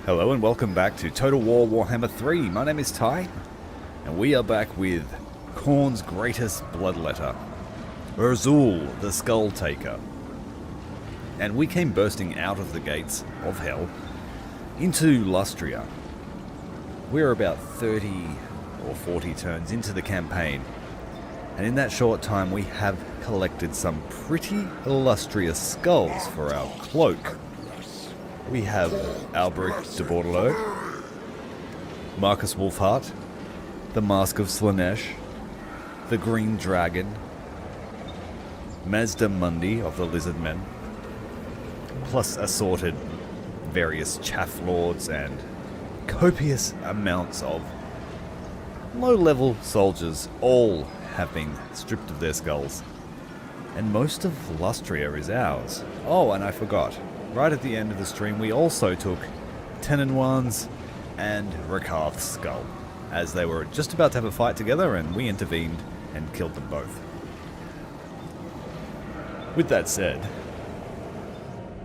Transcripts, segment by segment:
Hello and welcome back to Total War Warhammer 3. My name is Ty, and we are back with Khorne's greatest bloodletter, U'zuhl the Skulltaker. And we came bursting out of the gates of hell into Lustria. We're about 30 or 40 turns into the campaign, and in that short time we have collected some pretty illustrious skulls for our cloak. We have Albrecht de Bordelot, Marcus Wolfhart, the Mask of Slaanesh, the Green Dragon, Mazda Mundi of the Lizard Men, plus assorted various chaff lords and copious amounts of low-level soldiers. All have been stripped of their skulls, and most of Lustria is ours. Oh, and I forgot. Right at the end of the stream, we also took Tenenwan's and Rakarth's skull, as they were just about to have a fight together, and we intervened and killed them both. With that said,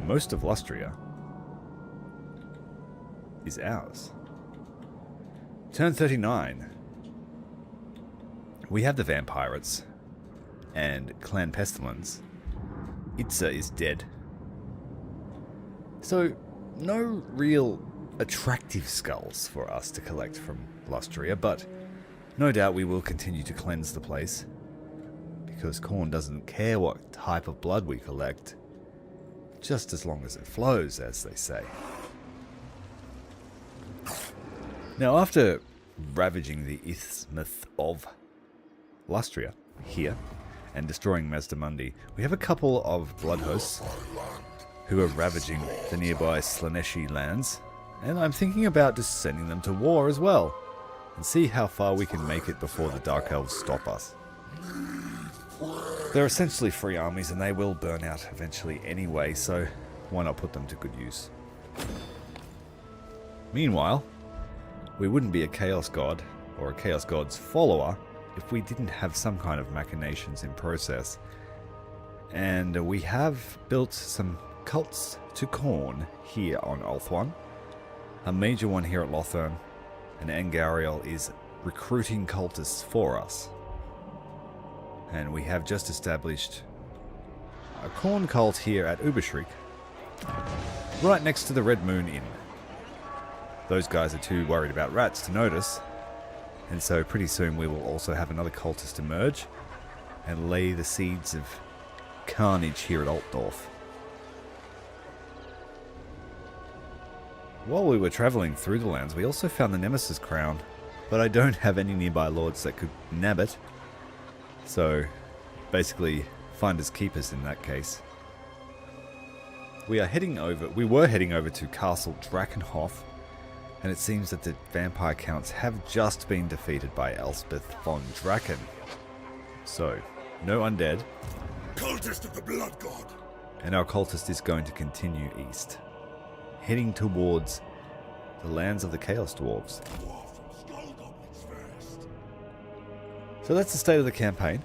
most of Lustria is ours. Turn 39. We have the Vampirates and Clan Pestilence. Itza is dead. So, no real attractive skulls for us to collect from Lustria, but no doubt we will continue to cleanse the place, because Khorne doesn't care what type of blood we collect, just as long as it flows, as they say. Now, after ravaging the Isthmus of Lustria here and destroying Mazda Mundi, we have a couple of blood hosts who are ravaging the nearby Slaaneshi lands, and I'm thinking about just sending them to war as well, and see how far we can make it before the Dark Elves stop us. They're essentially free armies, and they will burn out eventually anyway, so why not put them to good use? Meanwhile, we wouldn't be a Chaos God, or a Chaos God's follower, if we didn't have some kind of machinations in process. And we have built some cults to Khorne here on Ulthuan, a major one here at Lothern, and Angariel is recruiting cultists for us. And we have just established a Khorne cult here at Ubershriek, right next to the Red Moon Inn. Those guys are too worried about rats to notice, and so pretty soon we will also have another cultist emerge and lay the seeds of carnage here at Altdorf. While we were travelling through the lands, we also found the Nemesis crown, but I don't have any nearby lords that could nab it, so basically finders keepers in that case. We were heading over to Castle Drakenhof, and it seems that the vampire counts have just been defeated by Elspeth von Draken. So, no undead. Cultist of the Blood God! And our cultist is going to continue east, heading towards the lands of the Chaos Dwarves. So that's the state of the campaign.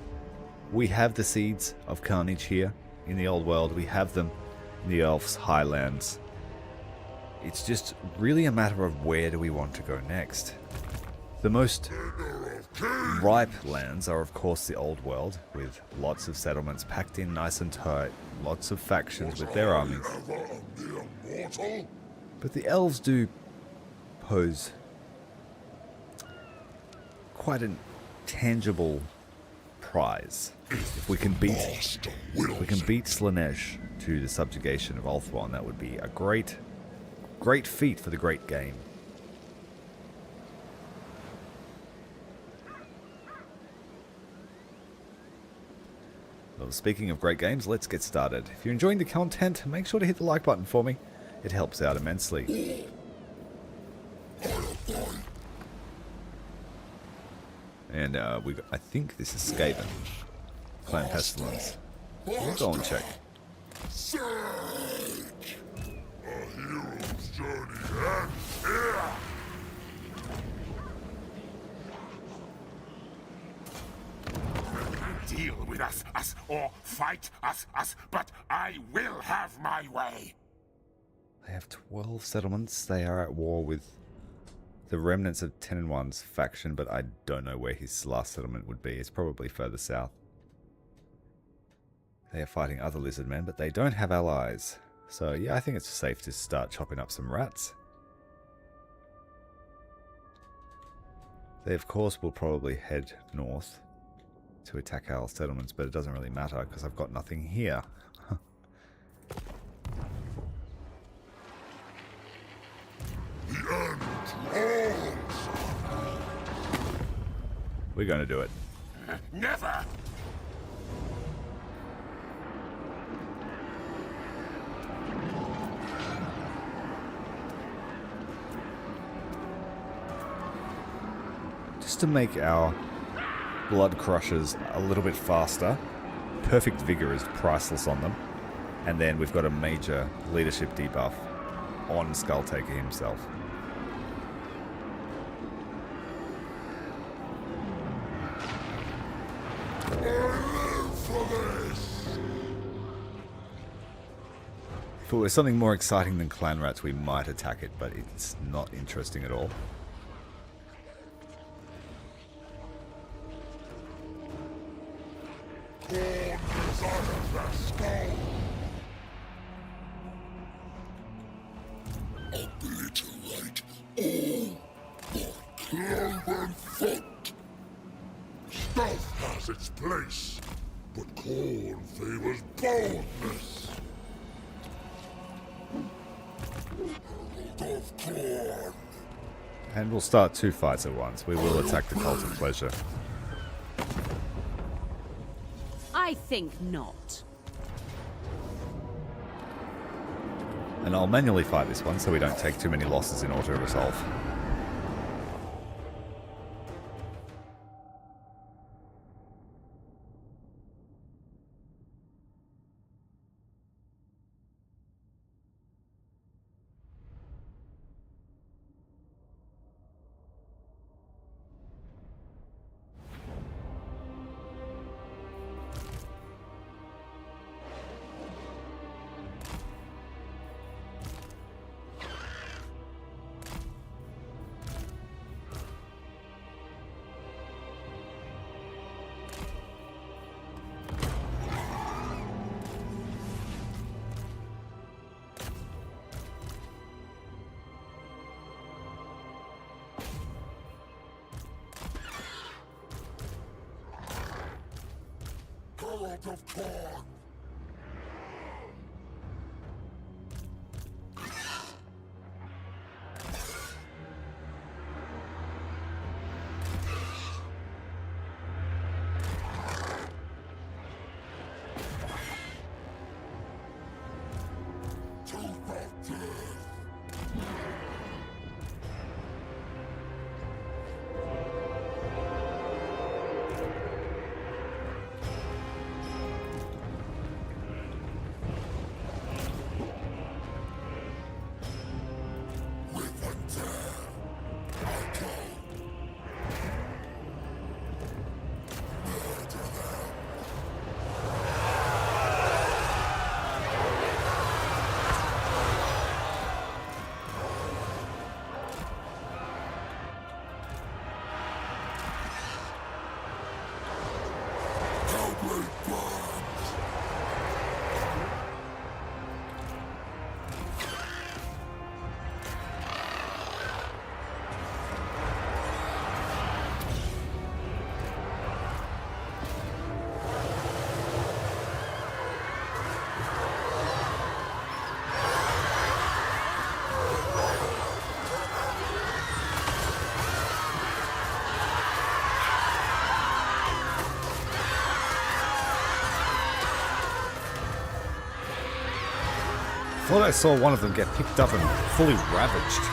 We have the seeds of carnage here in the old world. We have them in the Elves' highlands. It's just really a matter of where do we want to go next. The most ripe lands are of course the old world, with lots of settlements packed in nice and tight, lots of factions with their armies. But the elves do pose quite a tangible prize. If we can beat Slaanesh to the subjugation of Ulthuan, that would be a great feat for the great game. Well, speaking of great games, let's get started. If you're enjoying the content, make sure to hit the like button for me. It helps out immensely. And I think this is Skaven. Clan Pestilence. We'll go and check. Sage! A hero's journey ends here! Deal with us, or fight us, but I will have my way. They have 12 settlements. They are at war with the remnants of 10 and 1's faction, but I don't know where his last settlement would be. It's probably further south. They are fighting other lizard men, but they don't have allies. So yeah, I think it's safe to start chopping up some rats. They of course will probably head north to attack our settlements, but it doesn't really matter because I've got nothing here. The end draws. We're going to do it. Never. Just to make our blood crushers a little bit faster. Perfect vigor is priceless on them. And then we've got a major leadership debuff on Skulltaker himself. I live for this. If it was something more exciting than clan rats, we might attack it, but it's not interesting at all. Khorne desires their skull. Obliterate all but cloven foot. Stealth has its place, but Khorne favors boldness. Herald of Khorne. And we'll start 2 fights at once. We will attack the Cult of Pleasure. I think not. And I'll manually fight this one so we don't take too many losses in auto-resolve. Cloak of Khorne. Tooth of Death. Thought I saw one of them get picked up and fully ravaged.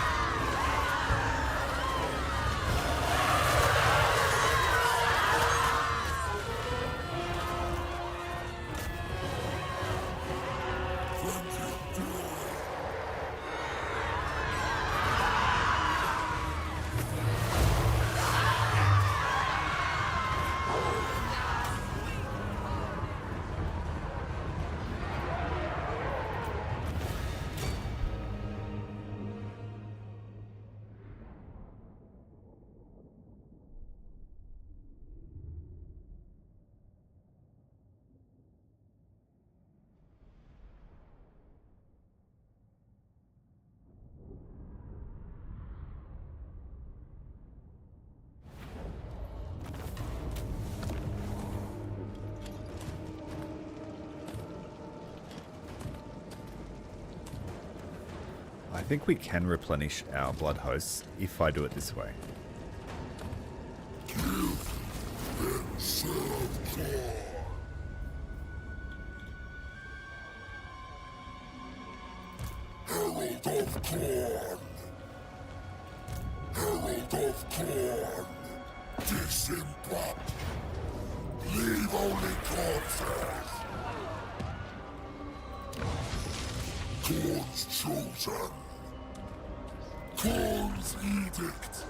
I think we can replenish our blood hosts if I do it this way. Herald of Khorne! Herald of Khorne! Disembark! Leave only corpses! Khorne's chosen! Khorne's edict!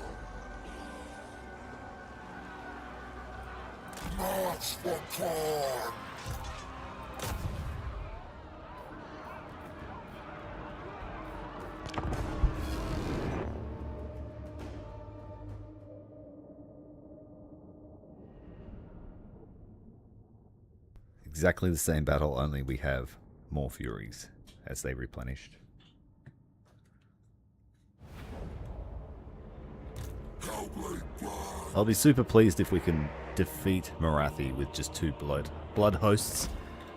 March for Khorne! Exactly the same battle, only we have more Furies as they replenished. I'll be super pleased if we can defeat Morathi with just 2 blood hosts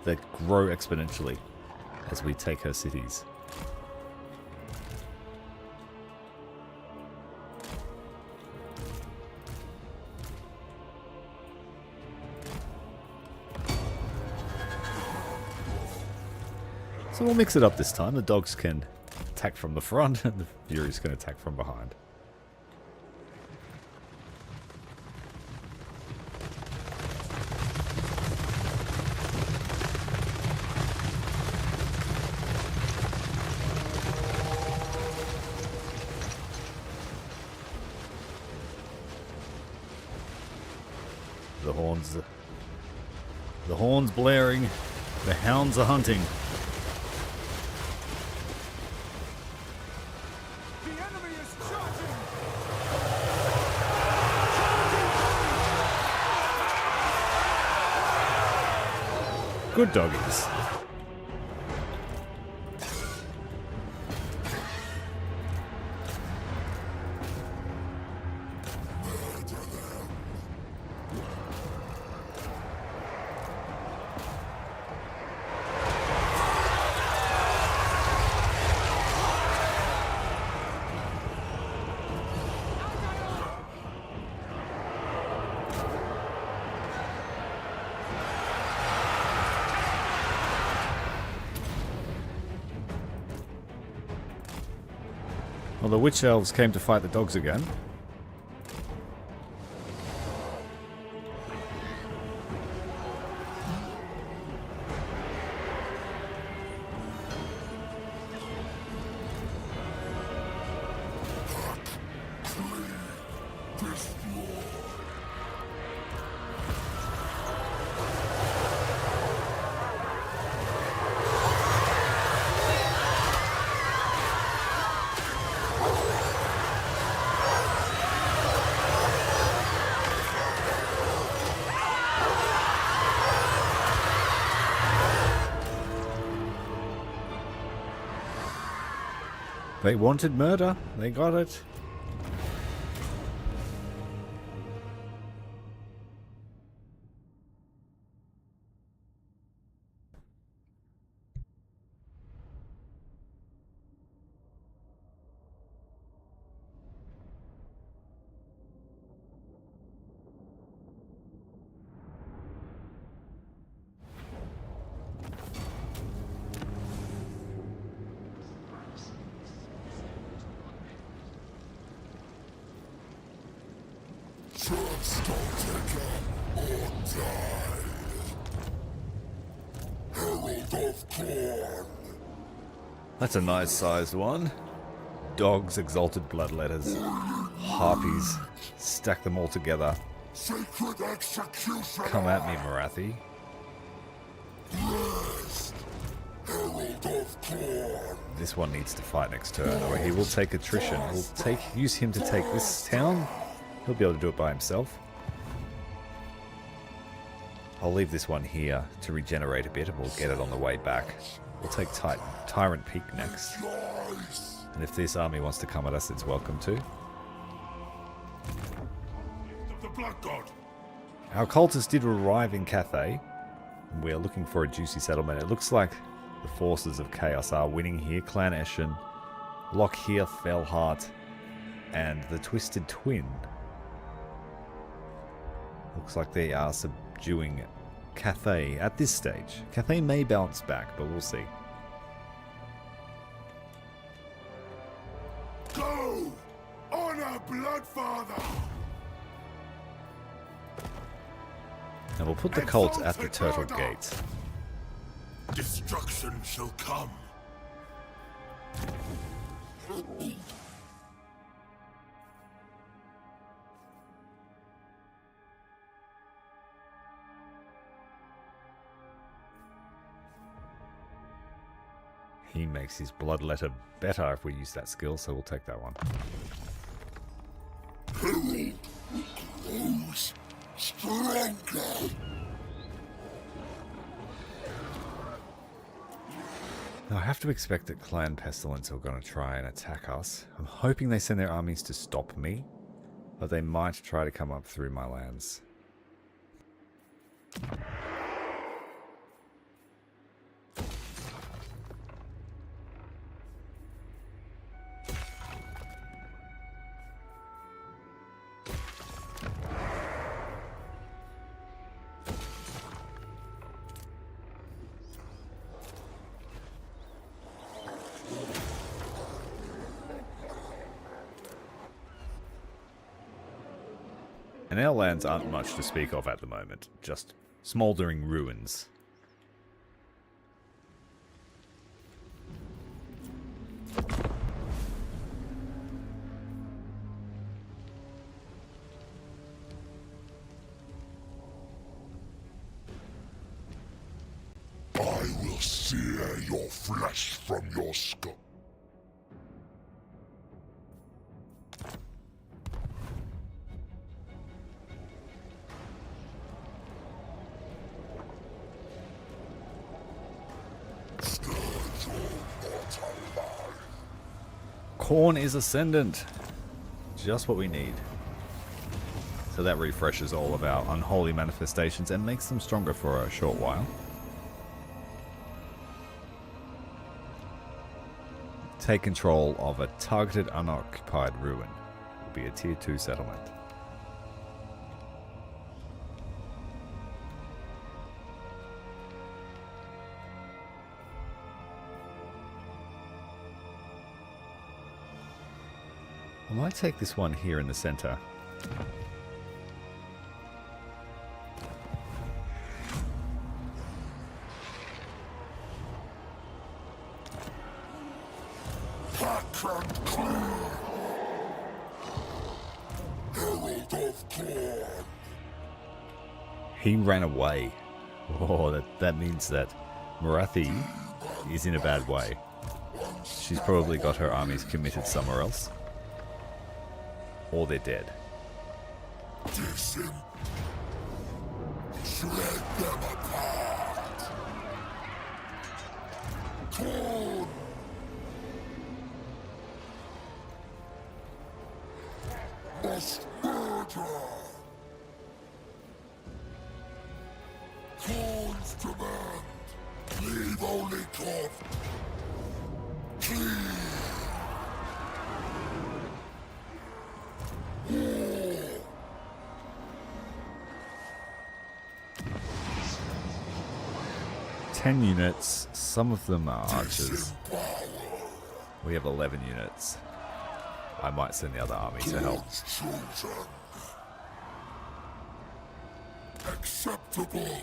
that grow exponentially as we take her cities. So we'll mix it up this time. The dogs can attack from the front and the Furies can attack from behind. The horns blaring, the hounds are hunting. The enemy is charging! Good doggies. Well, the witch elves came to fight the dogs again. They wanted murder. They got it. Skulltaker or die! Herald of Khorne! That's a nice sized one. Dogs, exalted bloodletters, harpies. Stack them all together. Sacred execution! Come at me, Morathi. Blessed! Herald of Khorne! This one needs to fight next turn, or he will take attrition. We'll use him to take this town. He'll be able to do it by himself. I'll leave this one here to regenerate a bit, and we'll get it on the way back. We'll take Tyrant Peak next. And if this army wants to come at us, it's welcome to. The Blood God! Our cultists did arrive in Cathay. And we are looking for a juicy settlement. It looks like the forces of chaos are winning here. Clan Eshin Lockheer, Fellheart, and the Twisted Twin. Looks like they are subduing Cathay at this stage. Cathay may bounce back, but we'll see. Go! Honor Bloodfather! And we'll put the cult at the Turtle Gates. Destruction shall come. He makes his Bloodletter better if we use that skill, so we'll take that one. Herald grows stronger. Now, I have to expect that Clan Pestilence are going to try and attack us. I'm hoping they send their armies to stop me, but they might try to come up through my lands. And our lands aren't much to speak of at the moment, just smouldering ruins. I will sear your flesh from your skull. Khorne is ascendant. Just what we need. So that refreshes all of our unholy manifestations and makes them stronger for a short while. Take control of a targeted unoccupied ruin. Will be a tier 2 settlement. I might take this one here in the center. Herald of Khorne. He ran away. Oh, that means that Marathi is in a bad way. She's probably got her armies committed somewhere else. Or they're dead. Shred them apart. Khorne. Must murder. Khorne's demand. Leave only Khorne. Clean. 10 units, some of them are archers. We have 11 units. I might send the other army to help. Acceptable.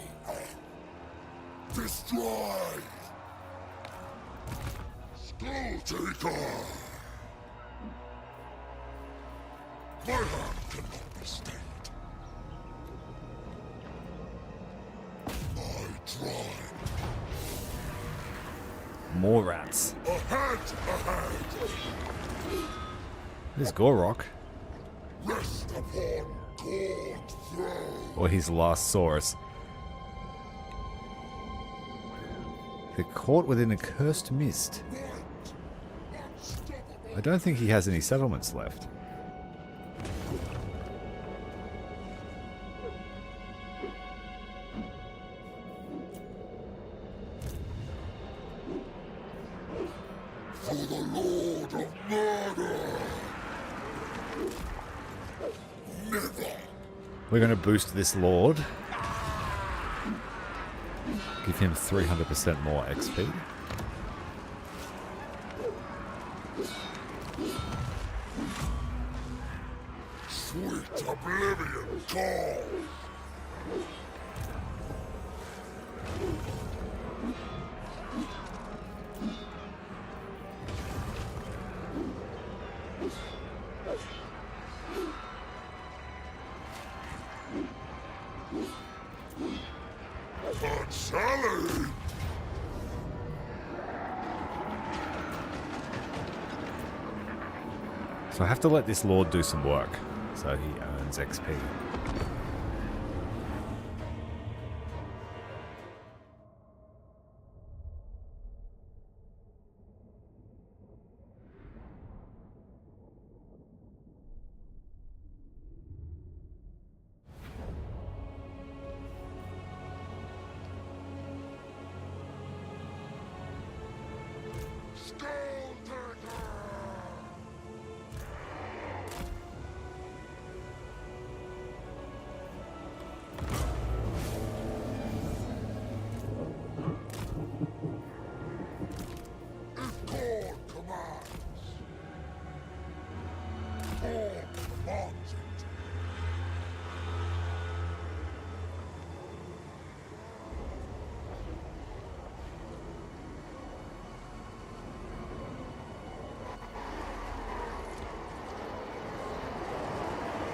Destroy. Skulltaker. My hand cannot be stayed. I try. More rats. Ahead. There's Gorok. Rest upon Khorne's throne. Or his last source. They're caught within a cursed mist. I don't think he has any settlements left. For the Lord Sword of murder! Never! We're going to boost this Lord. Give him 300% more XP. Sweet oblivion call! A challenge! So I have to let this Lord do some work, so he earns XP.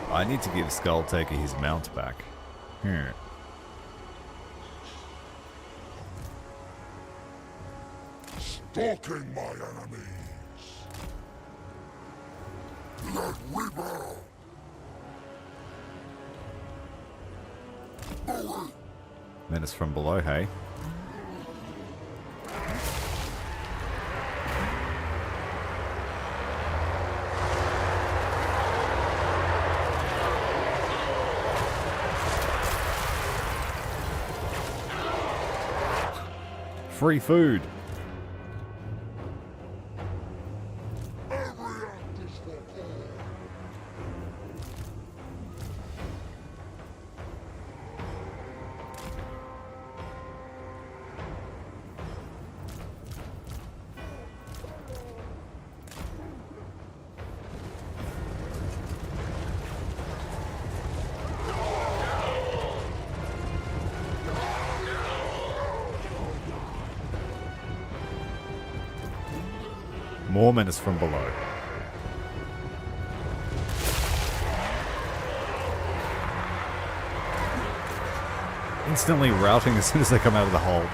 I need to give Skulltaker his mount back. Stalking my enemies! Blood Reaper! Menace from below, hey? Free food. Every act is for all. More menace from below. Instantly routing as soon as they come out of the hole.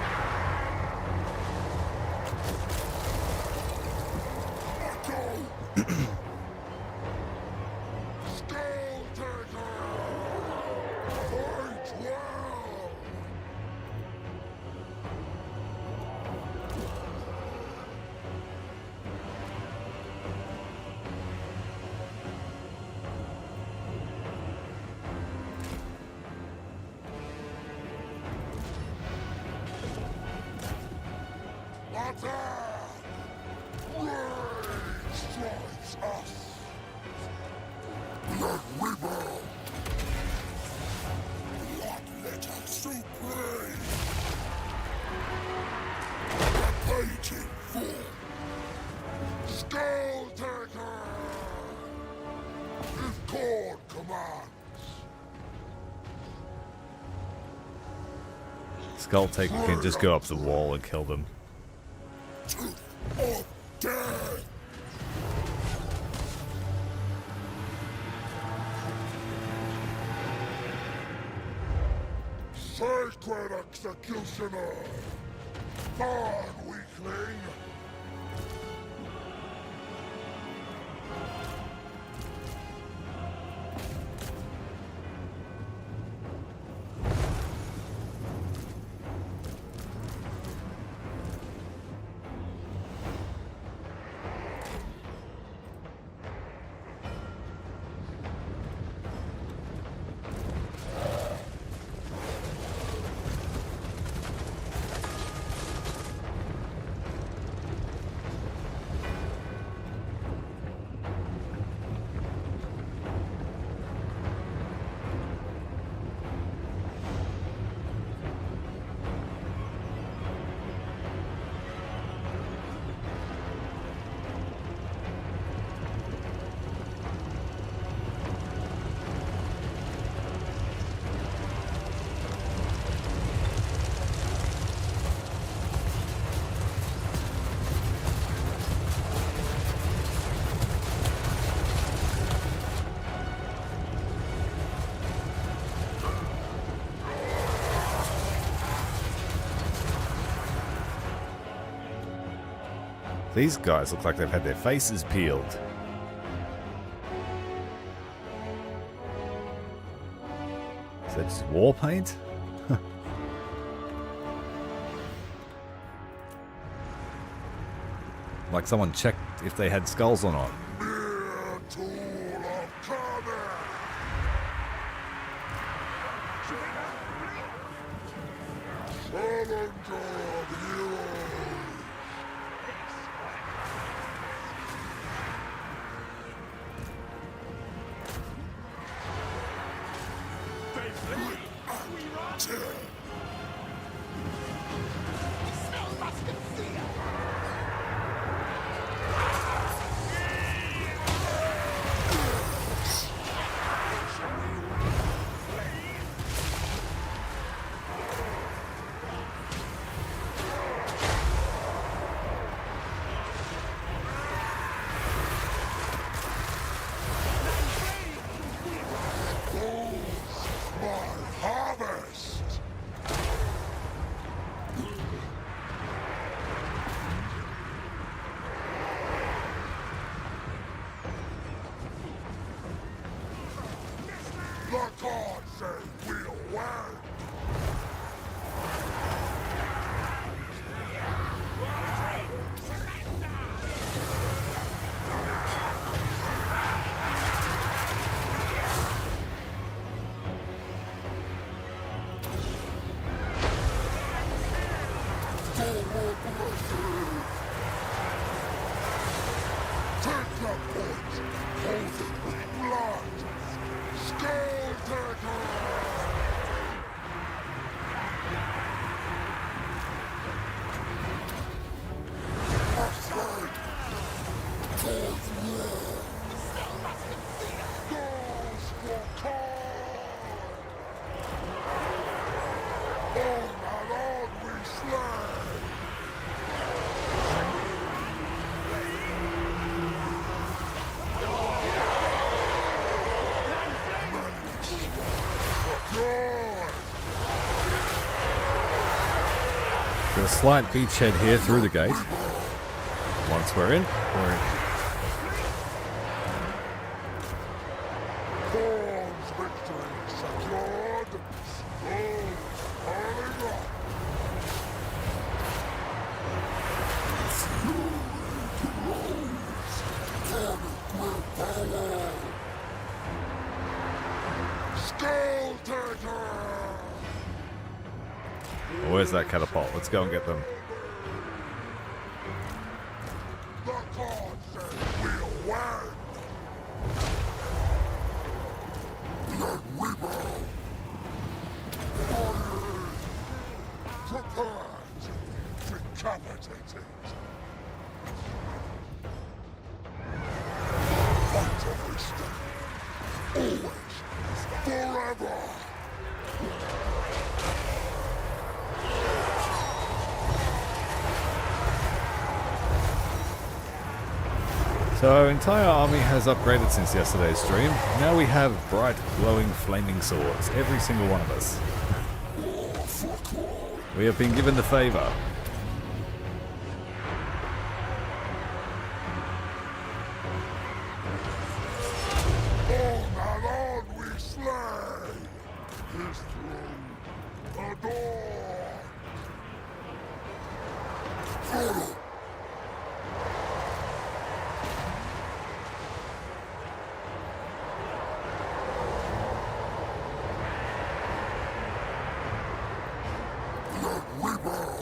Blood Reaper! Bloodletters supreme! Rampaging form! Skulltaker! If Khorne commands! Skulltaker can just go up the wall and kill them. Tooth of death! Sacred executioner! Fine, weakling! These guys look like they've had their faces peeled. Is that just war paint? Like someone checked if they had skulls or not. U'zuhl of Khorne! Challenger of heroes! The gods say we'll win! Take the point! Hold it with blood! Skulltaker! Afraid! Towards war! Those for Khorne! On and on we slay! There's a slight beachhead here through the gate. Once we're in, we're in. Khorne's victory secured. Skulls piling up. Skulltaker! Where's that catapult? Let's go and get them. The gods say we'll win! Let we bow! Prepare to decapitate it! Fight every step! Always! Forever! So our entire army has upgraded since yesterday's stream. Now we have bright, glowing, flaming swords, every single one of us. We have been given the favor. On and on we slay! His throne adorned! Follow! Let we bow!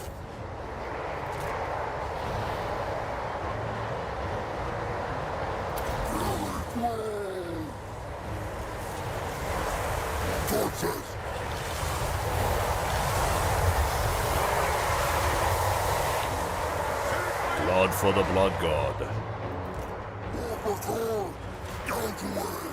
Torches! Blood for the blood god. War Warhammer! Out away!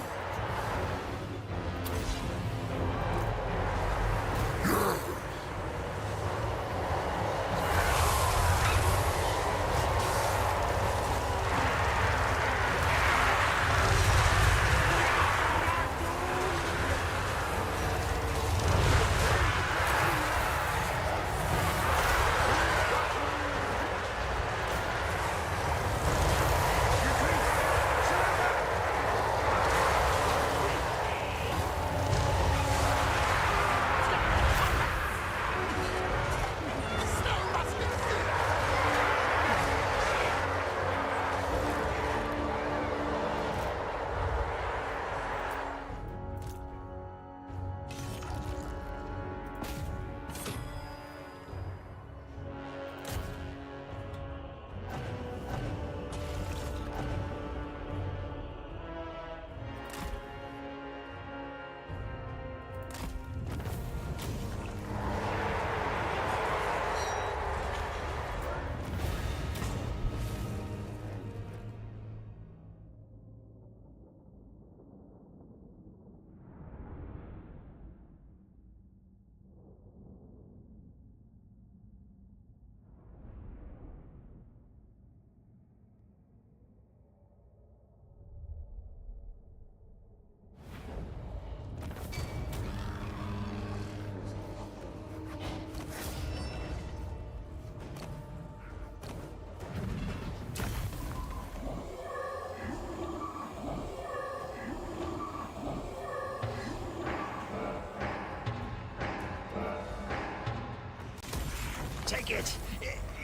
Take it.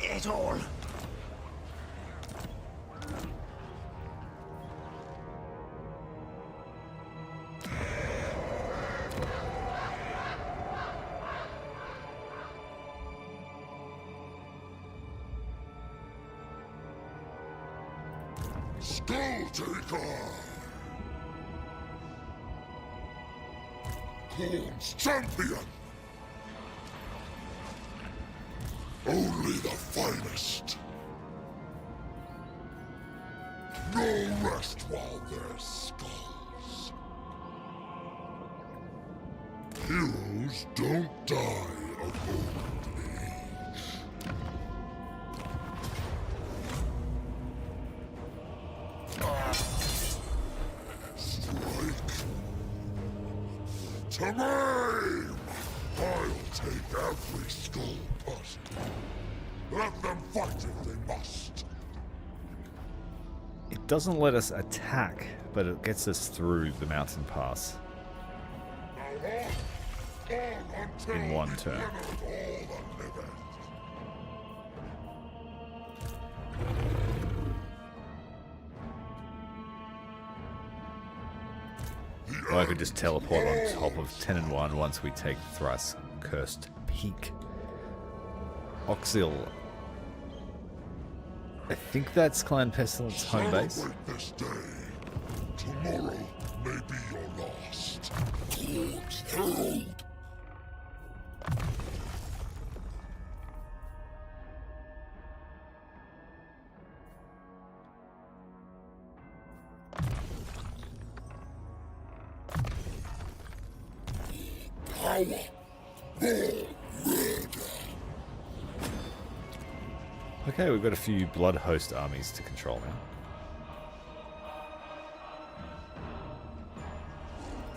It all. Skulltaker! Khorne's champion! Only the finest. No rest while there's skulls. Heroes don't die of old age. Strike. To maim! I'll take every skull possible. Let them fight if they must. It doesn't let us attack, but it gets us through the mountain pass in one turn. Or I could just teleport on top of 10 and 1 once we take Thrice Cursed Peak. U'zuhl. I think that's Clan Pestilence home base. Celebrate this day. Tomorrow may be your last. Khorne's herald. Power. War. Murder. Okay, we've got a few Blood Host armies to control now.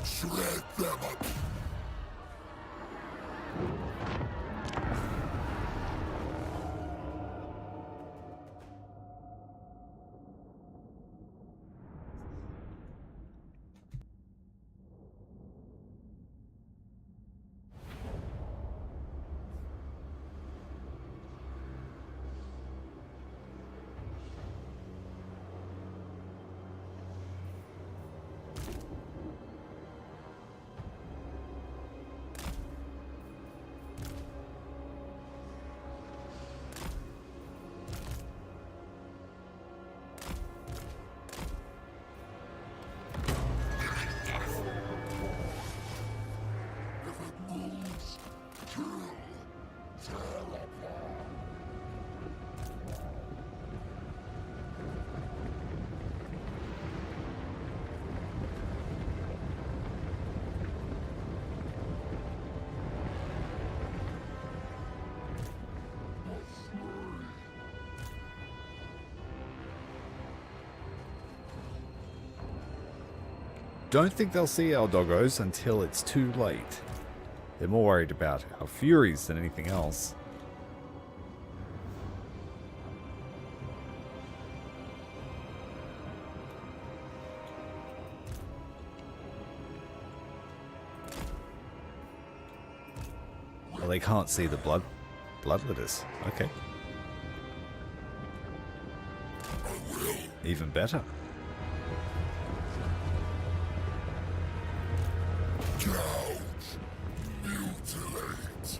Shred them up. Don't think they'll see our doggos until it's too late. They're more worried about our furies than anything else. Well, they can't see the bloodletters. Okay. Even better. Gouge. Mutilate.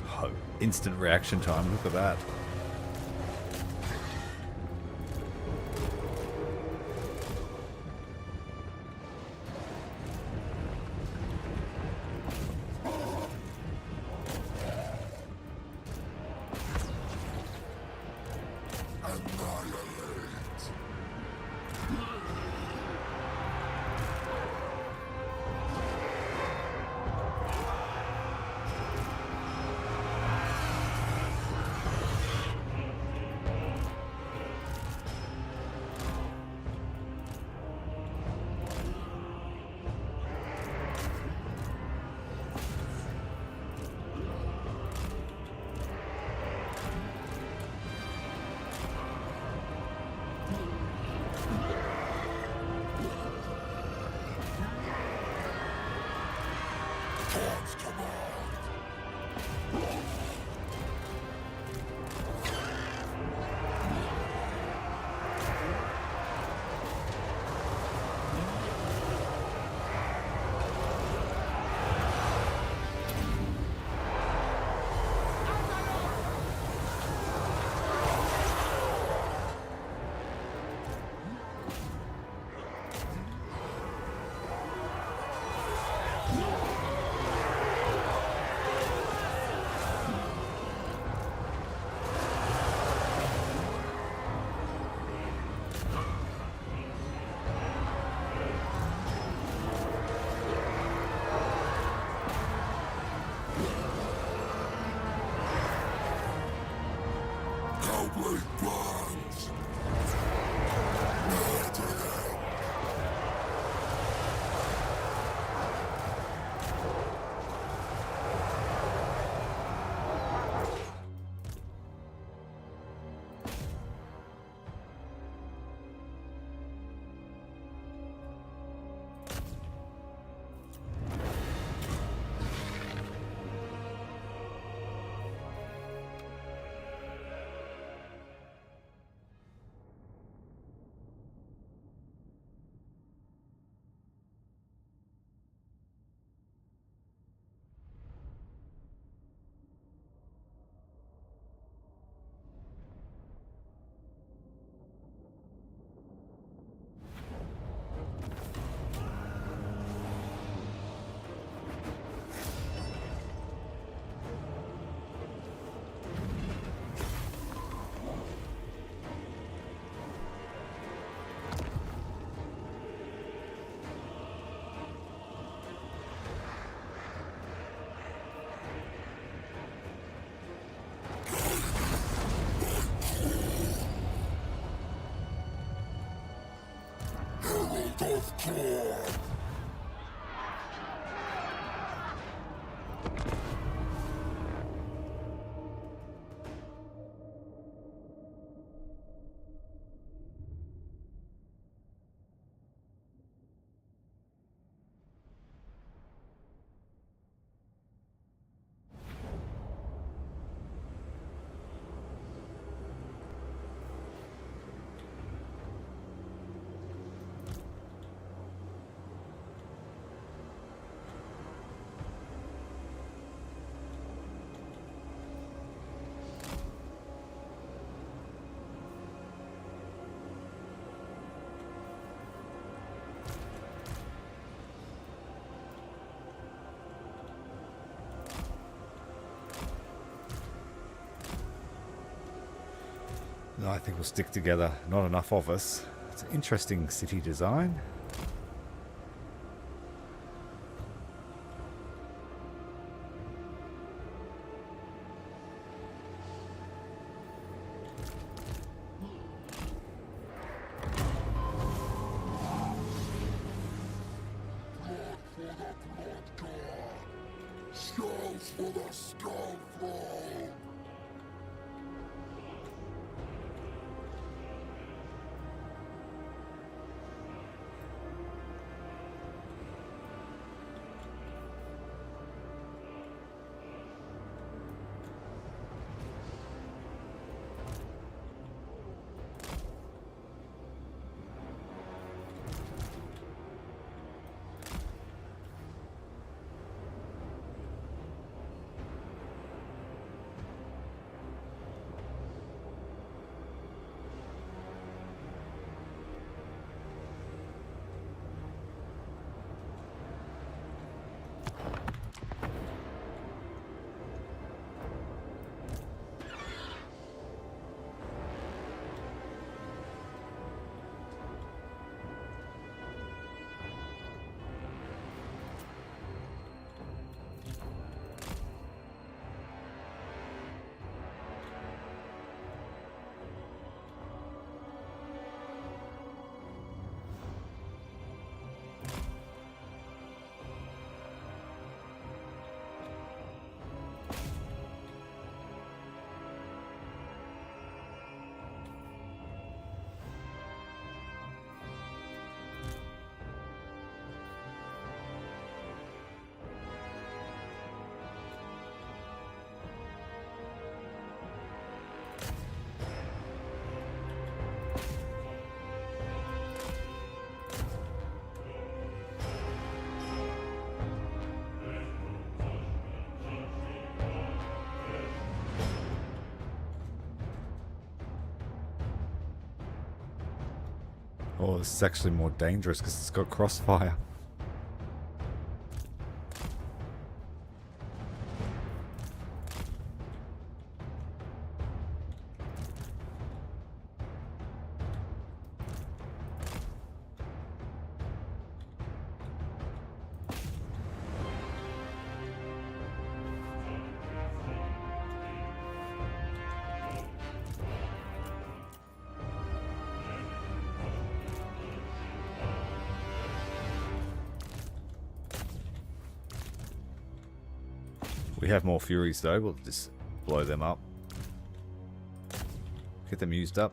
Oh, instant reaction time. Look at that. Annihilate. Hellblade burns! Murder them! Herald of Khorne! No, I think we'll stick together. Not enough of us. It's an interesting city design. Skulls for the Skull Throne! Oh, this is actually more dangerous because it's got crossfire. We have more Furies though, we'll just blow them up. Get them used up.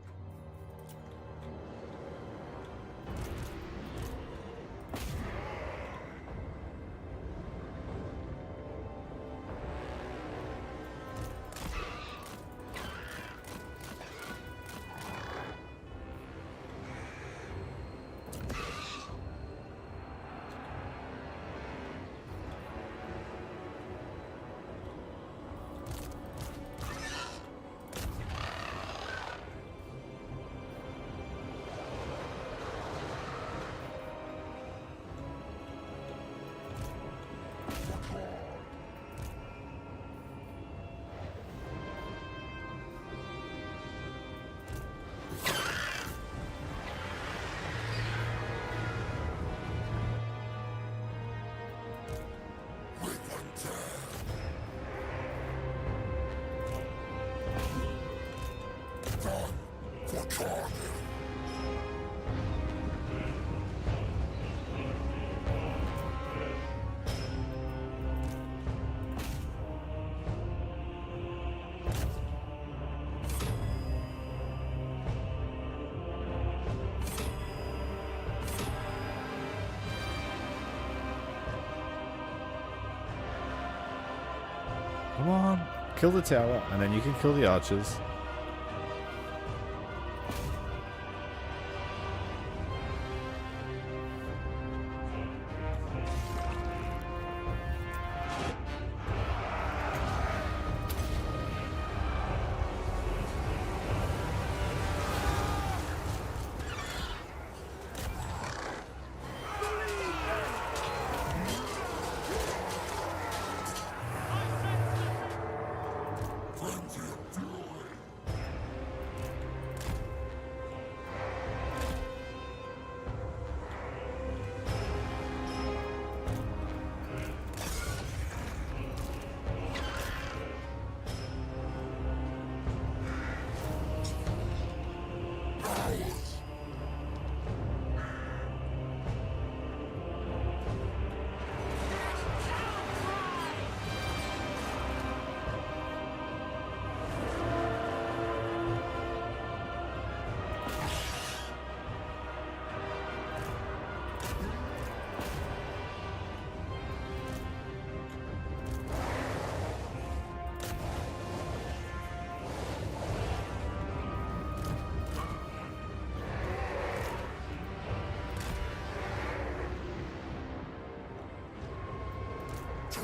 Come on, kill the tower, and then you can kill the archers.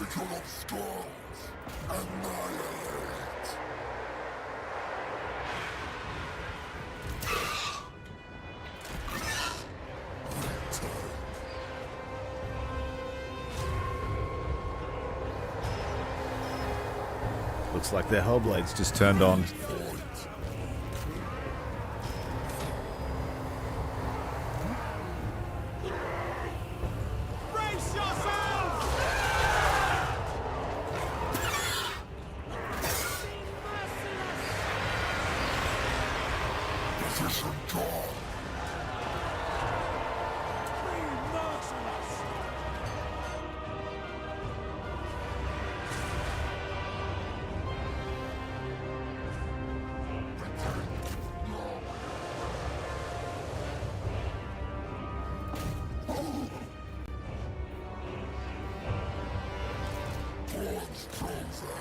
Cloak of Skulls, annihilate. Looks like their Hellblades just turned on. Brace yourselves! Position drawn. Be merciless! Pawns chosen.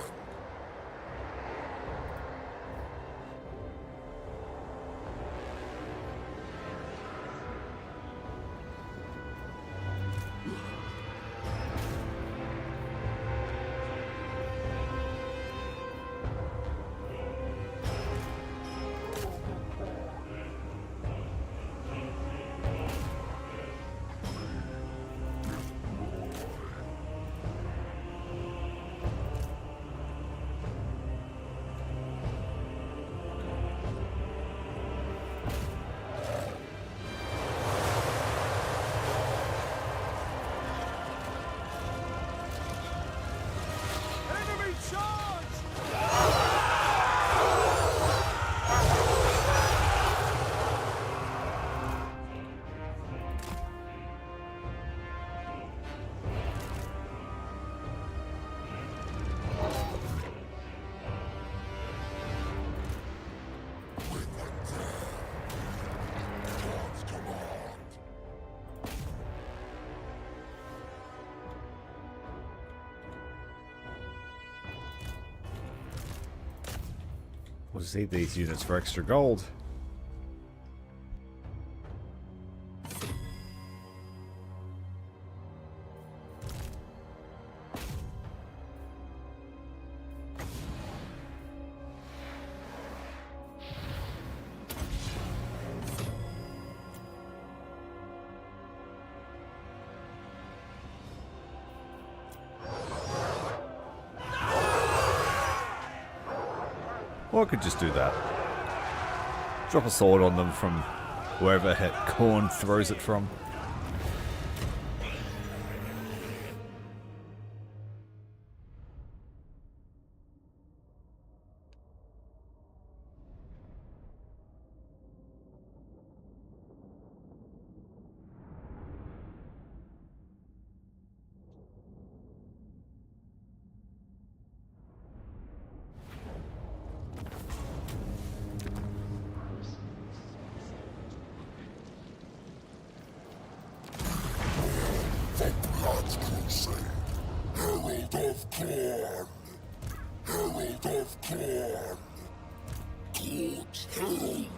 We'll just eat these units for extra gold. Or I could just do that. Drop a sword on them from wherever Khorne throws it from. The Blood Crusade! Herald of Khorne! Herald of Khorne! Court Herald!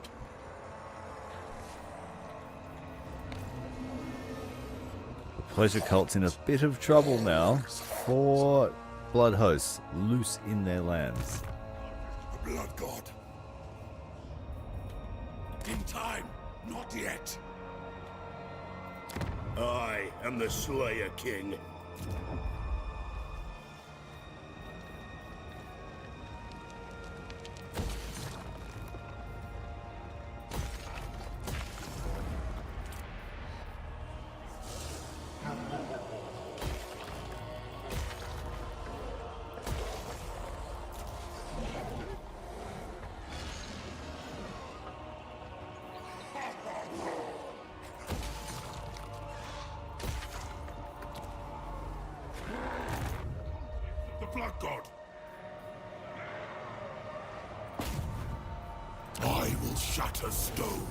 The Pleasure Cult's in a bit of trouble now. 4 blood hosts loose in their lands. The Blood God! In time, not yet! I am the Slayer King. Blood God! I will shatter stone.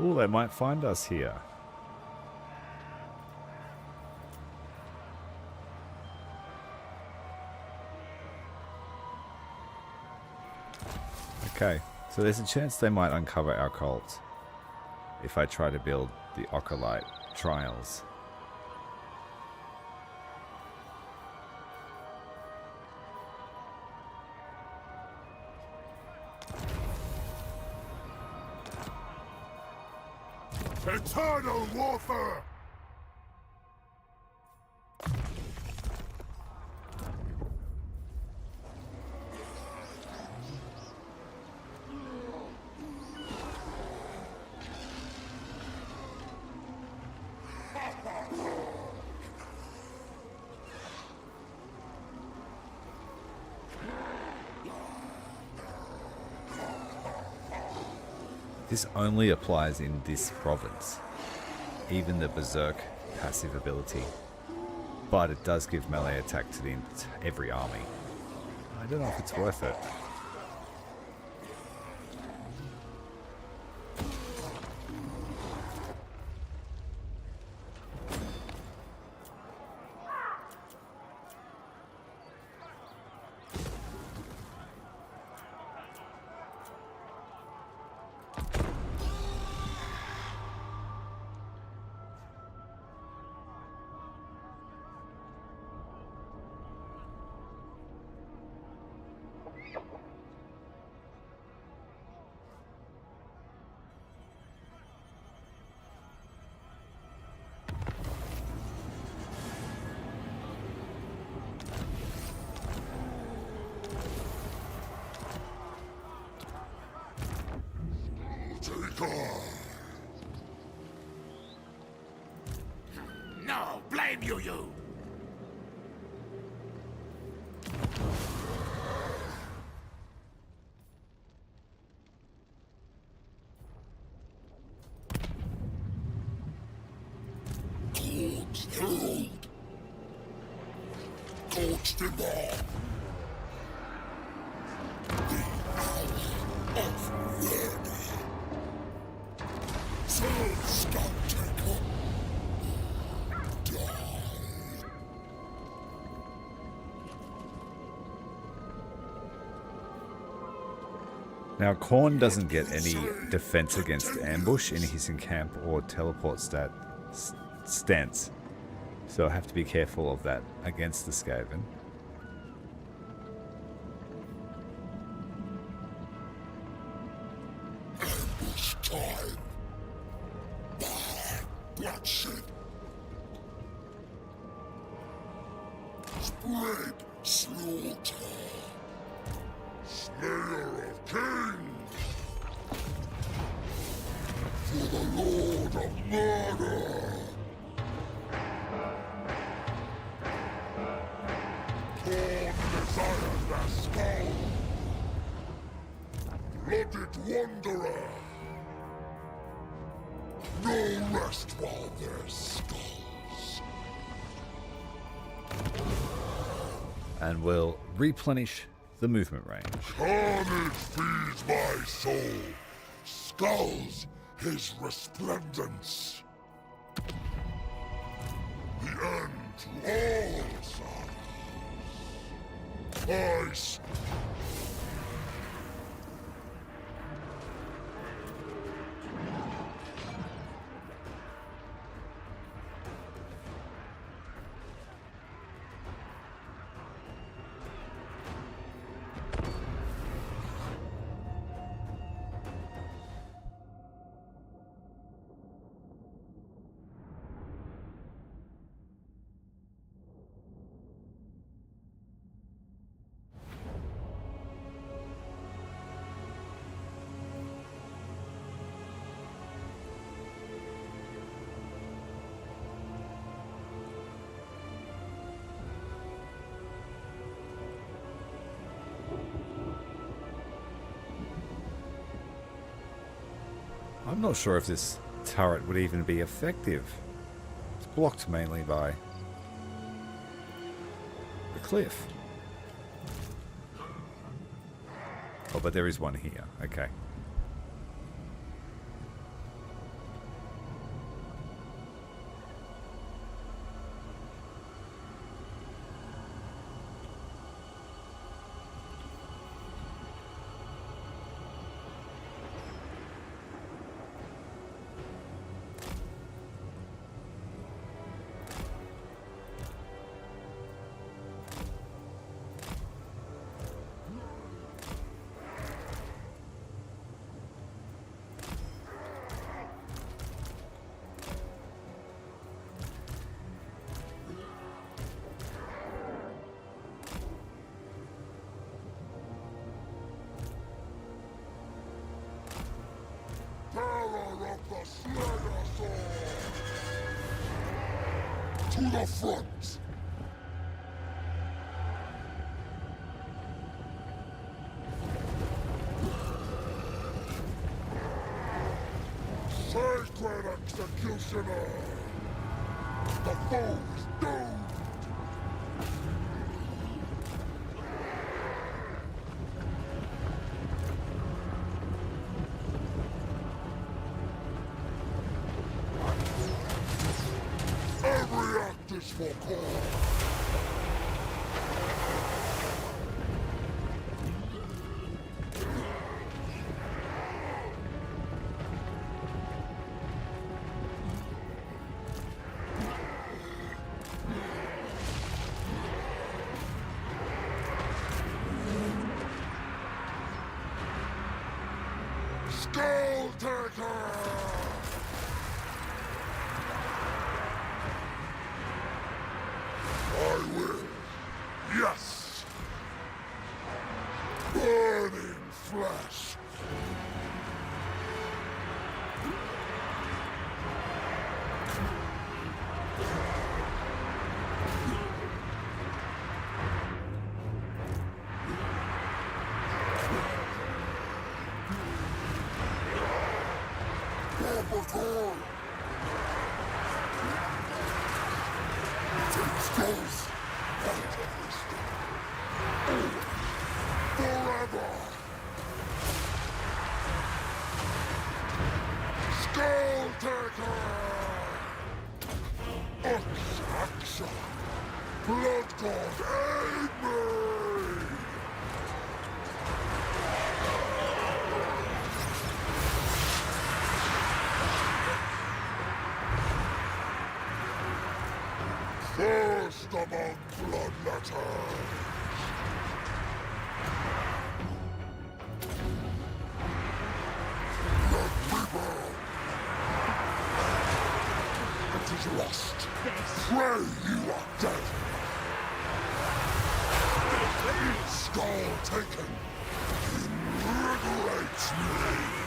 Ooh, they might find us here. Okay, so there's a chance they might uncover our cult if I try to build the Occulite Trials. Eternal warfare! This only applies in this province, even the Berserk passive ability, but it does give melee attack to every army. I don't know if it's worth it. No, blame you! Court Herald! Court Timber! The Hour of Murder! U'zuhl the Skulltaker! Die! Now, Khorne doesn't get any defense against ambush in his encamp or teleport stance, so I have to be careful of that against the Skaven. Ambush time. Bloodshed. Spread slaughter. Slayer of kings. For the Lord of murder. Khorne desires their skull. Blooded wanderer. No rest while there's skulls. And we'll replenish the movement range. Carnage feeds my soul. Skulls his resplendence. The end to all sorrows. I'm not sure if this turret would even be effective. It's blocked mainly by the cliff. Oh, but there is one here. Okay. To the front! Sacred executioner! The foe is doomed! Every act is for Khorne. Skulltaker! I will. Yes! Burning flesh! Cloak of Skulls! Take skulls! Forever! Skulltaker! Action! Blood God, aid me! Last among Bloodletters! Let me burn! It is lost! Pray you are dead! Each skull taken invigorates me!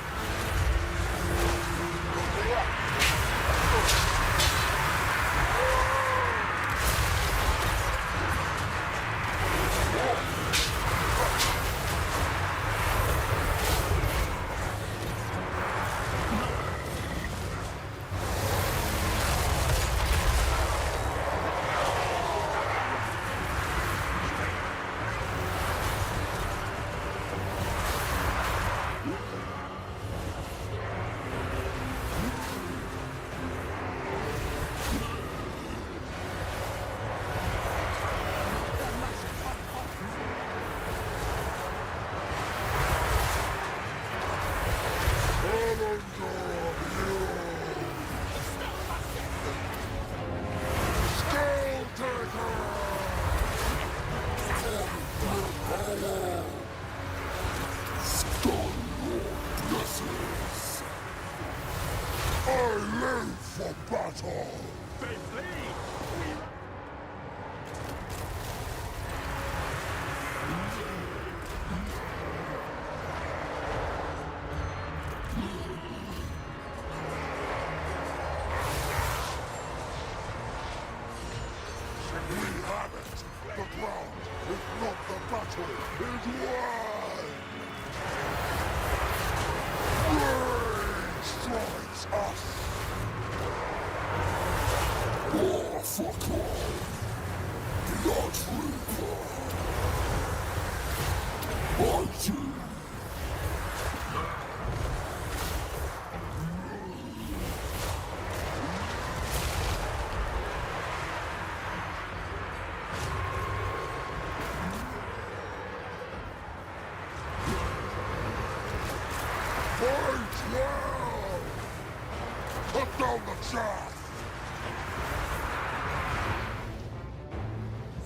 Cut down the chaff!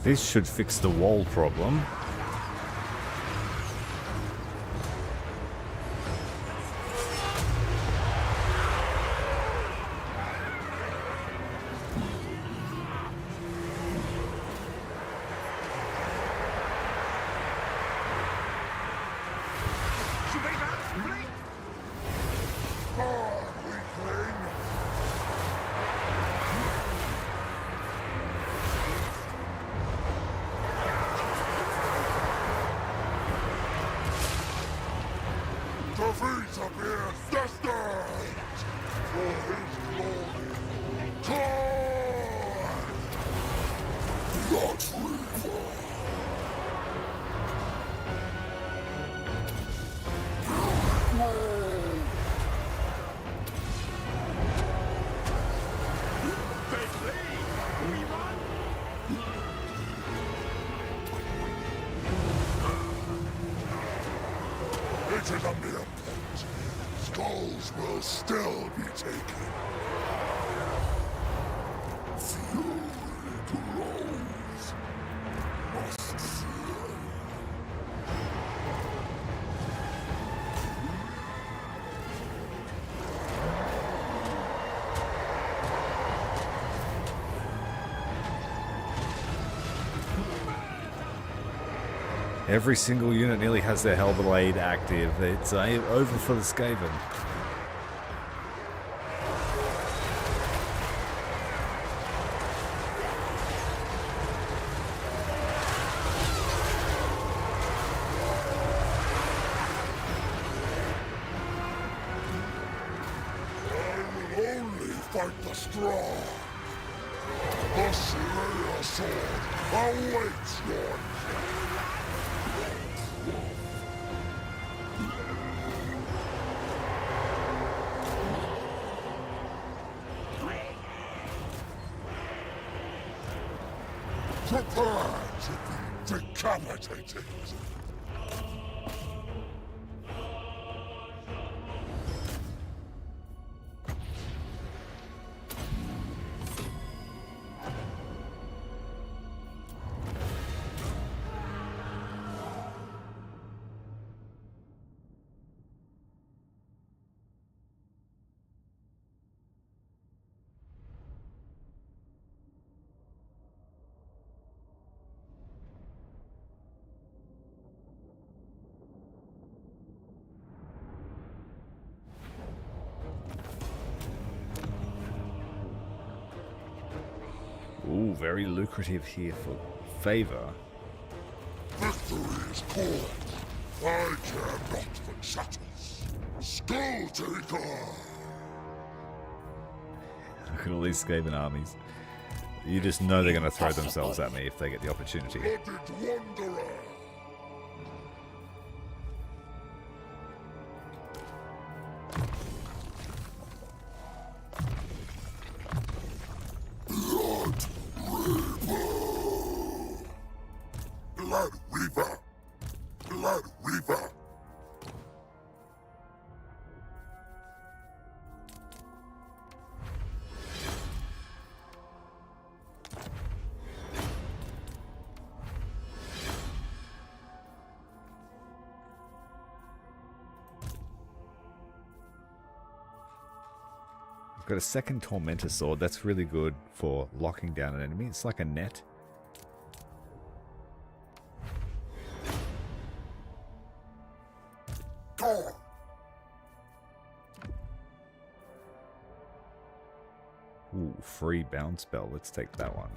This should fix the wall problem. Defeat appears destined for his glory. Khorne! Blood Reaper! It is a mere point. Skulls will still be taken. Fury grows. Must slay. Every single unit nearly has their Hellblade active. It's over for the Skaven. I will only fight the strong. The Slayer Sword awaits your prepare to be decapitated. Ooh, very lucrative here for favor. Victory is called. I care not for chattels. Skulltaker! Look at all these Skaven armies. You just know they're going to throw themselves at me if they get the opportunity. Blooded Wanderer! Blood Reaper! Blood Reaper! I've got a second Tormentor Sword. That's really good for locking down an enemy. It's like a net. Ooh, free bounce spell. Let's take that one.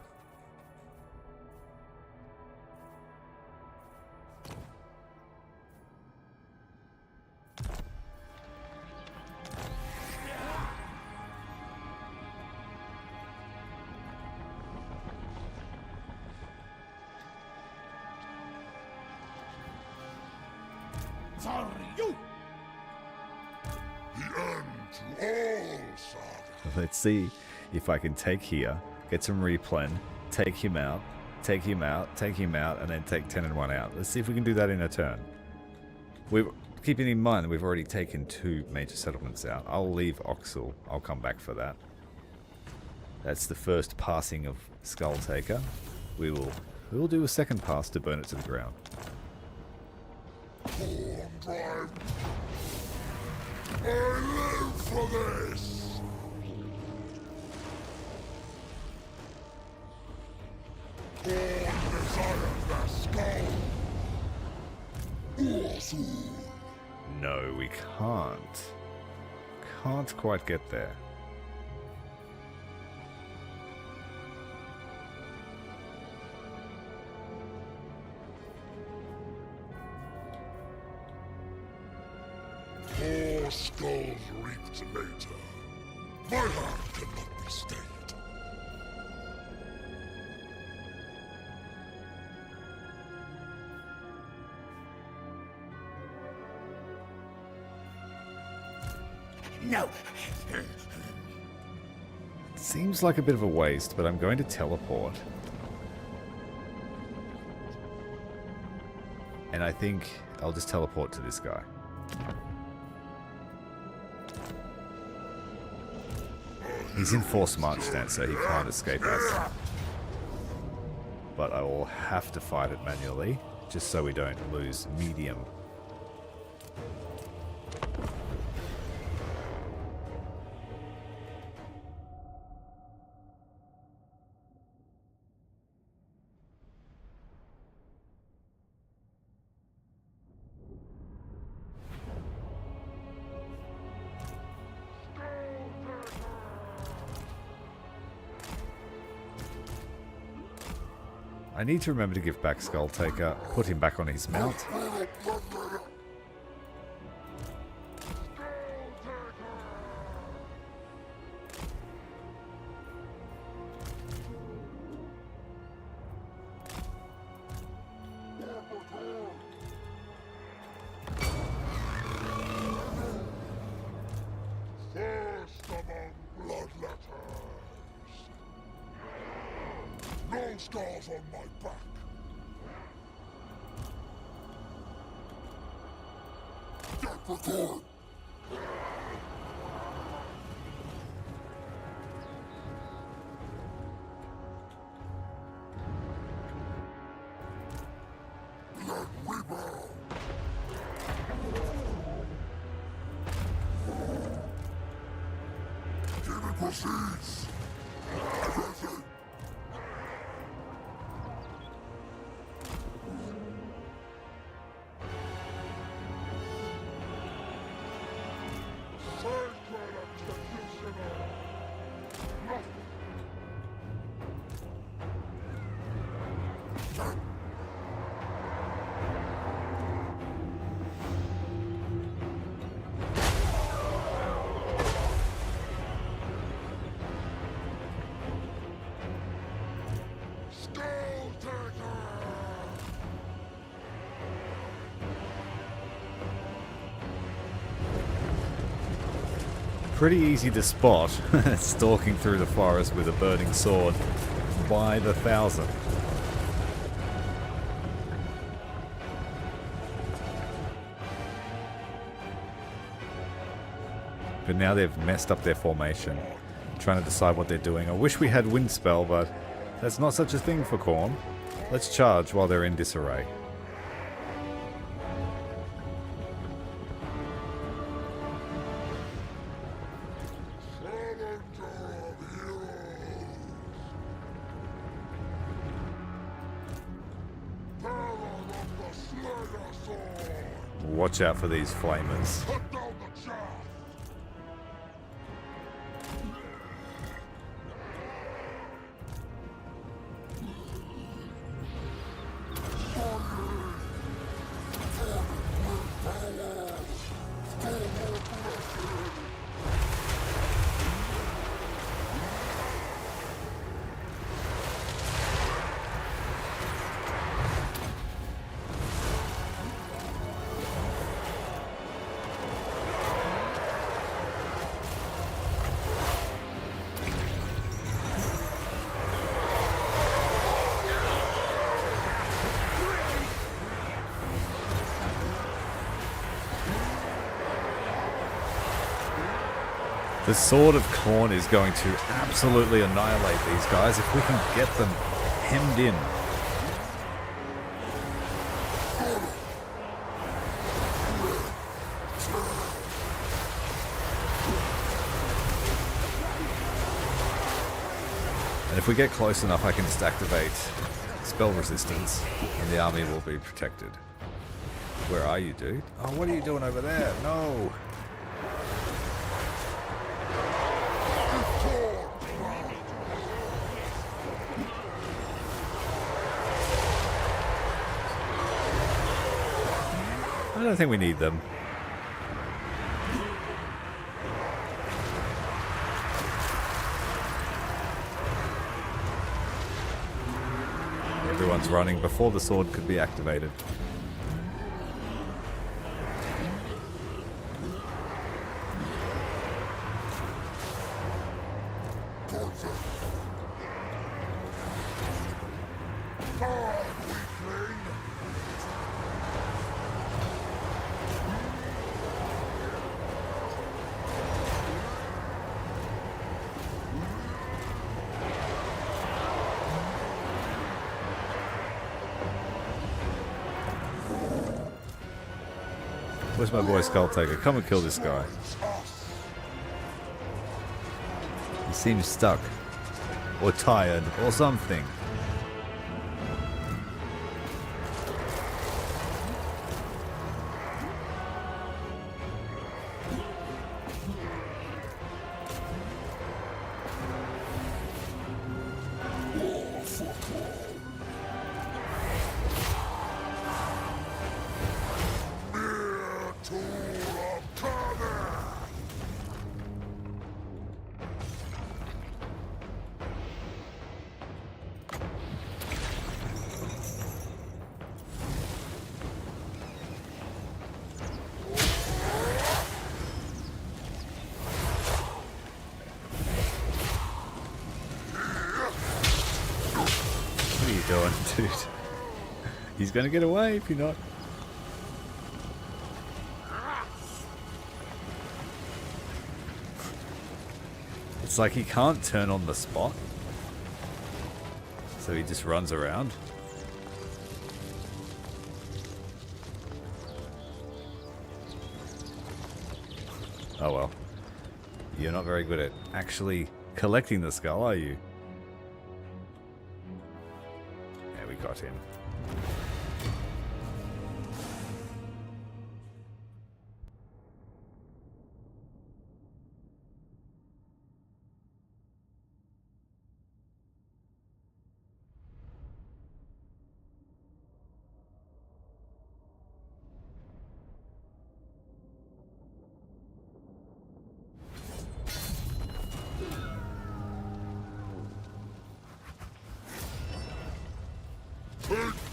The end to all saga. Let's see if I can take here, get some replen, take him out, take him out, take him out, and then take 10 and 1 out. Let's see if we can do that in a turn. Keeping in mind that we've already taken 2 major settlements out. I'll leave U'zuhl. I'll come back for that. That's the first passing of Skulltaker. We'll do a second pass to burn it to the ground. Khorne drive. I live for this! Khorne desires their skull! U'zuhl! No, we can't. Can't quite get there. More skulls reaped later. My hand cannot be stayed. No. Seems like a bit of a waste, but I'm going to teleport. And I think I'll just teleport to this guy. He's in force march stance, so he can't escape us. But I will have to fight it manually, just so we don't lose medium. I need to remember to give back Skulltaker, put him back on his mount. First among Bloodletters. No scars on my back. Capricorn! Blood Reaper! Demon proceeds! Everything! Sacred executioner! Nothing! pretty easy to spot, stalking through the forest with a burning sword by the thousand. But now they've messed up their formation, trying to decide what they're doing. I wish we had Wind Spell, but that's not such a thing for Khorne. Let's charge while they're in disarray. Watch out for these flamers. The Sword of Khorne is going to absolutely annihilate these guys if we can get them hemmed in. And if we get close enough, I can just activate spell resistance and the army will be protected. Where are you, dude? Oh, what are you doing over there? No! I don't think we need them. Everyone's running before the sword could be activated. Where's my boy Skulltaker? Come and kill this guy. He seems stuck. Or tired. Or something. Dude, he's gonna get away if you're not. It's like he can't turn on the spot, so he just runs around. Oh well. You're not very good at actually collecting the skull, are you? Got him.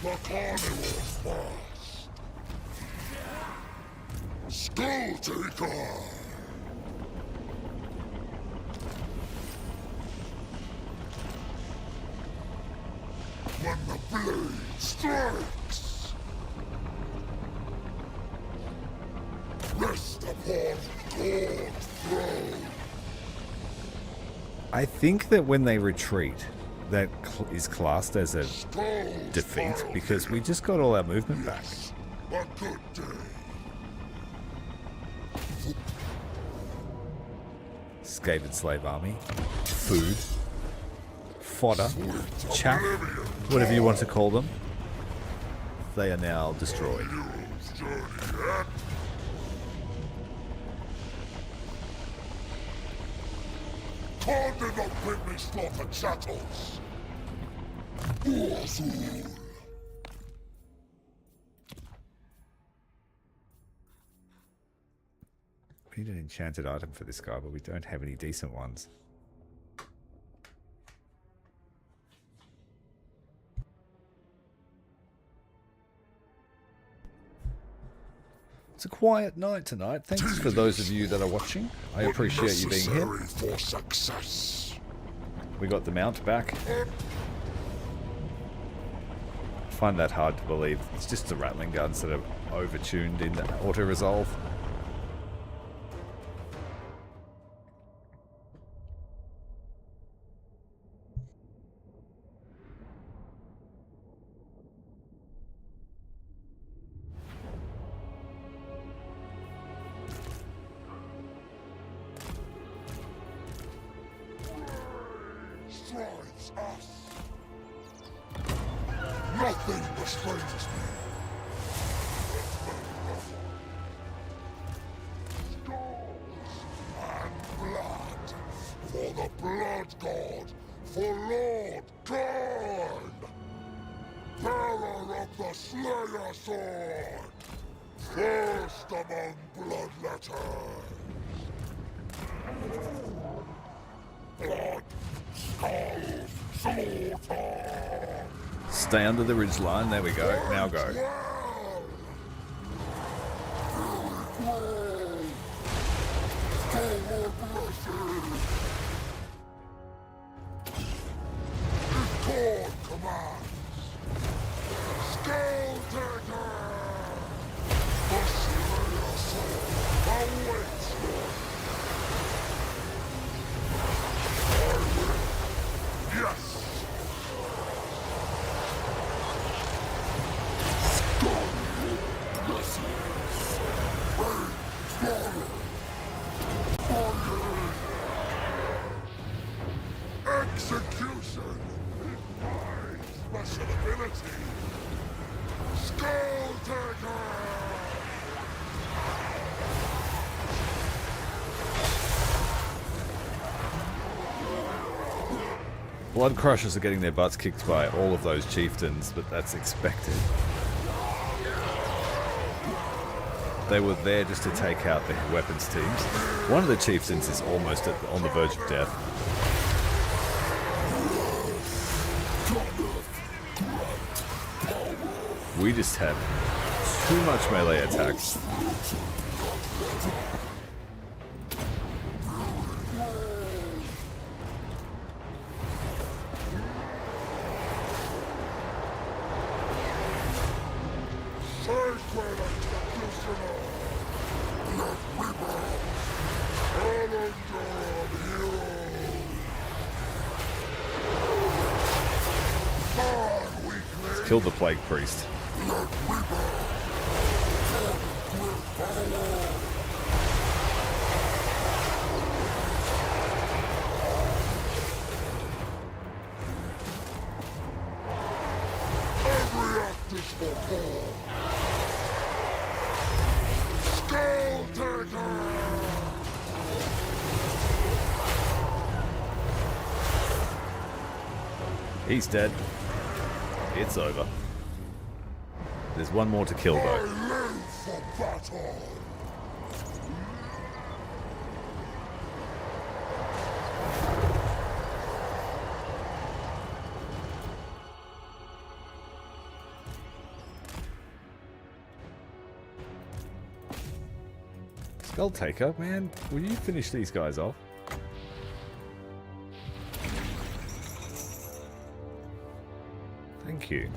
The carnivore fast. Skulltaker! strikes! Rest upon Khorne's throne! I think that when they retreat, that is classed as a defeat because we just got all our movement back. A good day. Skated slave army, food, fodder, chaff, whatever you want to call them. They are now destroyed. Hero's journey yet? Khorne did not bring me slaughtered chattels. U'zuhl. We need an enchanted item for this guy, but we don't have any decent ones. It's a quiet night tonight. Thanks for those of you that are watching. I appreciate you being here. For success. We got the mount back. I find that hard to believe. It's just the rattling guns that are overtuned in auto-resolve. Strives us. Nothing restrains me. Skulls and blood for the blood god, for Lord Khorne, bearer of the Slayer sword, first among bloodletters. Blood, skulls, slaughter. Stay under the ridge line. There we go. Now go. Khorne commands. Skulltaker. The Slayer sword awaits you. I will. Yes. Execution is my special ability. Skulltaker! Blood Crushers are getting their butts kicked by all of those chieftains, but that's expected. They were there just to take out the weapons teams. One of the chieftains is almost on the verge of death. We just have too much melee attacks. Sacred executioner! Let Reaper! Challenger of heroes! God weakling! Kill the Plague Priest. Let Reaper! Every act is for Khorne! Skulltaker! He's dead. It's over. There's one more to kill I though. live for battle! Skulltaker, man, will you finish these guys off? Thank you.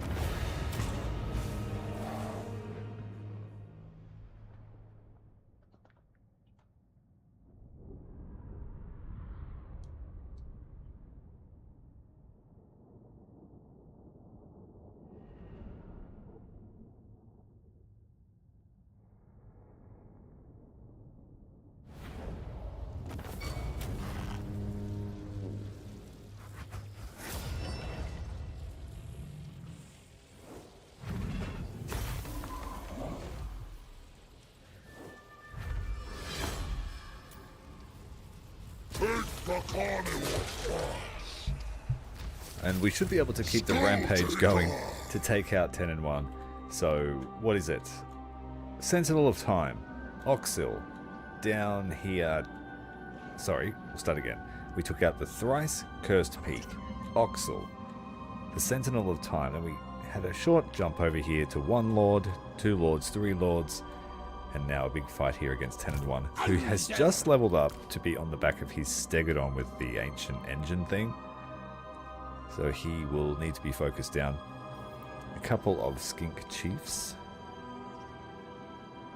Take the carnivore first. And we should be able to keep the rampage going to take out 10 and 1. So, what is it? Sentinel of Time. U'zuhl. Down here. Sorry, we'll start again. We took out the thrice cursed peak. U'zuhl. The Sentinel of Time. And we had a short jump over here to 1 Lord, 2 Lords, 3 Lords. And now a big fight here against 10 and 1. Who has just leveled up to be on the back of his Stegodon with the ancient engine thing. So he will need to be focused down. A couple of skink chiefs.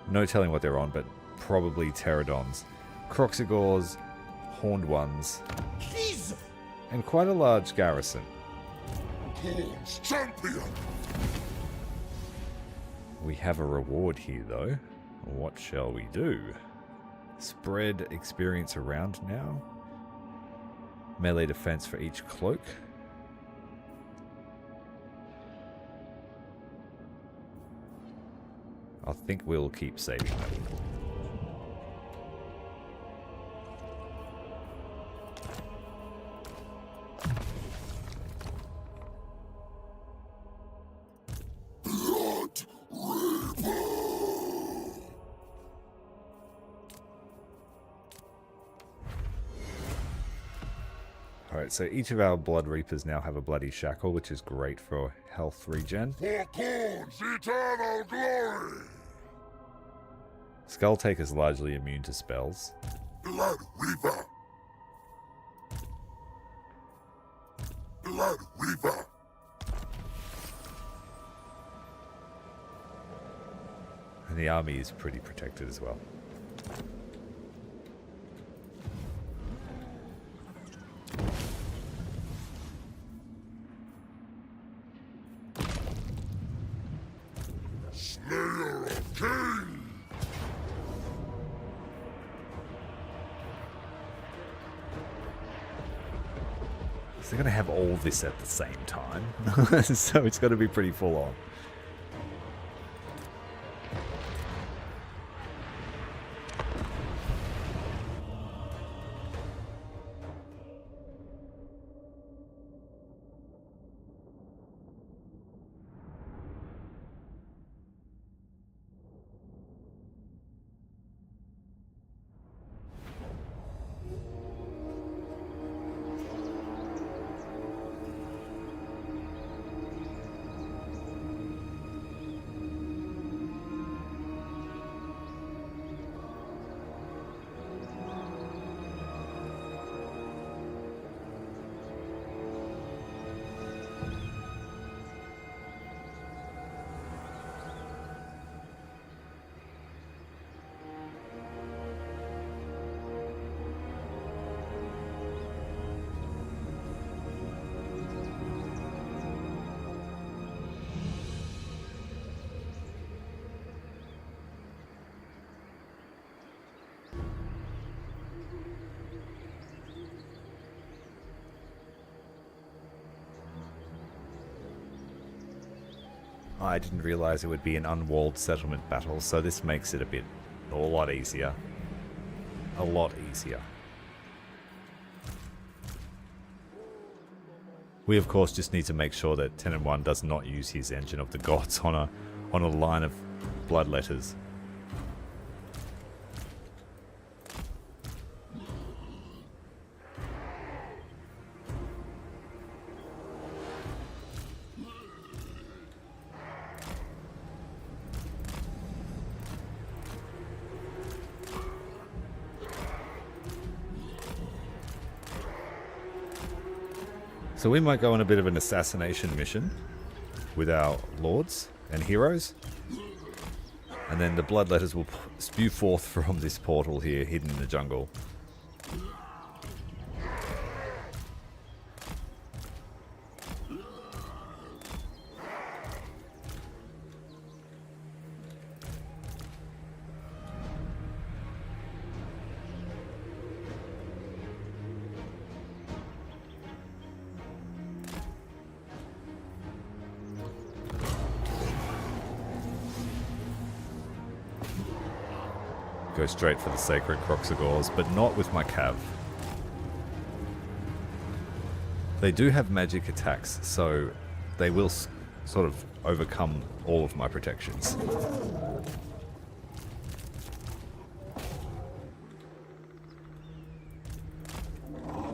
No telling what they're on, but probably pterodons. Kroxigors, horned ones, and quite a large garrison. Khorne's champion. We have a reward here, though. What shall we do? Spread experience around now. Melee defense for each cloak. I think we'll keep saving them. Blood Reaper. Alright, so each of our Blood Reapers now have a Bloody Shackle, which is great for health regen. For Khorne's eternal glory. Skulltaker's largely immune to spells. Blood Reaper. Blood Reaper. And the army is pretty protected as well. Slayer of Kings. So they're going to have all this at the same time. So it's going to be pretty full on. I didn't realize it would be an unwalled settlement battle, so this makes it a lot easier. A lot easier. We of course just need to make sure that 10 and 1 does not use his Engine of the Gods on a line of Bloodletters. So we might go on a bit of an assassination mission with our lords and heroes. And then the Bloodletters will spew forth from this portal here, hidden in the jungle. Go straight for the sacred Kroxigors, but not with my cav. They do have magic attacks, so they will sort of overcome all of my protections.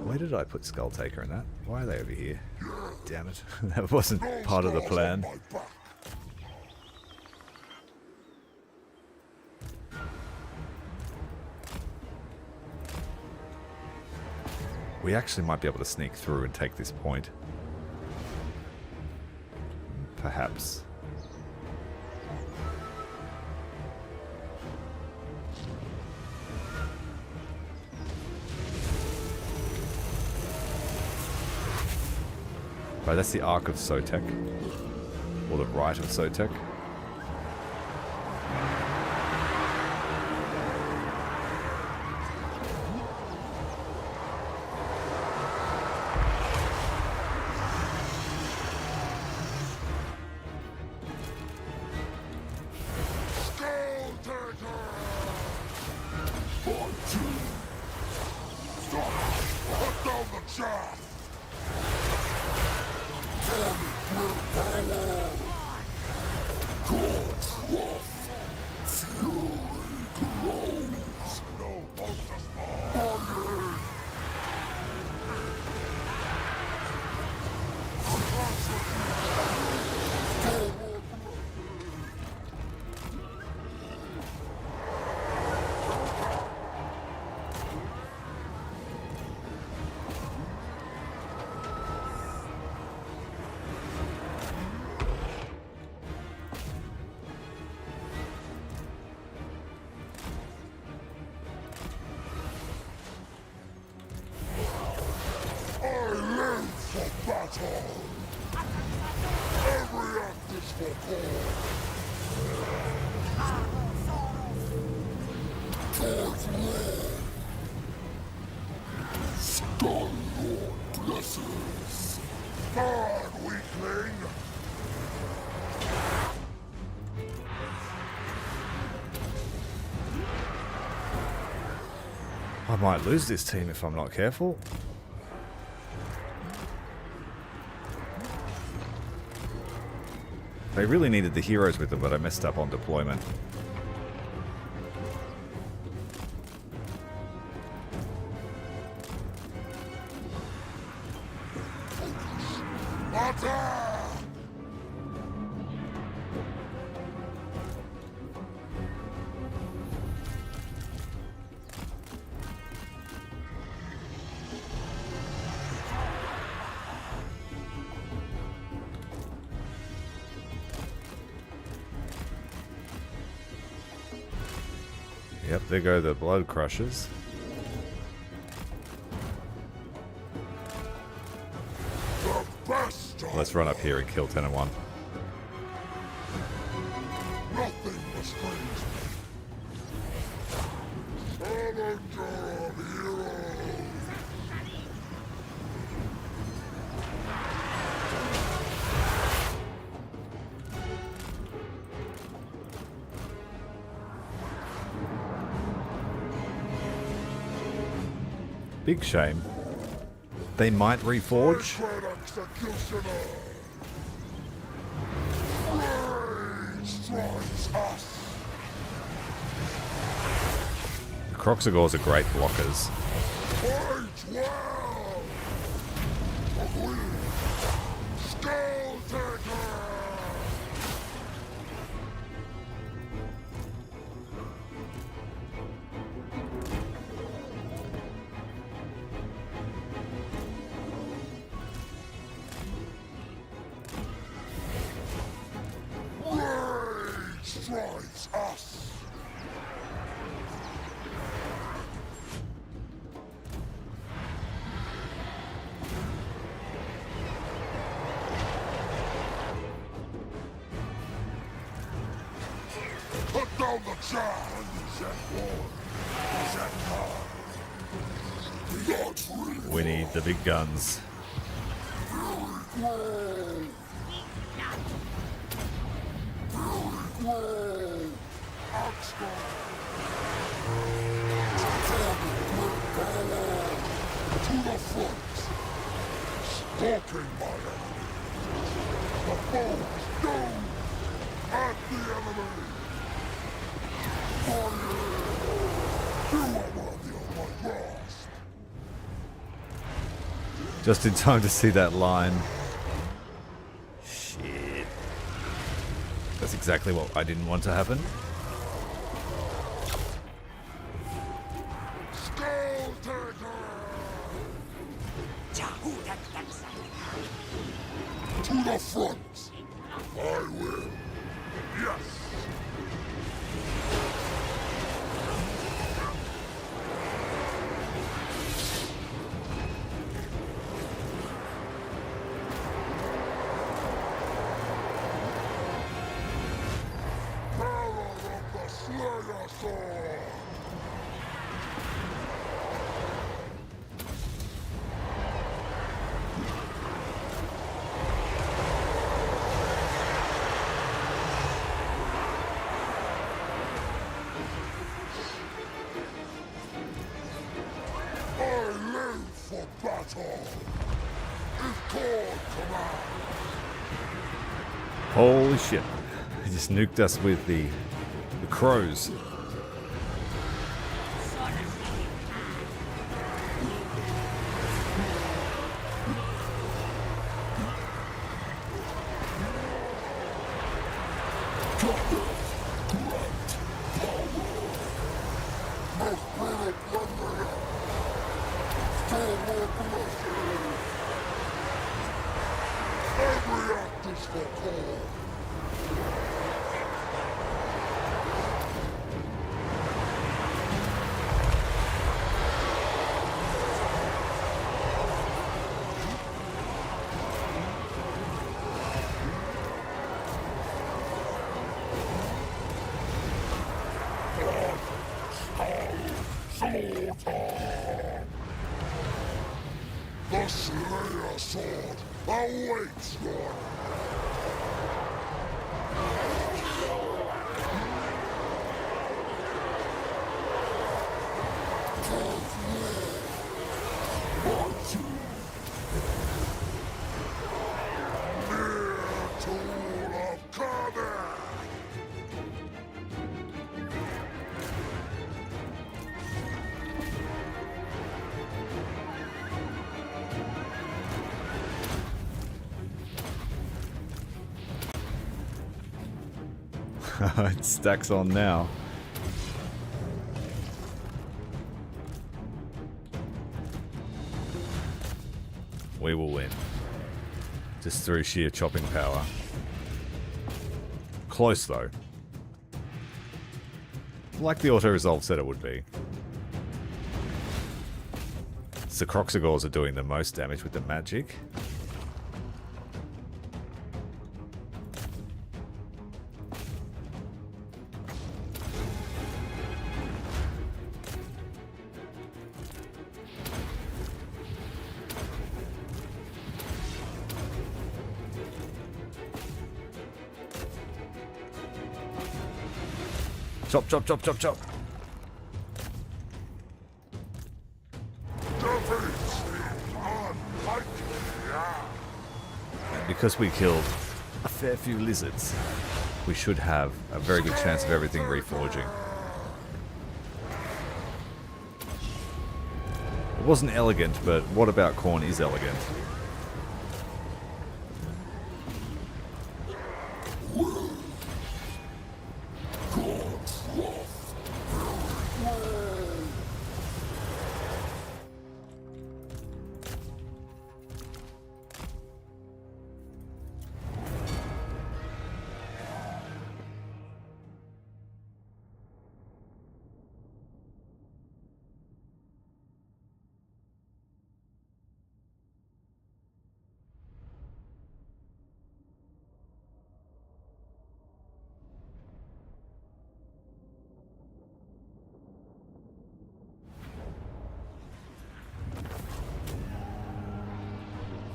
Where did I put Skulltaker in that? Why are they over here? Damn it. That wasn't part of the plan. We actually might be able to sneak through and take this point. Perhaps. Right, that's the Ark of Sotek. Or the Rite of Sotek. Every act is for towards war. Skull Lord blesses. Guard, weakling. I might lose this team if I'm not careful. They really needed the heroes with them, but I messed up on deployment. Yep, there go the blood crushers. Let's run up here and kill 10 and 1. Nothing restrains me. Challenger of heroes. Big shame. They might reforge. Sacred executioner. Rage strikes us. The Croxagors are great blockers. Fight well. Agreed. Skulltaker. Strikes us. Put down the child. We need the big guns. To the front. Stalking my enemy. The foe is doomed. At the enemy. Fire! You are worthy of my grasp. Just in time to see that line. Shit. That's exactly what I didn't want to happen. Skulltaker! To the front! I will. Yes! Power of the Slayer Sword! I live for battle! If Khorne command! Holy shit. He just nuked us with the crows. Most brutal plunderer! Still more bloodshed! Every act is for Khorne! The Slayer Sword awaits your Tool of Khorne! It stacks on now. We will win. Just through sheer chopping power. Close though. Like the auto-resolve said it would be. The Croxagors are doing the most damage with the magic. Chop, chop, chop, chop, chop. And because we killed a fair few lizards, we should have a very good chance of everything reforging. It wasn't elegant, but what about Khorne is elegant?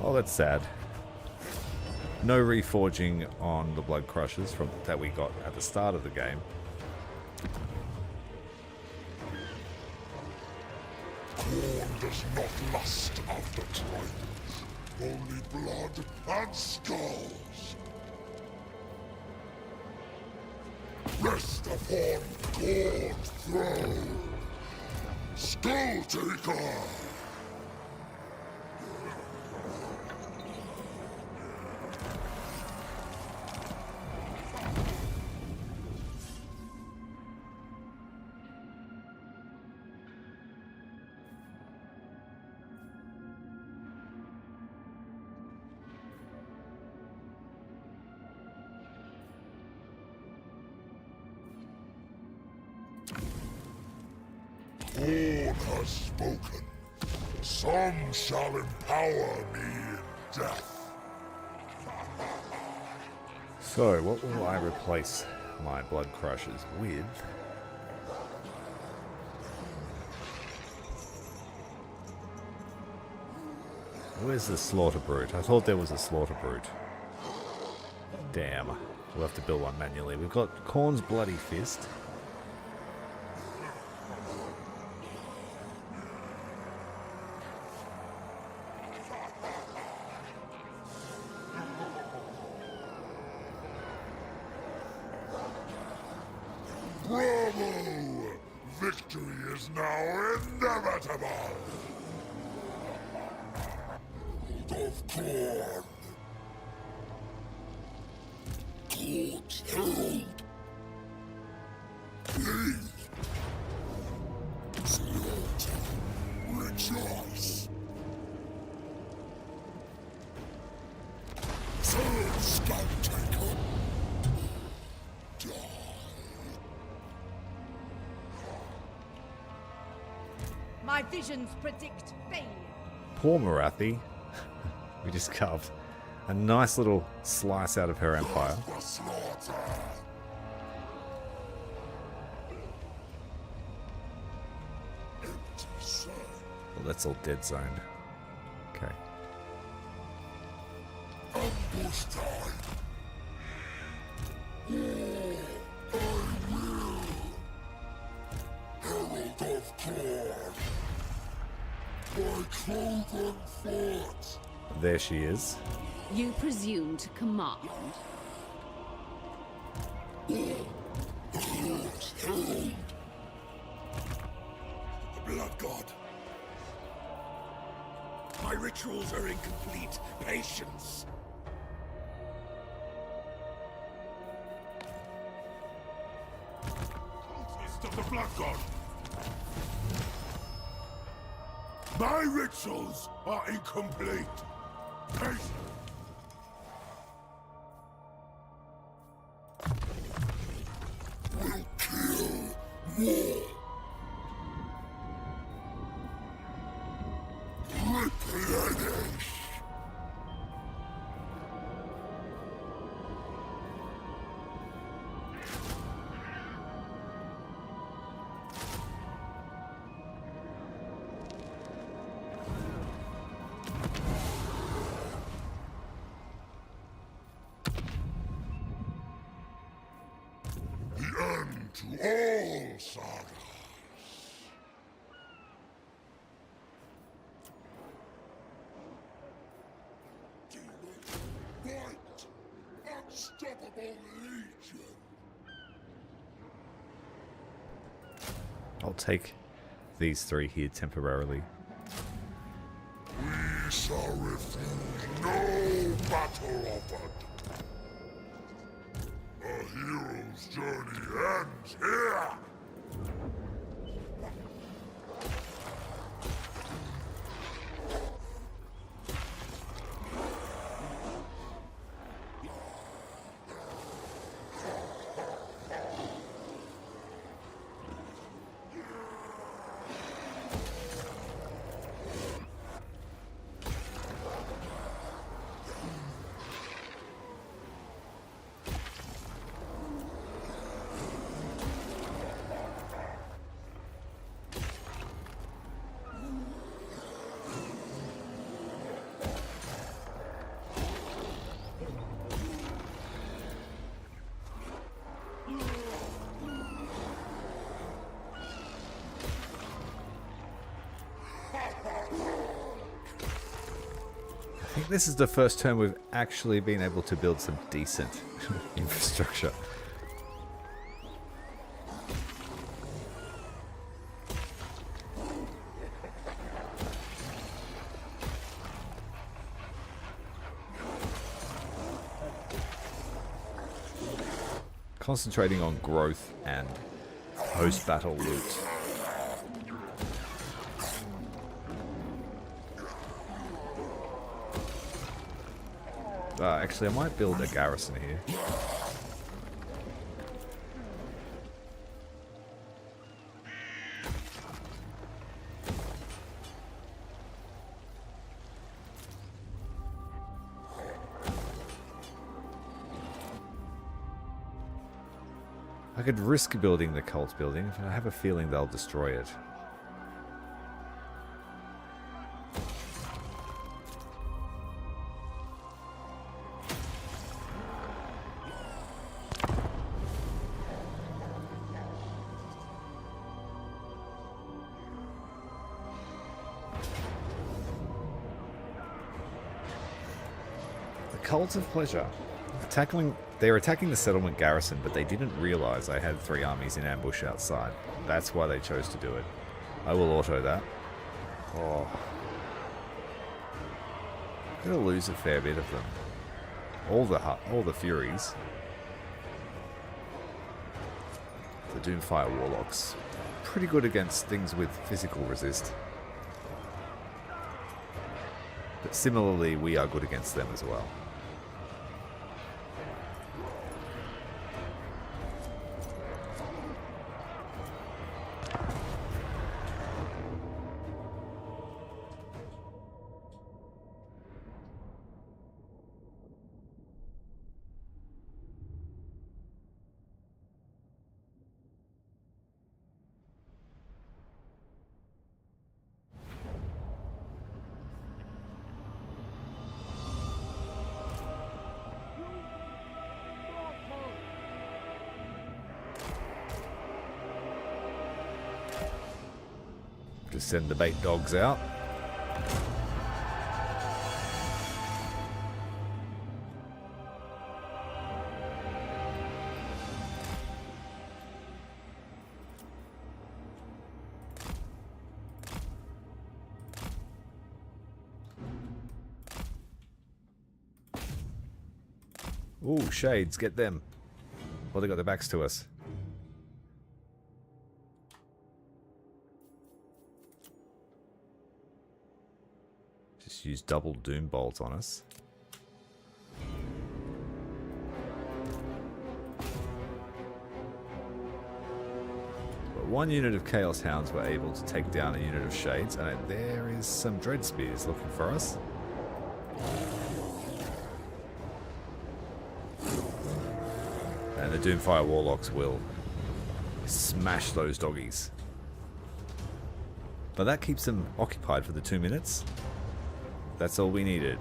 Oh, that's sad. No reforging on the Blood Crushers from that we got at the start of the game. Khorne does not lust after titles. Only blood and skulls. Rest upon Khorne's throne. Skulltaker! Khorne has spoken. Some shall empower me in death. So, what will I replace my blood crushers with? Where's the slaughter brute? I thought there was a slaughter brute. Damn. We'll have to build one manually. We've got Khorne's bloody fist. Bravo! Victory is now inevitable! Of Khorne! Khorne's herald! Please! Slaughter! Rejoice! Third Skulltaker! Die! My visions predict failure. Poor Marathi. We just carved a nice little slice out of her empire. For slaughter! Empty sun. Well, that's all dead zone. Okay. Ambush time! War! I will! Herald of Khorne! My cloven foot! There she is. You presume to command. Khorne's herald! The Blood God. My rituals are incomplete. Patience. Cultist of the Blood God. My rituals are incomplete. Patience. Will kill war! Replenish! The end to all sagas! Fight! Unstoppable Legion! I'll take these three here temporarily. We shall refuse no battle offered. A hero's journey ends here! think this is the first turn we've actually been able to build some decent infrastructure. Concentrating on growth and post-battle loot. Actually, I might build a garrison here. I could risk building the cult building, but I have a feeling they'll destroy it. Cult of Pleasure. They were attacking the settlement garrison, but they didn't realize I had 3 armies in ambush outside. That's why they chose to do it. I will auto that. Oh. I'm gonna lose a fair bit of them. All the Furies. The Doomfire Warlocks. Pretty good against things with physical resist. But similarly, we are good against them as well. Just send the bait dogs out. Ooh, shades, get them. Well, they got their backs to us. Just use double doom bolts on us. But 1 unit of Chaos Hounds were able to take down a unit of Shades, and there is some Dread Spears looking for us. And the Doomfire Warlocks will smash those doggies. But that keeps them occupied for the 2 minutes. That's all we needed.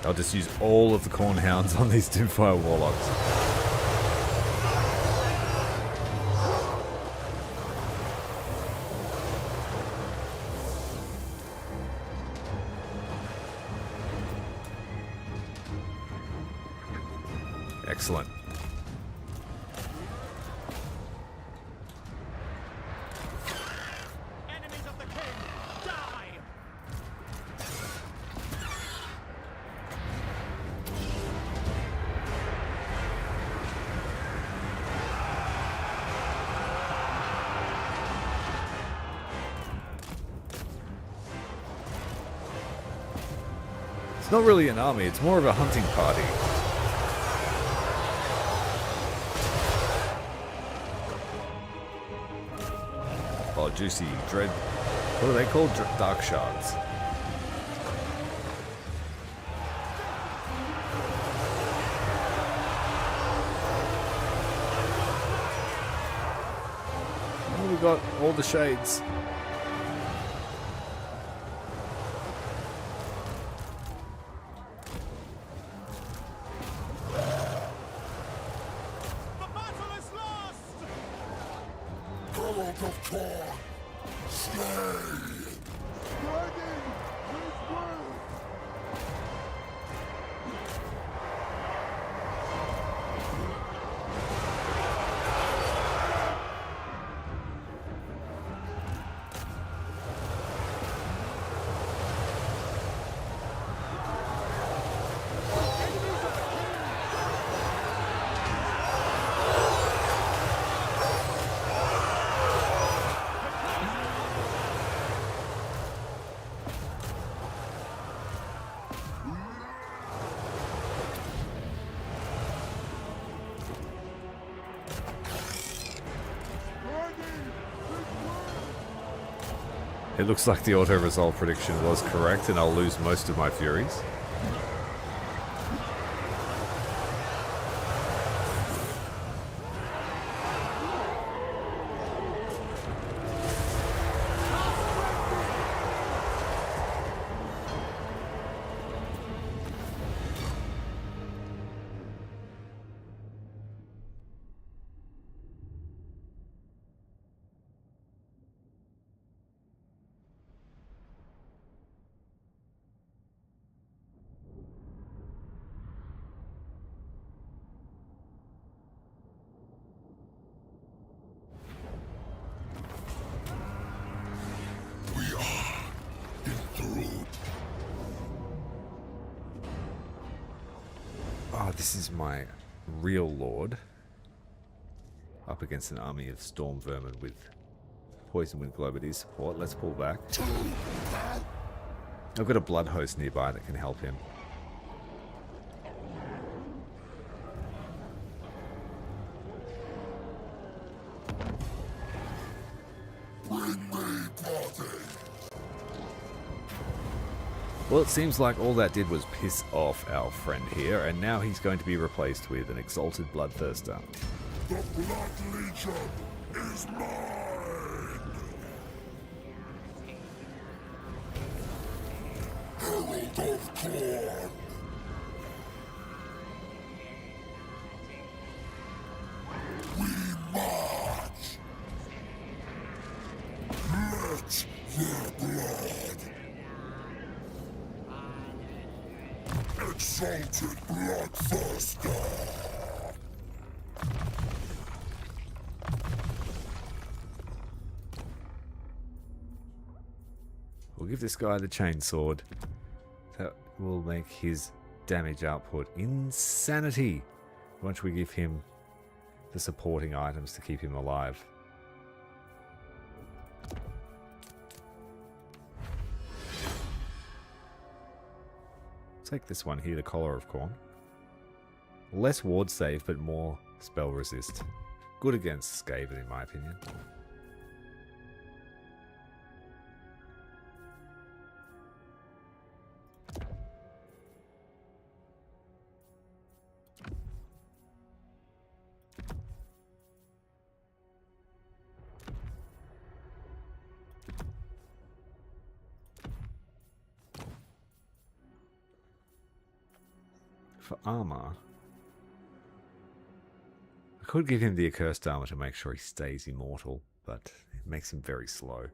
I'll just use all of the Khorne Hounds on these Doomfire Warlocks. Excellent. Enemies of the king, die! It's not really an army, it's more of a hunting party. Oh, juicy. Dread. What are they called? Dark shards. Oh, we got all the shades. The battle is lost! Cloak of Khorne, slay! Dragging his will! It looks like the auto-resolve prediction was correct, and I'll lose most of my Furies. Oh, this is my real lord. Up against an army of storm vermin with poison wind globity support. Let's pull back. I've got a blood host nearby that can help him. Well, it seems like all that did was piss off our friend here, and now he's going to be replaced with an exalted bloodthirster. The Blood Legion is mine! Herald of Khorne! We march! Let the blood! Exalted Bloodthirster! We'll give this guy the chainsword. That will make his damage output insanity once we give him the supporting items to keep him alive. Take this one here, the Collar of Khorne. Less ward save, but more spell resist. Good against Skaven, in my opinion. For armor, I could give him the accursed armor to make sure he stays immortal, but it makes him very slow.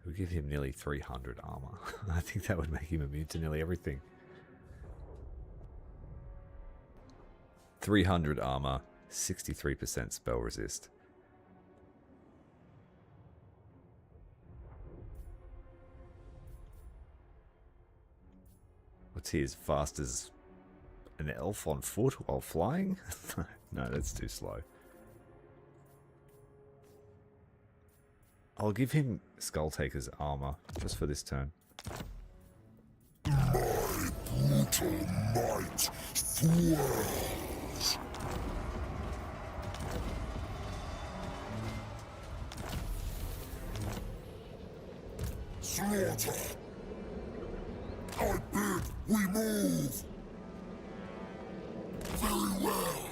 We'll give him nearly 300 armor. I think that would make him immune to nearly everything. 300 armor, 63% spell resist. What's he, as fast as an elf on foot while flying? No, that's too slow. I'll give him Skulltaker's armor just for this turn. My brutal might swells. Slaughter! I bid we move! Very well!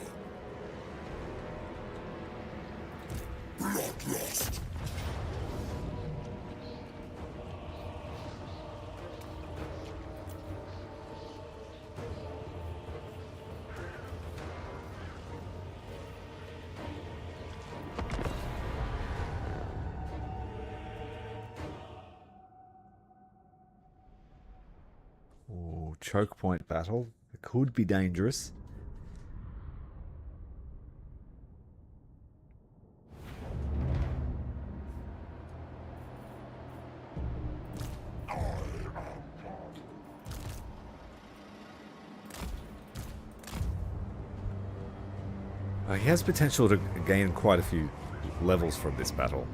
Bloodlust! Ooh, choke point battle. It could be dangerous. He has potential to gain quite a few levels from this battle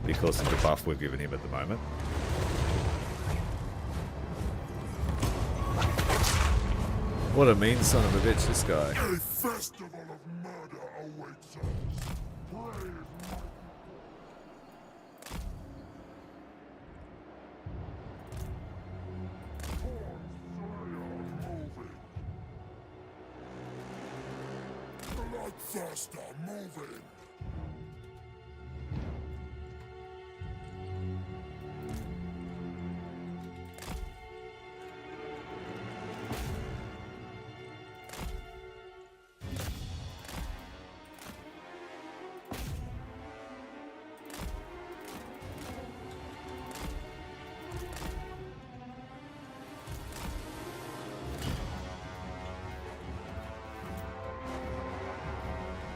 because of the buff we've given him at the moment. What a mean son of a bitch, this guy. A festival of murder awaits us. Brave Bloodthirster moving.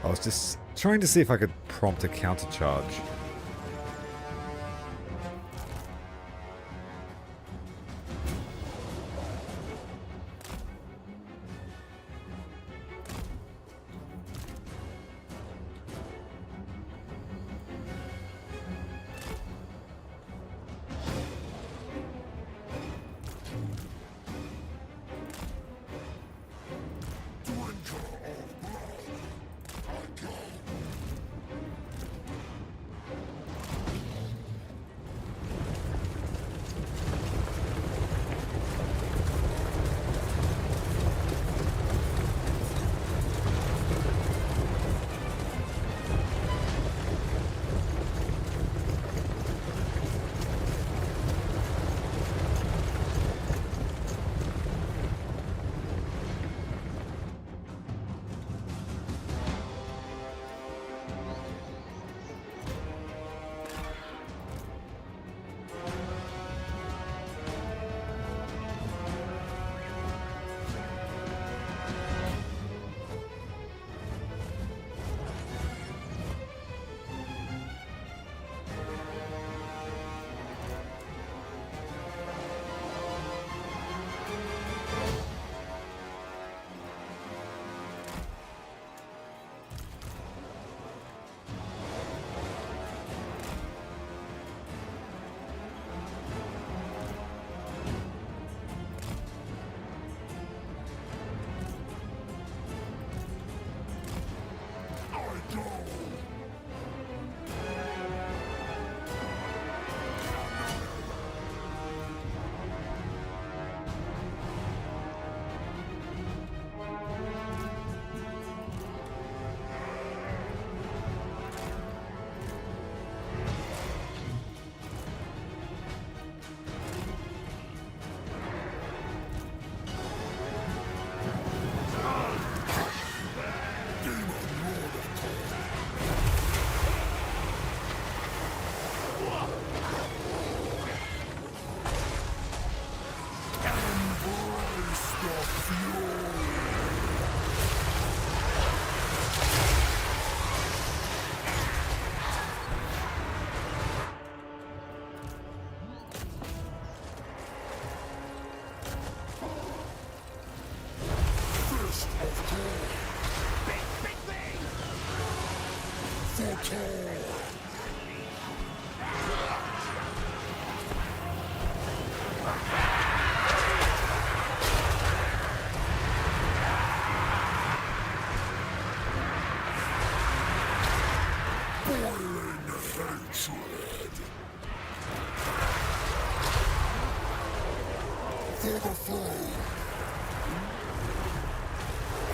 I was just trying to see if I could prompt a counter charge.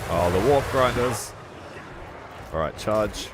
Oh, the warp grinders. Alright, charge.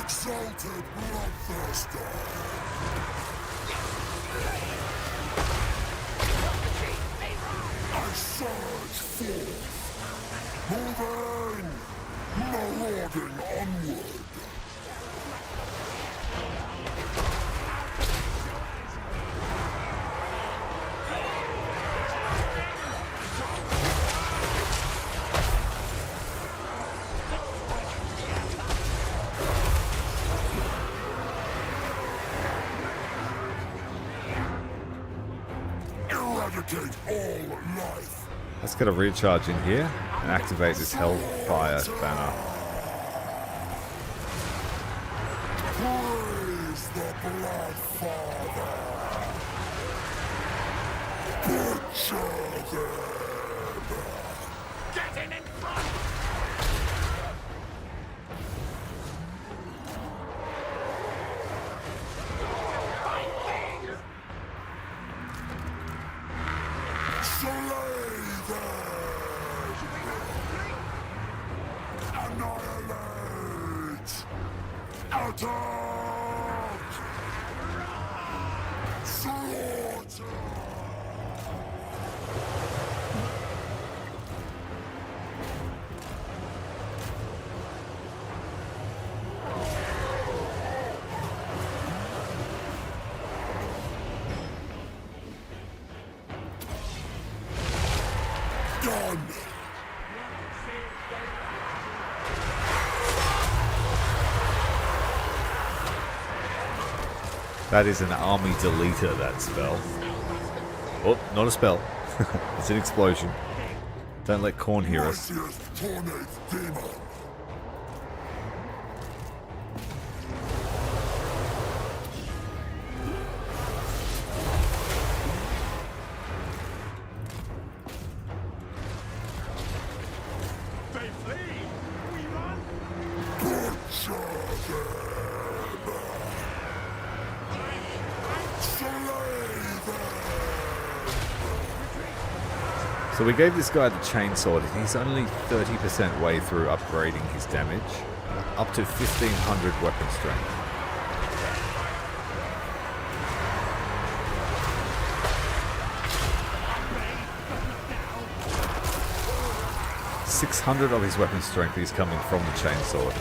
Exalted bloodthirster! I surge forth, moving, marauding onward. Eradicate all life. Let's get a recharge in here and activate this Hellfire banner. Praise the Blood Father. Butcher them. Get in front! Slay them. Annihilate. Attack. Slaughter. Done. That is an army deleter, that spell. Oh, not a spell. It's an explosion. Don't let Khorne hear us. Mightiest tornado demon. They flee! We run! Butcher them. Slay them. So we gave this guy the chainsword, and he's only 30% way through upgrading his damage, up to 1500 weapon strength. $600 of his weapon strength is coming from the chainsword.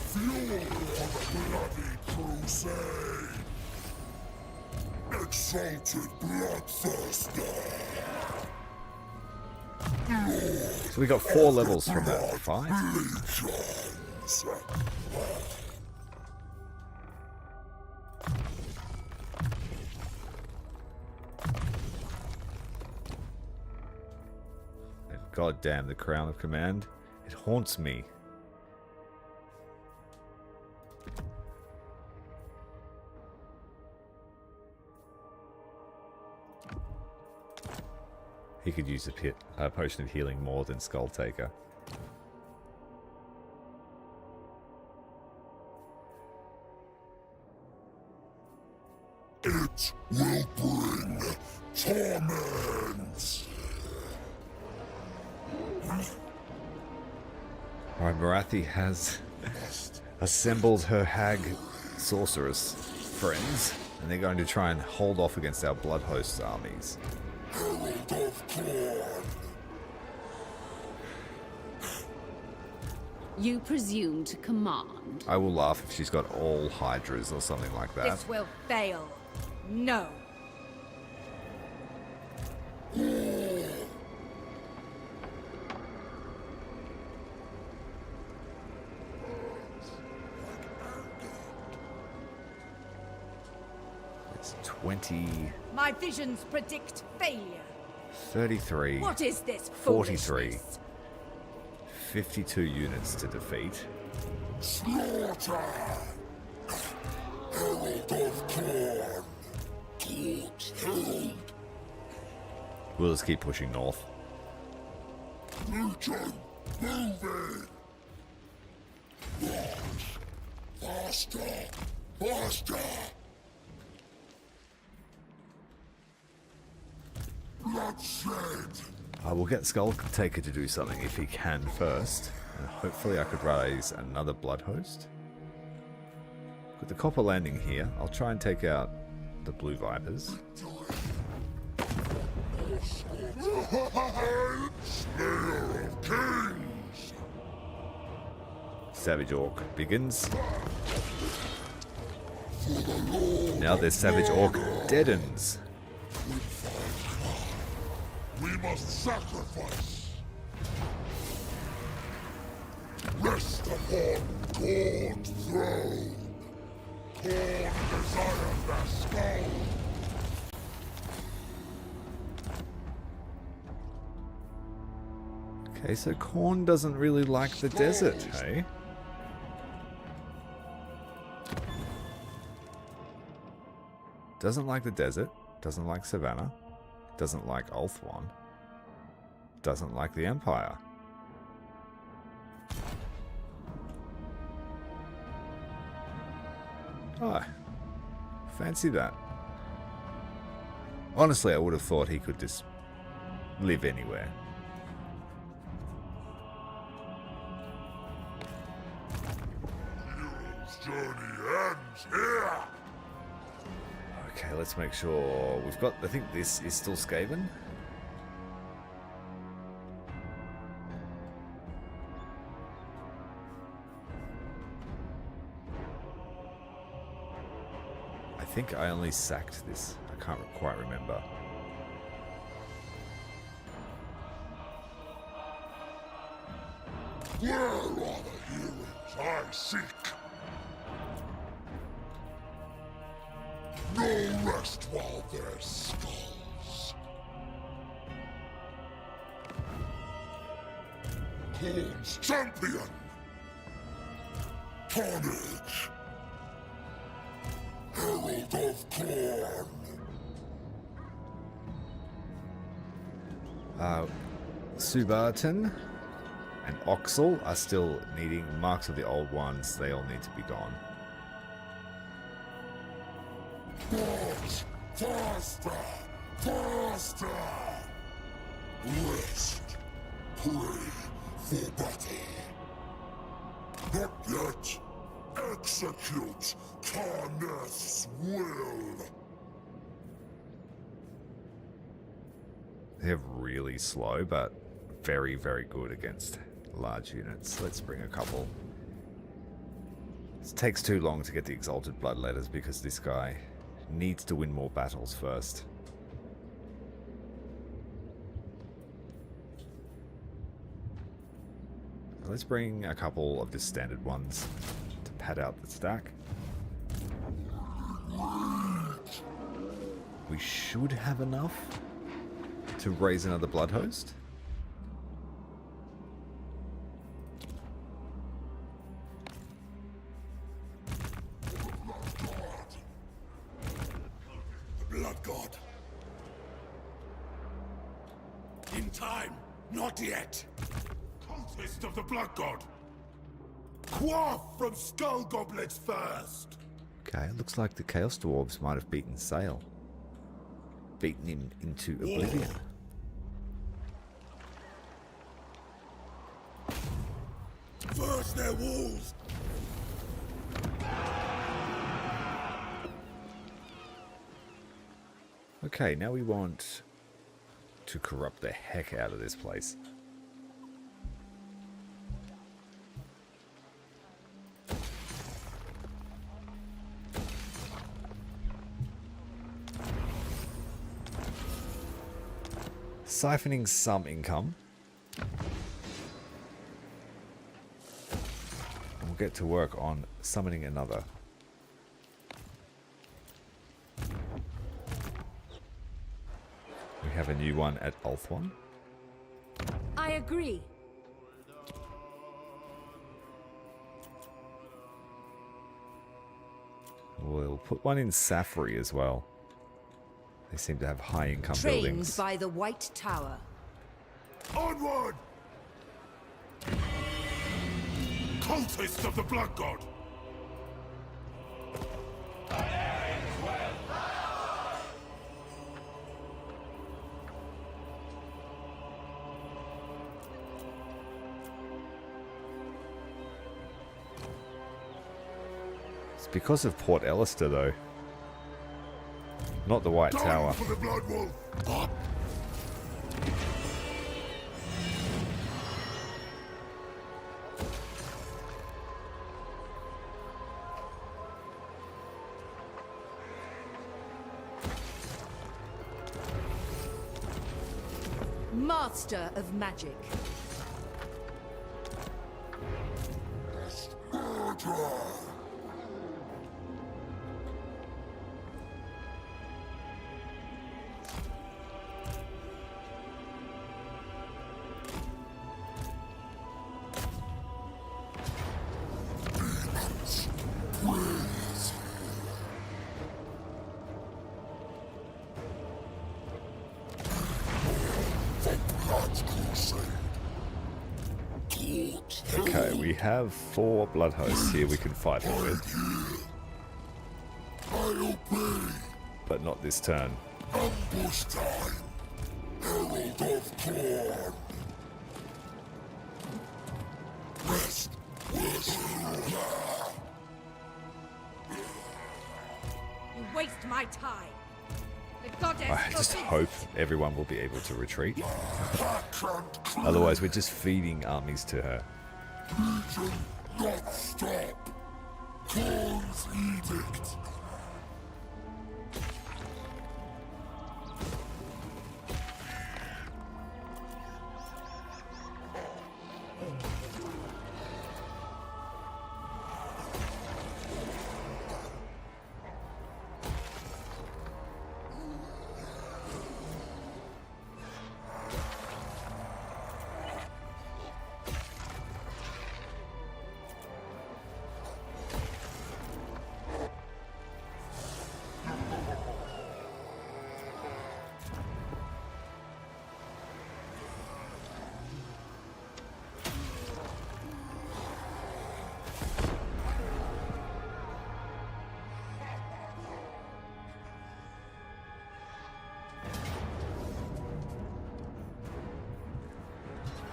Fuel for the Bloody crusade! Exalted bloodthirster! So we got 4 levels from that fight. Legions! And God damn, the crown of command. It haunts me. He could use a potion of healing more than Skulltaker. It will bring torment! Alright, Marathi has assembled her hag sorceress friends, and they're going to try and hold off against our Blood Host's armies. Herald of Khorne! You presume to command. I will laugh if she's got all hydras or something like that. This will fail. No. It's 20, My visions predict failure. 33, What is this 43, foolishness? 52 units to defeat. Slaughter! Herald of Khorne! Court Herald! We'll just keep pushing north. Legion! Moving! Faster! Faster! Bloodshed! I will get Skulltaker to do something if he can first. And hopefully I could raise another Blood Host. With the Copper Landing here, I'll try and take out the Blue Vipers. Slayer of Kings! Savage Orc begins. Now there's Savage Orc deadens. We must sacrifice! Rest upon Khorne's throne! Khorne desires their skull! Okay, so Khorne doesn't really like the desert, hey? Doesn't like the desert, doesn't like Savannah, doesn't like Ulthuan, doesn't like the Empire. Oh, fancy that. Honestly, I would have thought he could just live anywhere. Hero's journey ends here! Okay, let's make sure we've got... I think this is still Skaven. I think I only sacked this. I can't quite remember. Where are the heroes I seek? No rest while there's skulls. Khorne's champion! Carnage! Herald of Khorne! Subarton and Oxel are still needing marks of the old ones. They all need to be gone. March! Faster! Faster! Rest! Pray for battle! Not yet! Execute Karneth's will! They're really slow, but very, very good against large units. Let's bring a couple. It takes too long to get the Exalted Bloodletters because this guy needs to win more battles first. Let's bring a couple of the standard ones to pad out the stack. We should have enough to raise another Blood Host. Blood God. In time, not yet. Cultist of the Blood God. Quaff from skull goblets first. Okay, it looks like the Chaos Dwarves might have beaten Sail. Beaten him into oblivion. First their walls. Okay, now we want to corrupt the heck out of this place. Siphoning some income. We'll get to work on summoning another. We have a new one at Ulthuan. I agree. We'll put one in Safri as well. They seem to have high income Trains buildings. by the White Tower. Onward! Cultist of the Blood God. It's because of Port Ellister though. Not the White Tower. For the Blood Wolf. Up. Master of Magic. Okay, we have 4 blood hosts here we can fight him with. But not this turn. Ambush time. Herald of Khorne. Rest. You waste my time. The goddess I just forbids hope it. everyone will be able to retreat. Otherwise, we're just feeding armies to her. Legion not stop. Khorne's edict.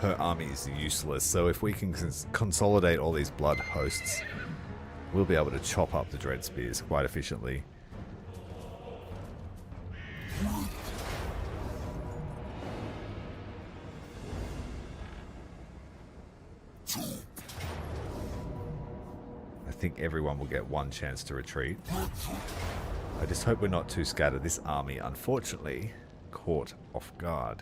Her army is useless, so if we can consolidate all these blood hosts, we'll be able to chop up the Dread Spears quite efficiently. I think everyone will get one chance to retreat. I just hope we're not too scattered. This army, unfortunately, caught off guard.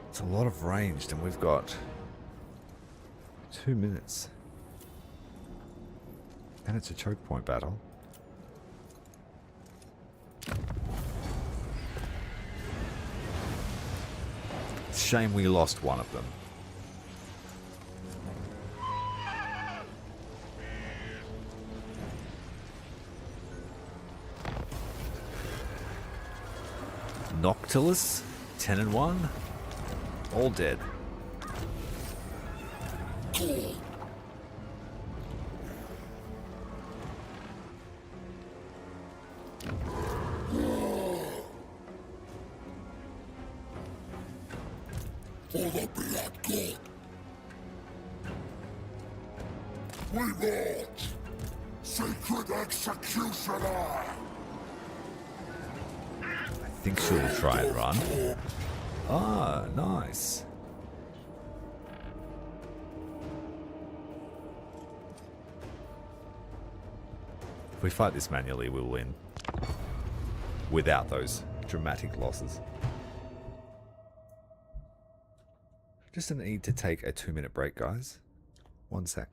It's a lot of ranged, and we've got 2 minutes. And it's a choke point battle. It's a shame we lost one of them. Noctilus, 10 and 1, all dead. For the Black God. We march! Sacred Executioner! I think she'll try and run. Ah, nice. If we fight this manually, we'll win. Without those dramatic losses. Just need to take a 2-minute break, guys. 1 sec.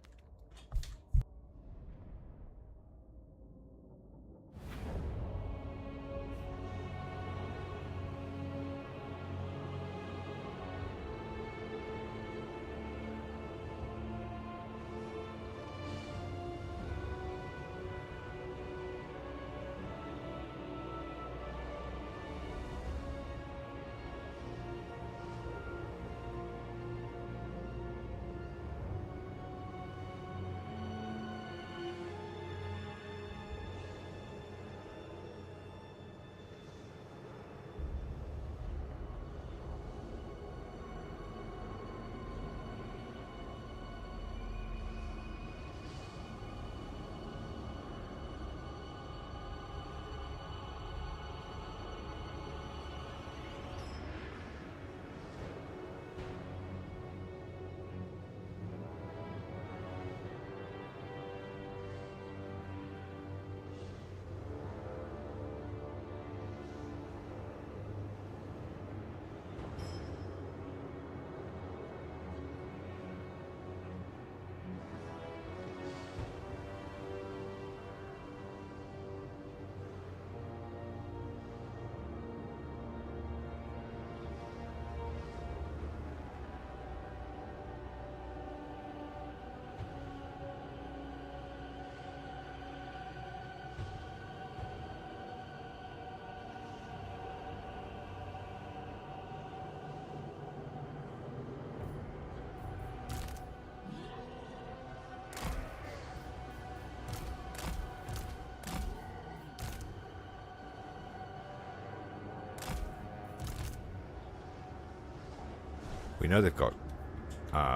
We know they've got,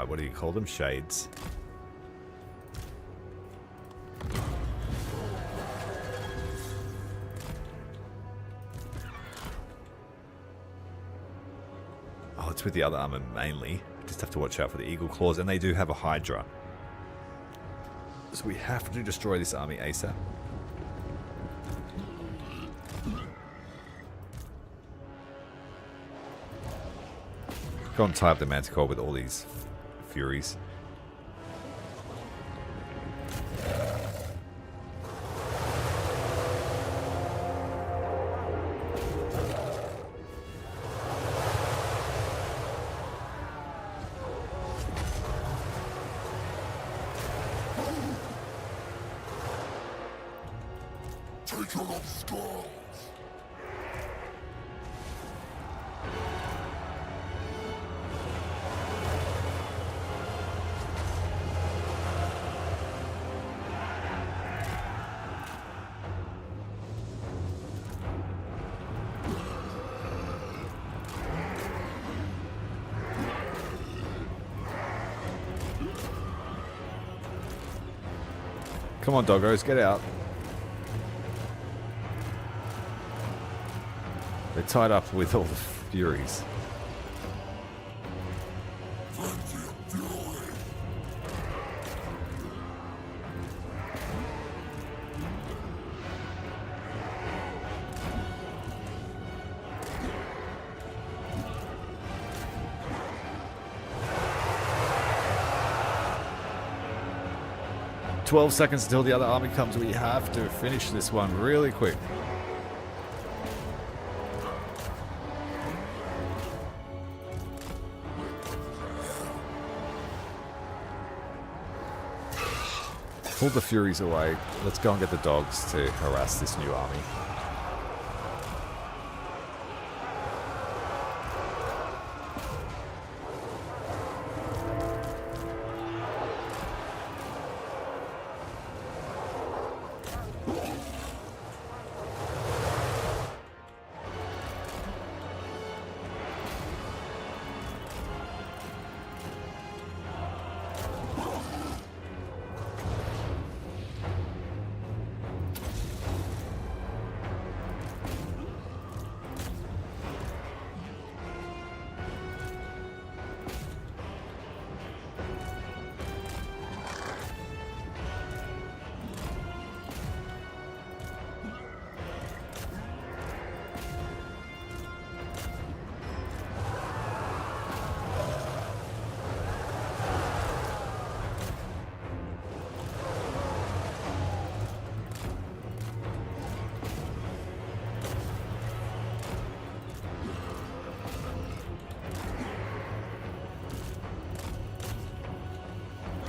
what do you call them? Shades. Oh, it's with the other armor mainly. Just have to watch out for the eagle claws, and they do have a Hydra. So we have to destroy this army ASAP. Go and tie up the Manticore with all these Furies. Taker of Skulls! Come on, doggos, get out. They're tied up with all the Furies. Frenzy of fury. 12 seconds until the other army comes. We have to finish this one really quick. Pull the Furies away. Let's go and get the dogs to harass this new army.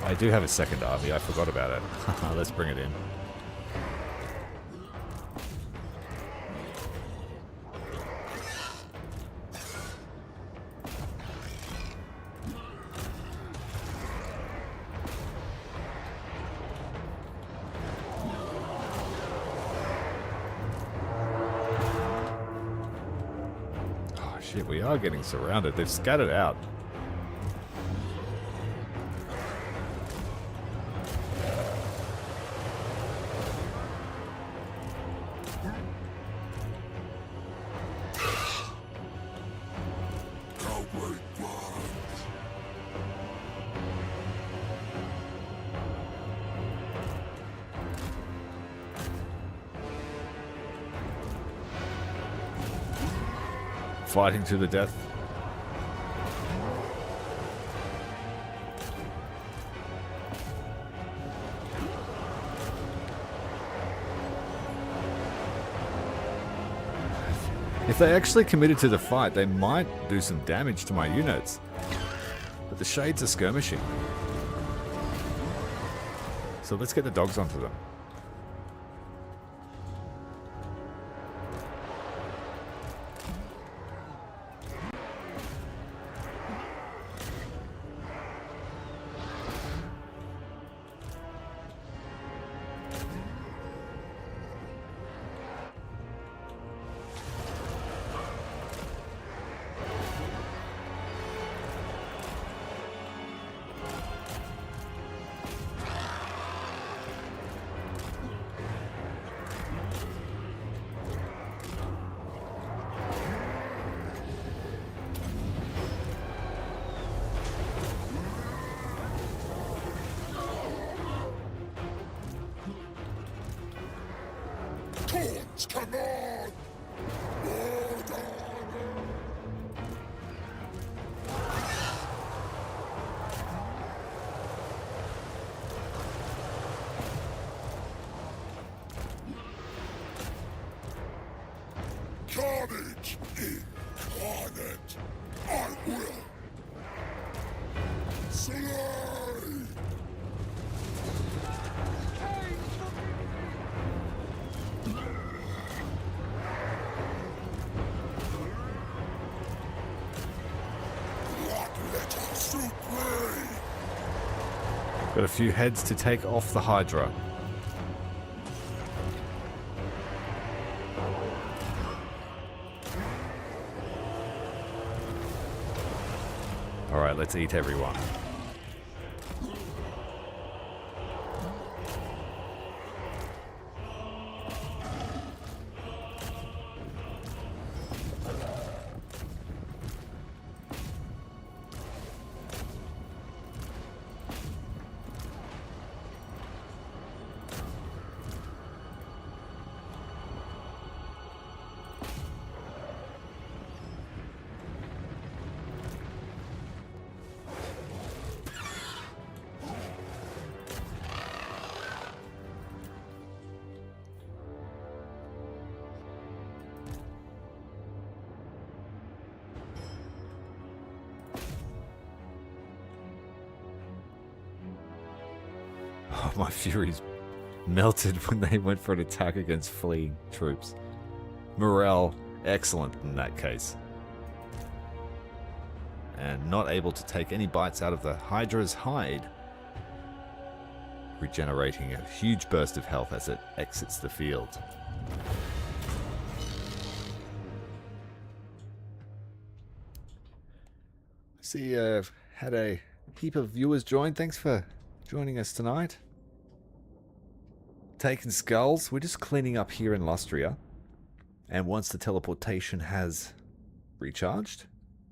I do have a second army. I forgot about it. Let's bring it in. Oh shit, we are getting surrounded. They've scattered out. Fighting to the death. If they actually committed to the fight, they might do some damage to my units. But the Shades are skirmishing. So let's get the dogs onto them. Khorne's command! Order! Carnage incarnate! I will slay! Bloodletters supreme! Got a few heads to take off the Hydra. Alright, let's eat everyone. Oh, my furies melted when they went for an attack against fleeing troops. Morale, excellent in that case. And not able to take any bites out of the Hydra's hide. Regenerating a huge burst of health as it exits the field. I see had a heap of viewers join. Thanks for joining us tonight. Taking skulls. We're just cleaning up here in Lustria. And once the teleportation has recharged,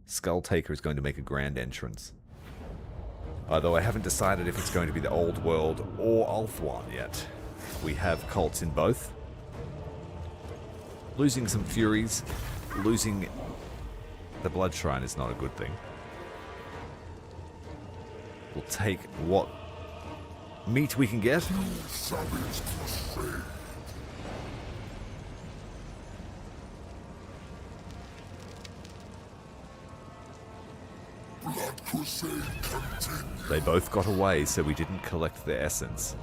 Skulltaker is going to make a grand entrance. Although I haven't decided if it's going to be the Old World or Ulthuan yet. We have cults in both. Losing some Furies, losing the Blood Shrine is not a good thing. We'll take what meat we can get. Savage crusade. Blood crusade continues. They both got away, so we didn't collect their essence.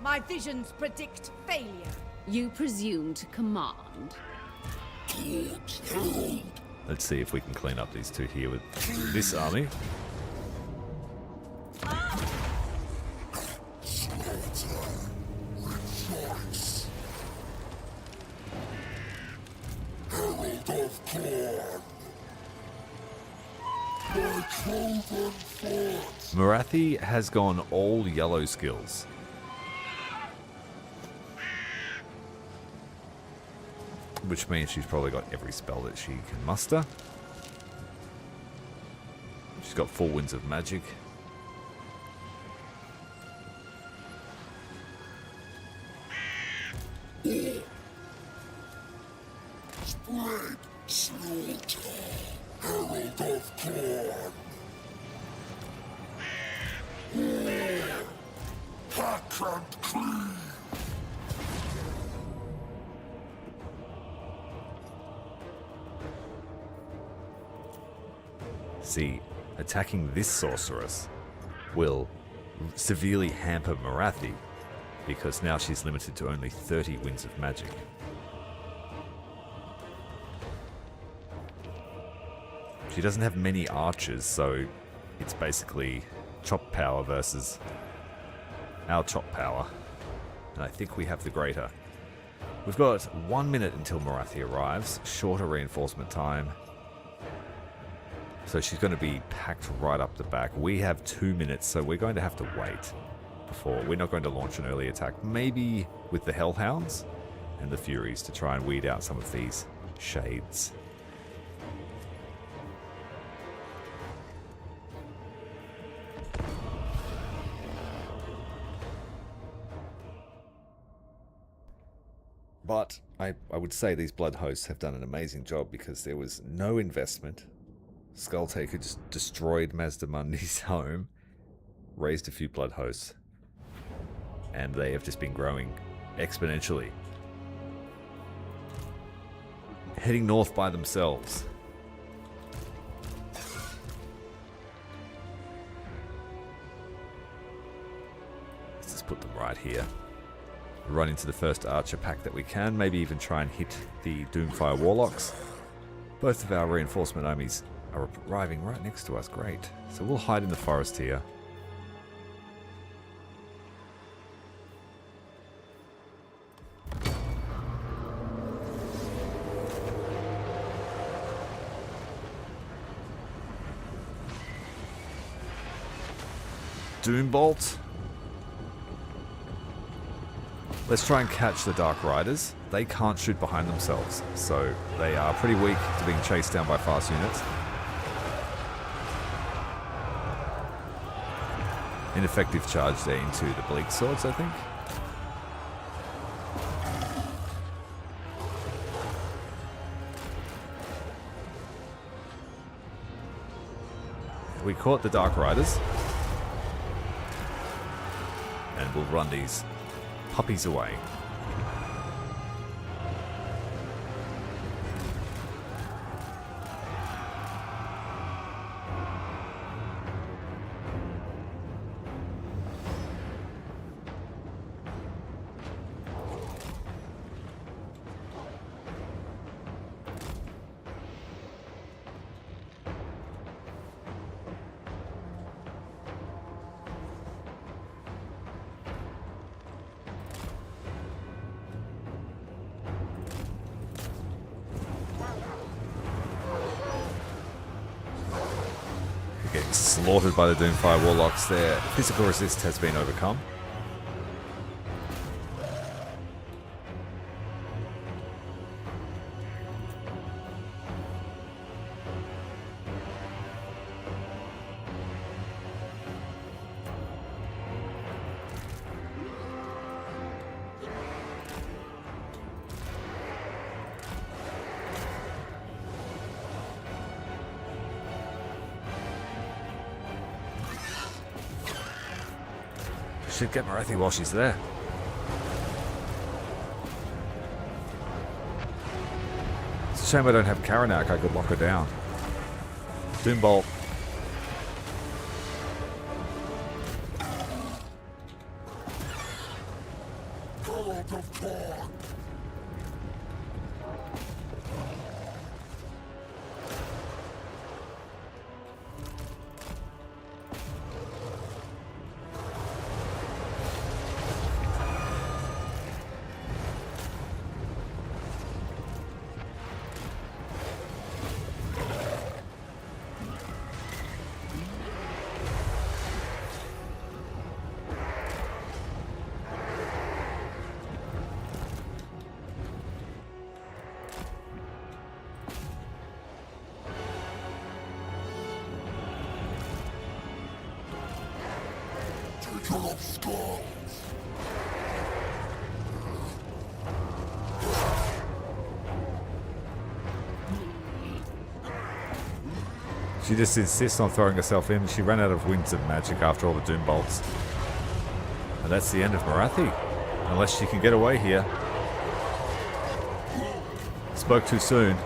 My visions predict failure. You presume to command. Let's see if we can clean up these two here with this army. Slaughter. Rejoice. Herald of Khorne. My cloven foot. Morathi has gone all yellow skills. Which means she's probably got every spell that she can muster. She's got 4 winds of magic. Spread slaughter. Herald of Khorne. Hack and cleave. See, attacking this sorceress will severely hamper Morathi, because now she's limited to only 30 winds of magic. She doesn't have many archers, so it's basically chop power versus our chop power. And I think we have the greater. We've got 1 minute until Morathi arrives, shorter reinforcement time. So she's going to be packed right up the back. We have 2 minutes, so we're going to have to wait before. We're not going to launch an early attack. Maybe with the Hellhounds and the Furies to try and weed out some of these shades. But I would say these blood hosts have done an amazing job because there was no investment. Skulltaker just destroyed Mazdamundi's home, raised a few blood hosts, and they have just been growing exponentially. Heading north by themselves. Let's just put them right here. Run into the first archer pack that we can, maybe even try and hit the Doomfire Warlocks. Both of our reinforcement armies are arriving right next to us. Great. So we'll hide in the forest here. Doombolt. Let's try and catch the Dark Riders. They can't shoot behind themselves, so they are pretty weak to being chased down by fast units. Ineffective charge there into the Bleak Swords, I think. We caught the Dark Riders. And we'll run these puppies away. slaughtered by the Doomfire Warlocks. Their physical resist has been overcome. Should get Marathi while she's there. It's a shame I don't have Karanak. I could lock her down. Doombolt. Cloak of Khorne. Cloak of Skulls. She just insists on throwing herself in. She ran out of winds of magic after all the Doom Bolts. And that's the end of Marathi. Unless she can get away here. Spoke too soon.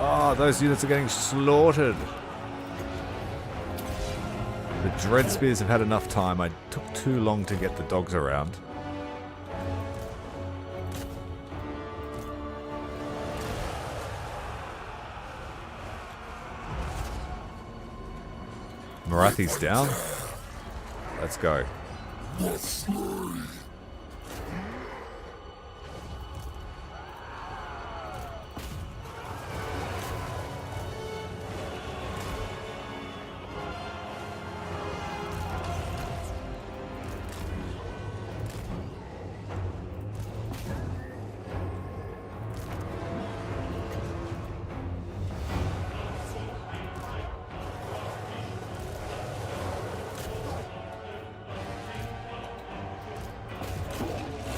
Oh, those units are getting slaughtered. The Dread Spears have had enough time. I took too long to get the dogs around. Marathi's down. Let's go.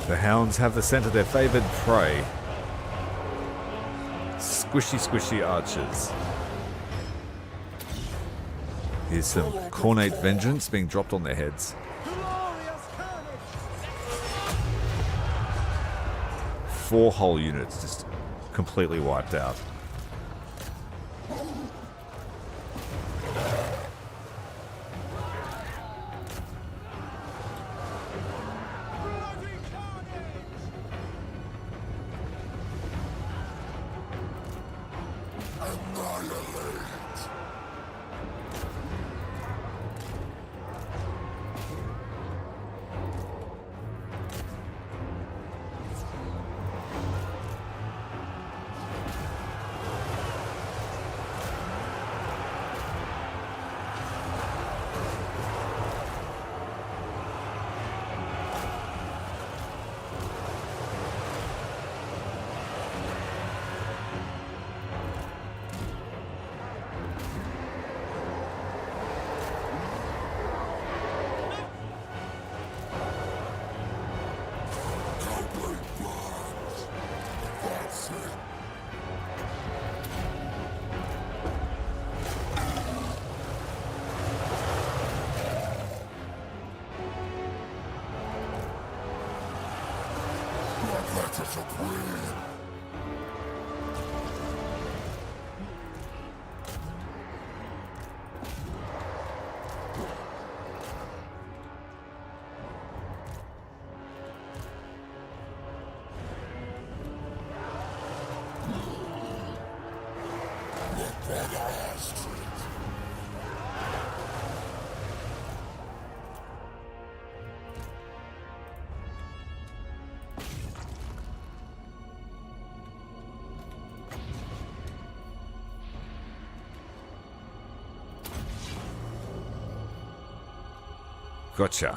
The hounds have the scent of their favoured prey. Squishy, squishy archers. Here's some Khornate vengeance being dropped on their heads. 4 whole units just completely wiped out. Bloodletters of Queen. Gotcha.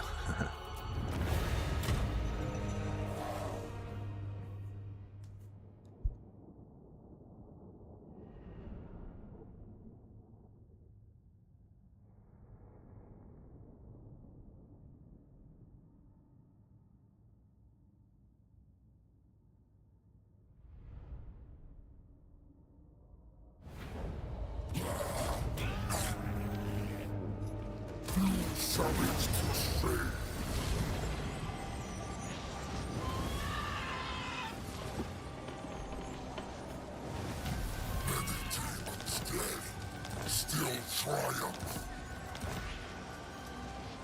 Summons to see. Many demons dead, still triumph.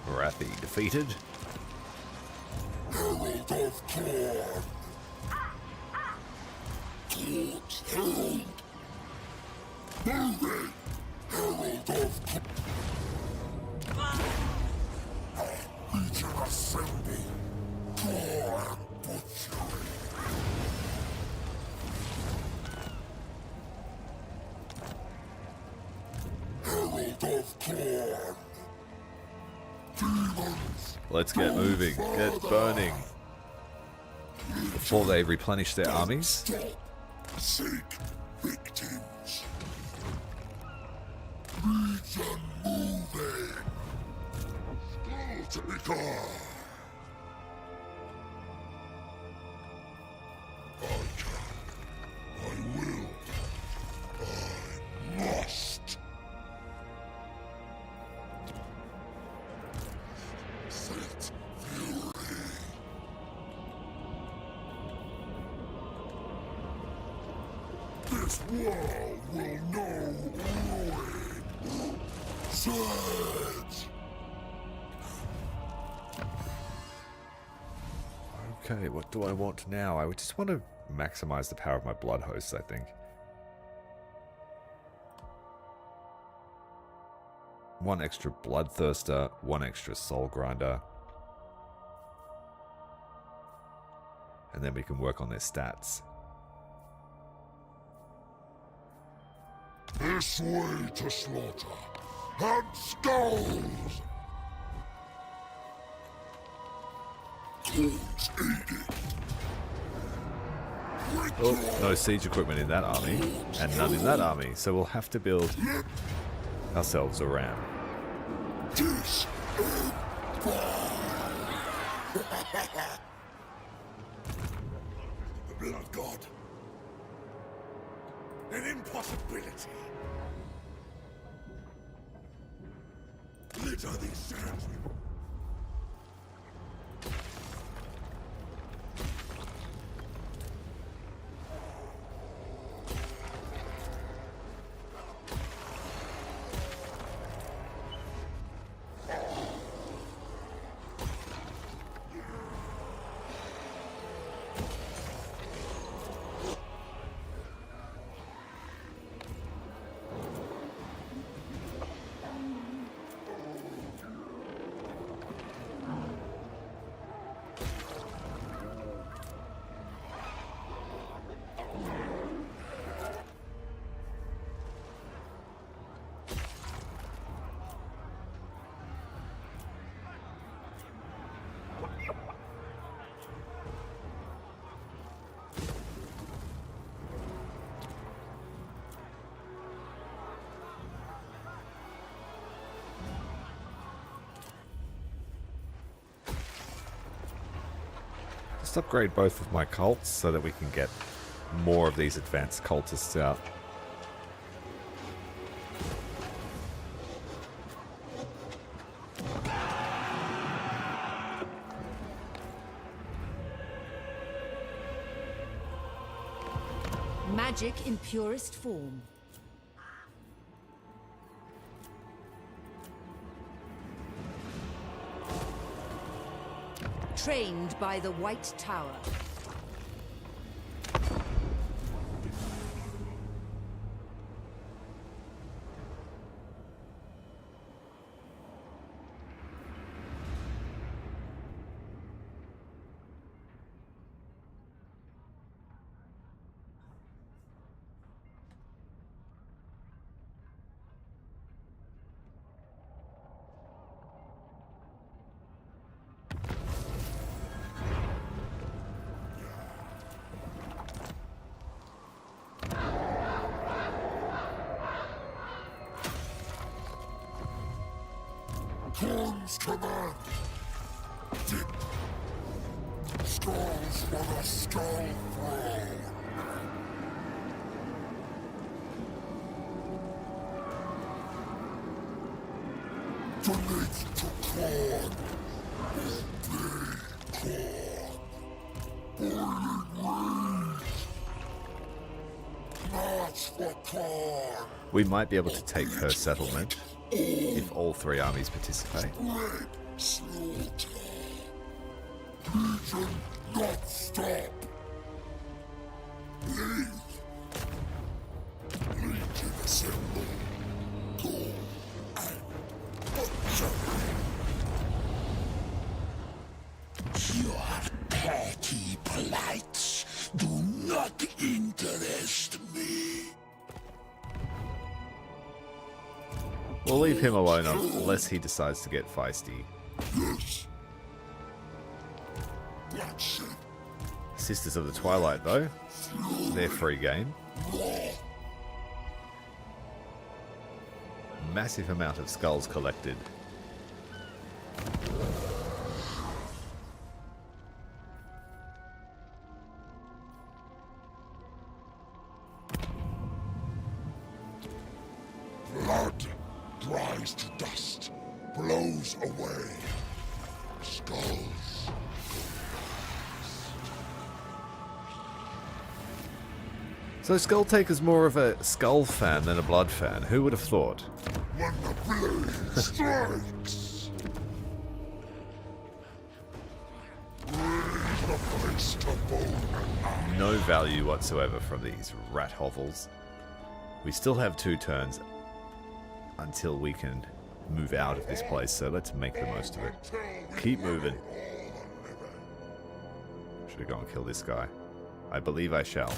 Wrathy defeated. Herald of Khorne. Towards Herald. Moving. Herald of Khorne. Legion assemble. Gore and butchery. Herald of Khorne. Demons. Let's get moving. Get burning. Before they replenish their armies. Stop. Seek victims. Legion moving. Skulltaker. I can. I will. I must. Set fury. This world will know ruin. Surge. Okay, what do I want now? I would just want to maximize the power of my blood hosts, I think. One extra bloodthirster, one extra soul grinder. And then we can work on their stats. This way to slaughter. And skulls! Cloak's edict. Oh, no siege equipment in that army, and none in that army, so we'll have to build ourselves a ram. This The Blood God. An impossibility. Litter these sands with Let's upgrade both of my cults so that we can get more of these advanced cultists out. Magic in purest form. Trained by the White Tower. King's command. Dip. Skulls for the Skull Throne. Donate to Khorne. Obey Khorne. Boiling rage. March for Khorne. We might be able to take her settlement if all 3 armies participate. Red slaughter. Legion not stop. Leave. Legion assemble. Go and butcher. Your petty plights do not interest me. We'll leave him alone unless he decides to get feisty. Yes. Bloodshed. Sisters of the Twilight, though, they're free game. Massive amount of skulls collected. Blood dries to dust, blows away. Skulls. So Skulltaker's more of a Skull fan than a Blood fan. Who would have thought? When the blade strikes. Raise the place to bone and No value whatsoever from these rat hovels. We still have 2 turns until we can move out of this place, so let's make the most of it. Keep moving. Should go and kill this guy. I believe I shall.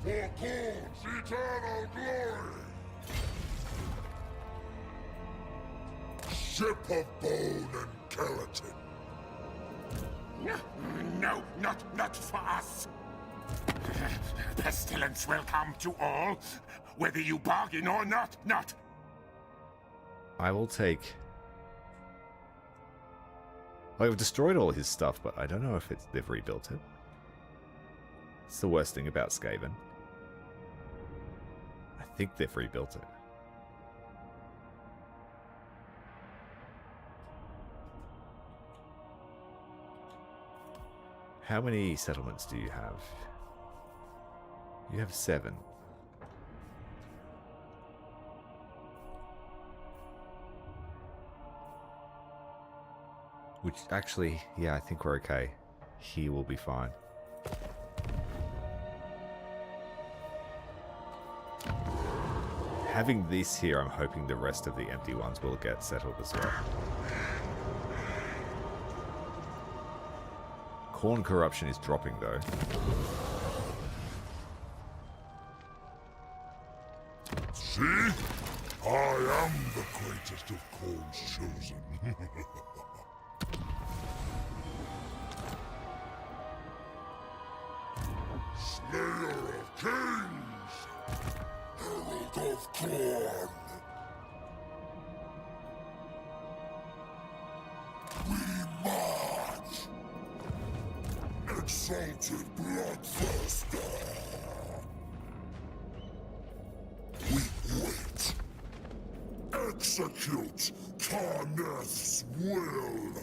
For Khorne's eternal glory. Ship of bone and skeleton. No, not for us. Pestilence will come to all, whether you bargain or not. I will take... I've destroyed all his stuff, but I don't know if they've rebuilt it. It's the worst thing about Skaven. I think they've rebuilt it. How many settlements do you have? You have 7. Which actually, yeah, I think we're okay. He will be fine. Having this here, I'm hoping the rest of the empty ones will get settled as well. Khorne corruption is dropping though. See? I am the greatest of Khorne's chosen. Slayer of kings! Herald of Khorne! We march! Exalted bloodthirster! We wait! Execute Karneth's will!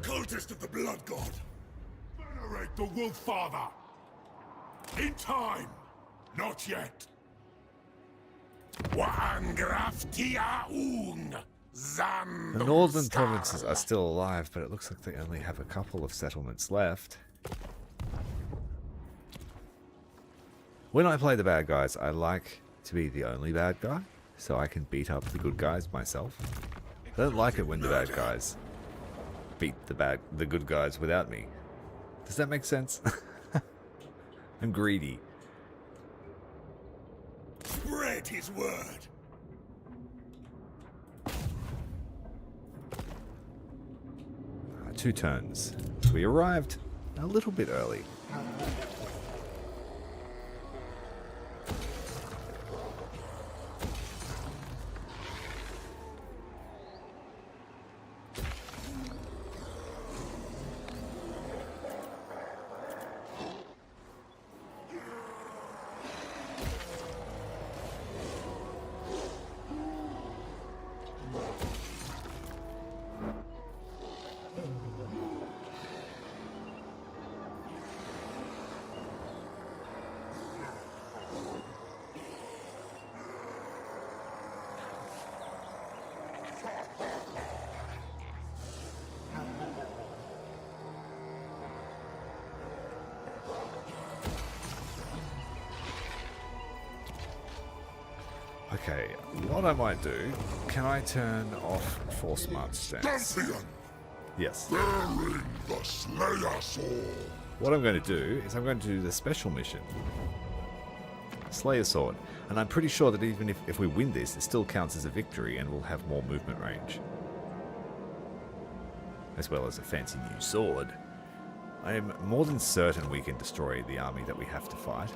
Cultist of the Blood God! Venerate the Wolf Father! In time! Not yet! Waangraf Tiaun! Zan The northern provinces are still alive, but it looks like they only have a couple of settlements left. When I play the bad guys, I like to be the only bad guy, so I can beat up the good guys myself. I don't like it when the bad guys beat the good guys without me. Does that make sense? I'm greedy. Spread his word. 2 turns. We arrived a little bit early. Okay, what I might do, can I turn off Force March stance? Champion, Yes. bearing the Slayer Sword. What I'm going to do is I'm going to do the special mission. Slayer Sword. And I'm pretty sure that even if we win this, it still counts as a victory and we'll have more movement range. As well as a fancy new sword. I am more than certain we can destroy the army that we have to fight.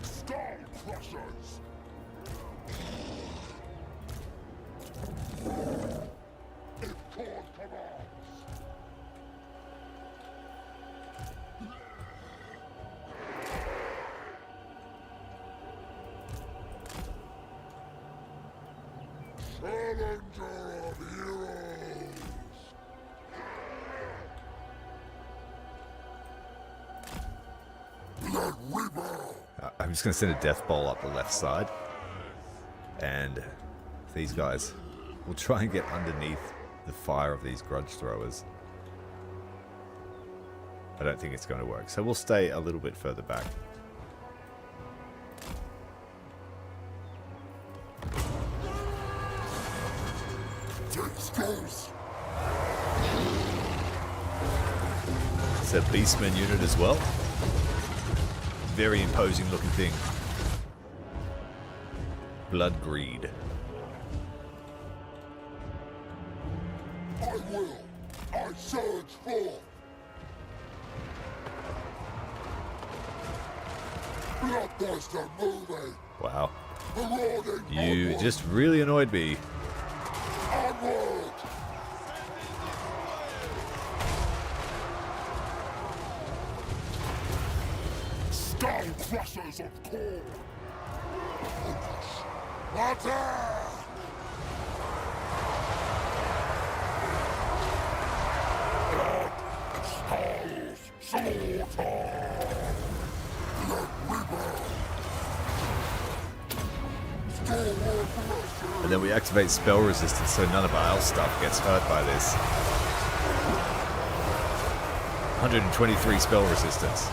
Skull Crushers. If Khorne commands. Challenger of heroes. Blood Reaper. I'm just going to send a death bowl up the left side. And these guys will try and get underneath the fire of these grudge throwers. I don't think it's going to work. So we'll stay a little bit further back. It's a Beastman unit as well. Very imposing looking thing. Blood Greed. I will. I surge forth. Bloodbuster moving. Wow. Marauding You onward. just really annoyed me. Onward. Crushers of Khorne! Attack! Skulls! Slaughter! And then we activate spell resistance so none of our elf stuff gets hurt by this. 123 spell resistance.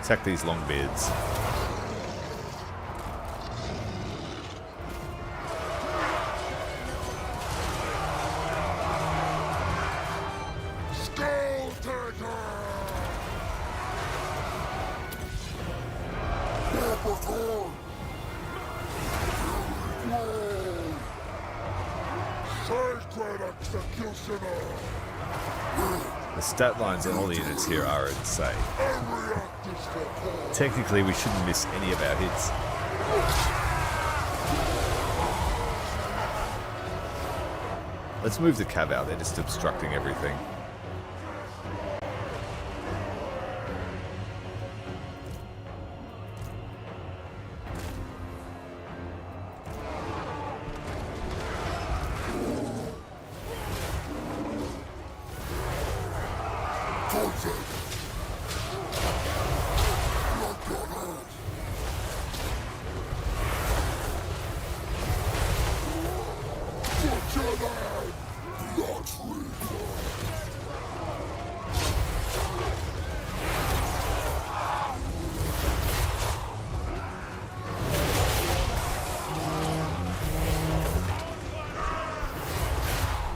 Attack these longbeards. Skulltaker! Sacred executioner! The stat lines on all the units here are insane. Technically, we shouldn't miss any of our hits. Let's move the cav out, they're just obstructing everything.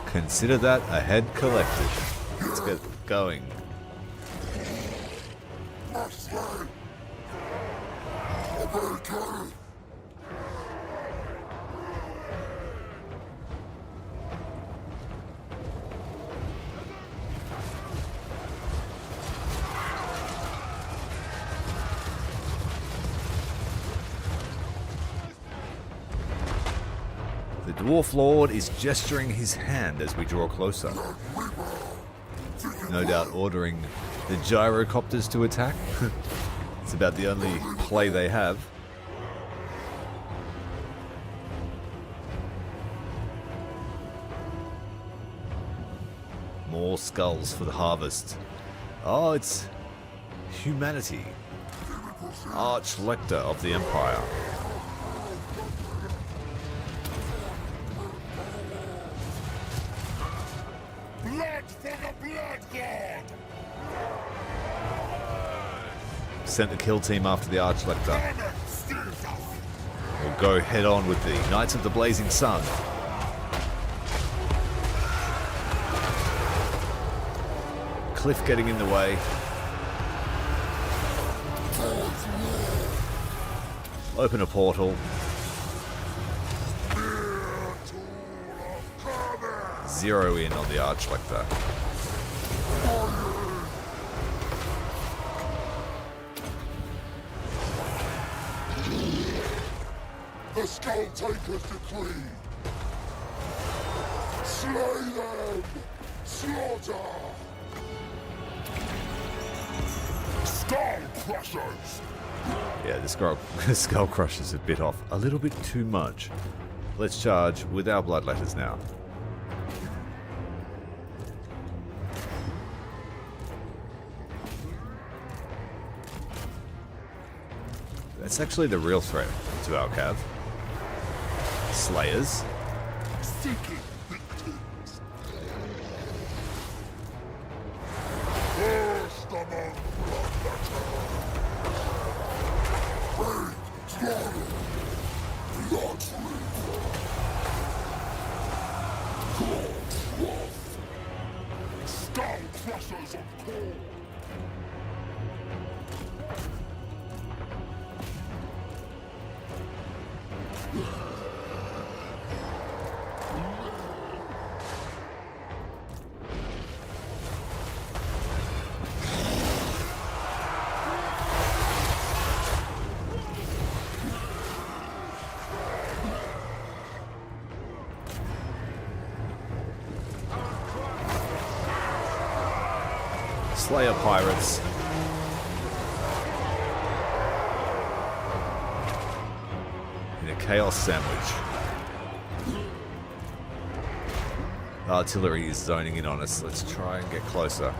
Consider that a head collected. Let's get going. The Dwarf Lord is gesturing his hand as we draw closer. No doubt ordering the gyrocopters to attack. It's about the only play they have. More skulls for the harvest. Oh, it's humanity. Arch-Lector of the Empire. Blood for the Blood God! Sent the kill team after the Arch-Lector. We'll go head on with the Knights of the Blazing Sun. Cliff getting in the way. Open a portal. Zero in on the Arch-Lector. The Skulltaker's decree! Slay them! Slaughter! Skull Crushers! Yeah, the Skull Crusher's a bit off. A little bit too much. Let's charge with our Bloodletters now. That's actually the real threat to our cav. Slayers. Seeking victims! First among Bloodletters! Raid, slaughter, blood God's wrath! Skull Crushers of Slayer pirates. In a chaos sandwich. Artillery is zoning in on us. Let's try and get closer.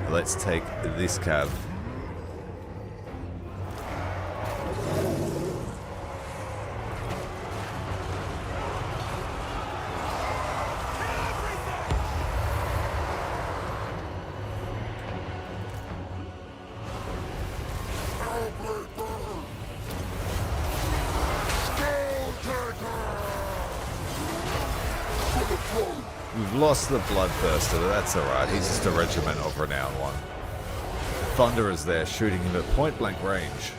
Let's take this cab. We've lost the Bloodthirster, but that's alright. He's just a regiment of renown one. Thunder is there, shooting him at point blank range.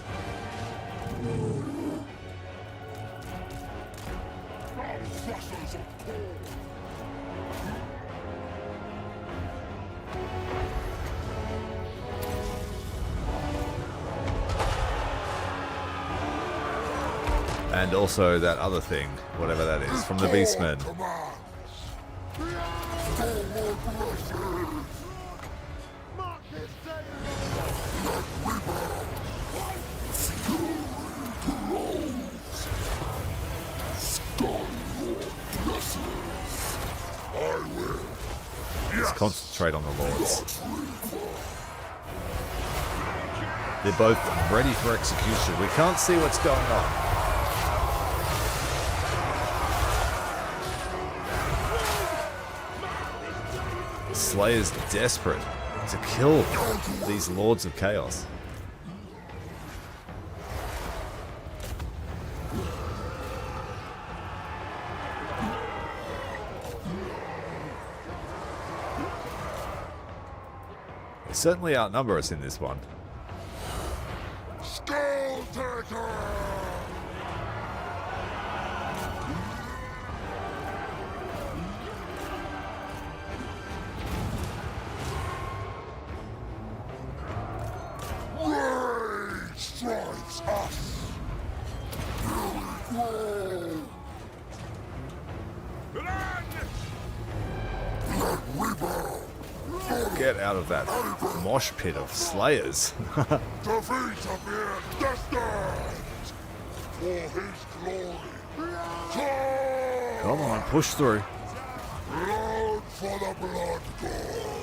And also that other thing, whatever that is, from the Beastmen. Let's concentrate on the lords. They're both ready for execution. We can't see what's going on. Slayer's desperate to kill these Lords of Chaos. They certainly outnumber us in this one. Skulltaker! Strikes us. Get out of that mosh pit of slayers. Defeat appeared destined for his glory. Come on, push through. Blood for the blood god.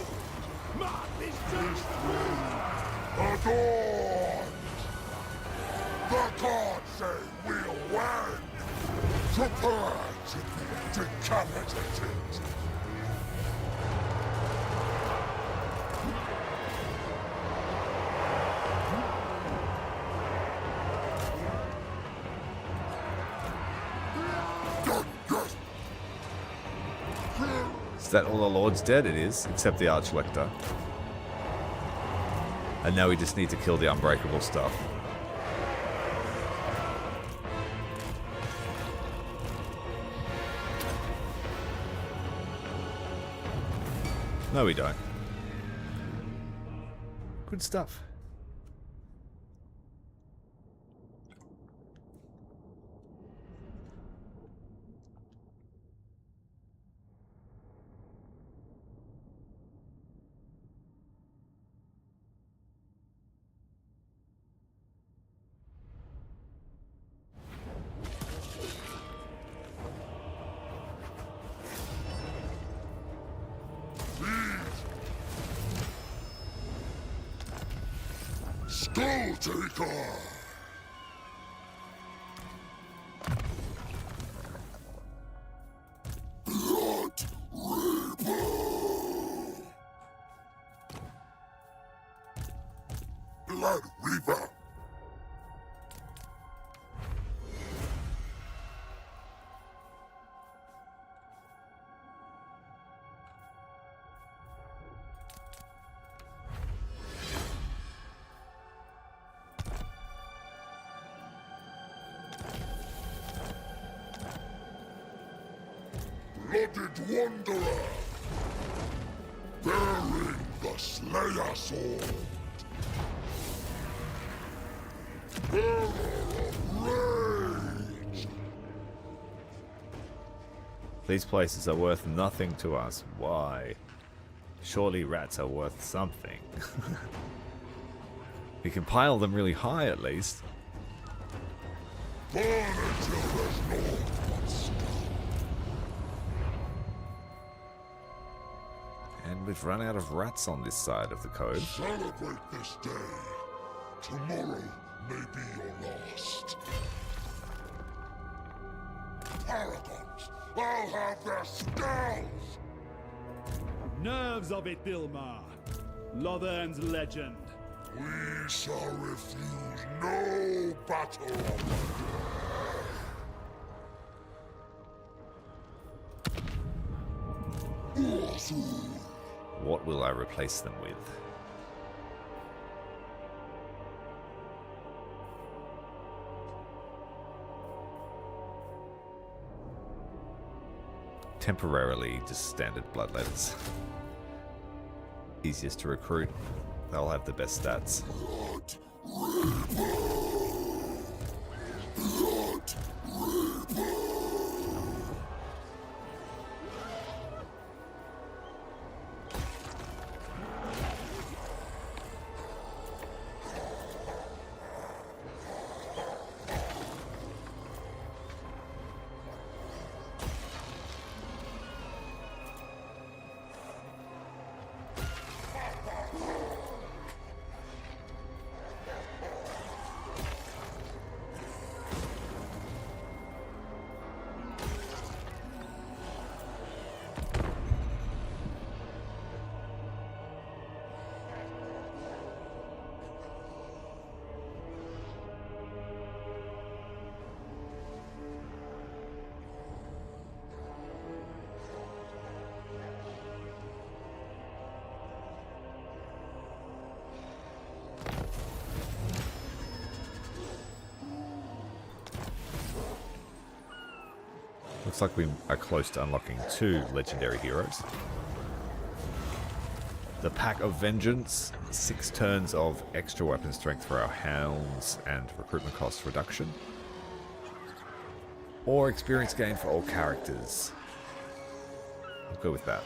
Adorned. The gods say we'll win. Prepare to be decapitated. Is that all the lords dead? It is, except the Archlector. And now we just need to kill the unbreakable stuff. No, we don't. Good stuff. Skulltaker! Blood Reaper! Blood Reaper! blooded wanderer, bearing the Slayer sword, bearer of rage. These places are worth nothing to us. Why? Surely rats are worth something. We can pile them really high at least. Burn until there's naught but scum. And we've run out of rats on this side of the cove. Celebrate this day. Tomorrow may be your last. Paragons, I'll have their skulls! Nerves of it, Dilmar. Lothern's legend. We shall refuse no battle. U'zuhl. What will I replace them with? Temporarily, just standard Bloodletters. Easiest to recruit. They'll have the best stats. Looks like we are close to unlocking 2 legendary heroes. The Pack of Vengeance, 6 turns of extra weapon strength for our hounds and recruitment cost reduction. Or experience gain for all characters. I'll go with that.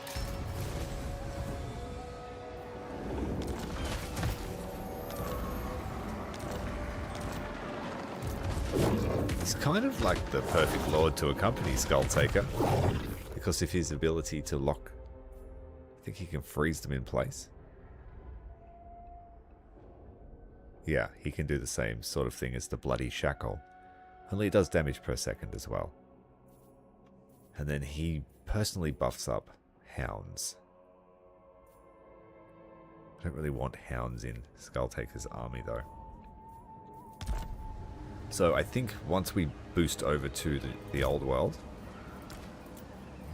He's kind of like the perfect lord to accompany Skulltaker, because of his ability to lock. I think he can freeze them in place. Yeah, he can do the same sort of thing as the Bloody Shackle, only it does damage per second as well. And then he personally buffs up hounds. I don't really want hounds in Skulltaker's army though. So I think once we boost over to the old world,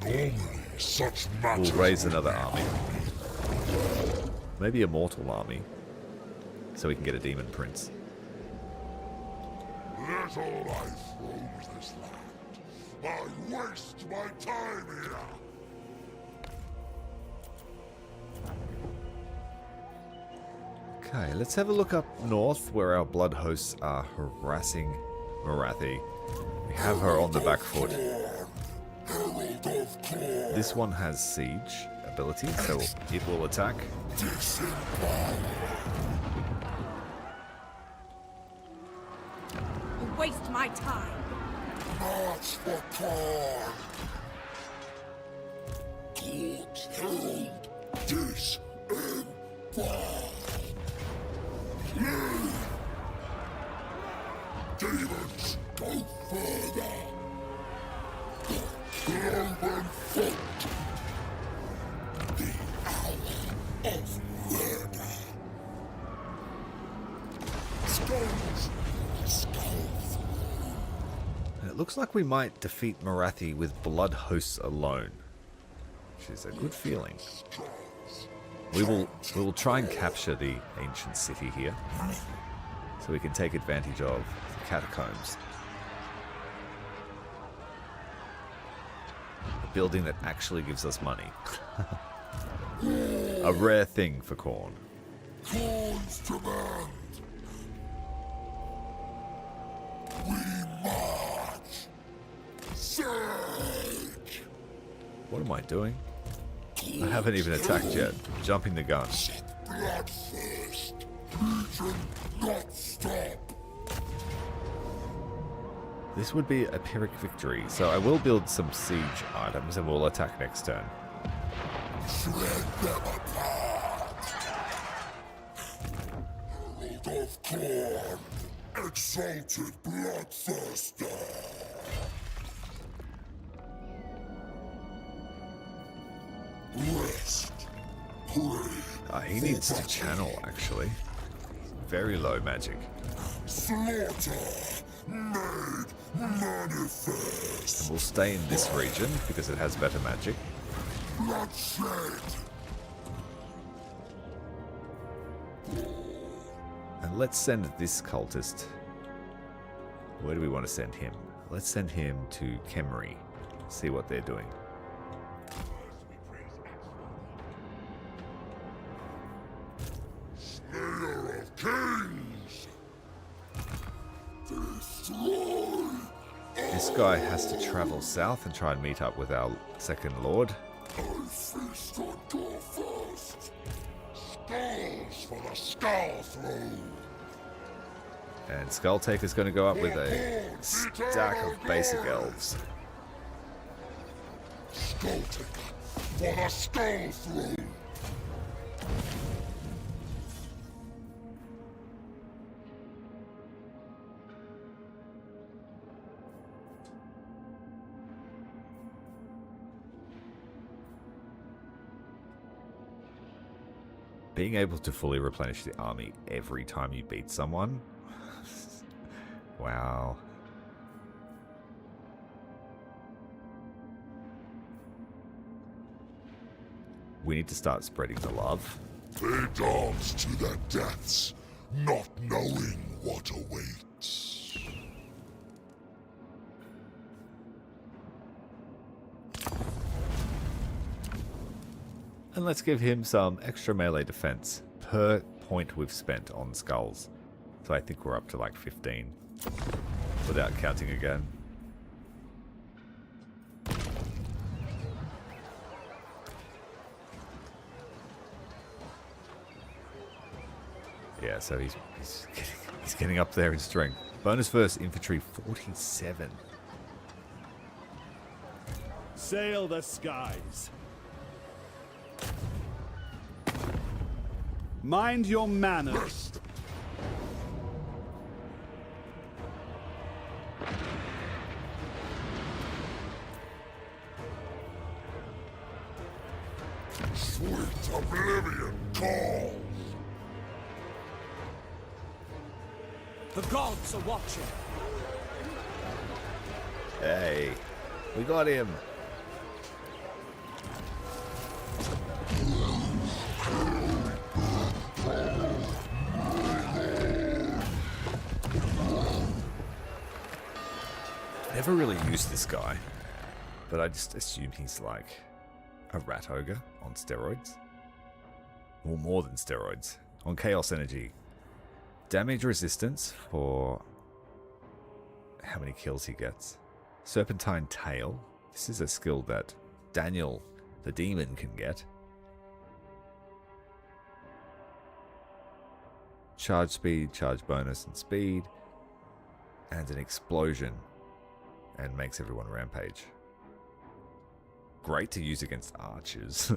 Normally, such we'll matters raise another army. Maybe a mortal army. So we can get a demon prince. little life roams this land. I waste my time here. Okay, let's have a look up north where our blood hosts are harassing Morathi. We have her on the back foot. Herald of Khorne. This one has siege ability, so it will attack. You waste my time. March for Khorne. Khorne's herald. Disembark. Demons, go further. Cloven foot. The hour of murder. Skulls. Skulls. It looks like we might defeat Morathi with blood hosts alone, which is a good feeling. We will try and capture the ancient city here, so we can take advantage of the catacombs. building that actually gives us money. A rare thing for Khorne. Khorne's command. We march. Surge. What am I doing? I haven't even attacked yet. Jumping the gun. Bloodthirst. Legion not stop. This would be a Pyrrhic victory, so I will build some siege items and we'll attack next turn. Shred them apart. Herald of Khorne. Exalted bloodthirster. Rest. Pray. He needs to channel, actually. Very low magic. Slaughter. Made manifest. And we'll stay in this region because it has better magic. Bloodshed. And let's send this cultist. Where do we want to send him? Let's send him to Cmdr. See what they're doing. Slayer of kings. Destroy. This guy has to travel south and try and meet up with our second lord. I feast on your first. Skulls for the skull throne. And Skulltaker's going to go up with a stack of basic elves. Skulltaker for the skull throne. Being able to fully replenish the army every time you beat someone. Wow. We need to start spreading the love. They dance to their deaths, not knowing what awaits. And let's give him some extra melee defense per point we've spent on skulls. So I think we're up to like 15 without counting again. Yeah, so he's getting up there in strength. Bonus versus infantry 47. Sail the skies. Mind your manners. Sweet oblivion calls. The gods are watching. Hey, we got him. Never really used this guy, but I just assume he's like a rat ogre on steroids. Or more than steroids. On chaos energy. Damage resistance for how many kills he gets. Serpentine tail. This is a skill that Daniel the demon can get. Charge speed, charge bonus and speed. And an explosion. And makes everyone rampage. Great to use against archers.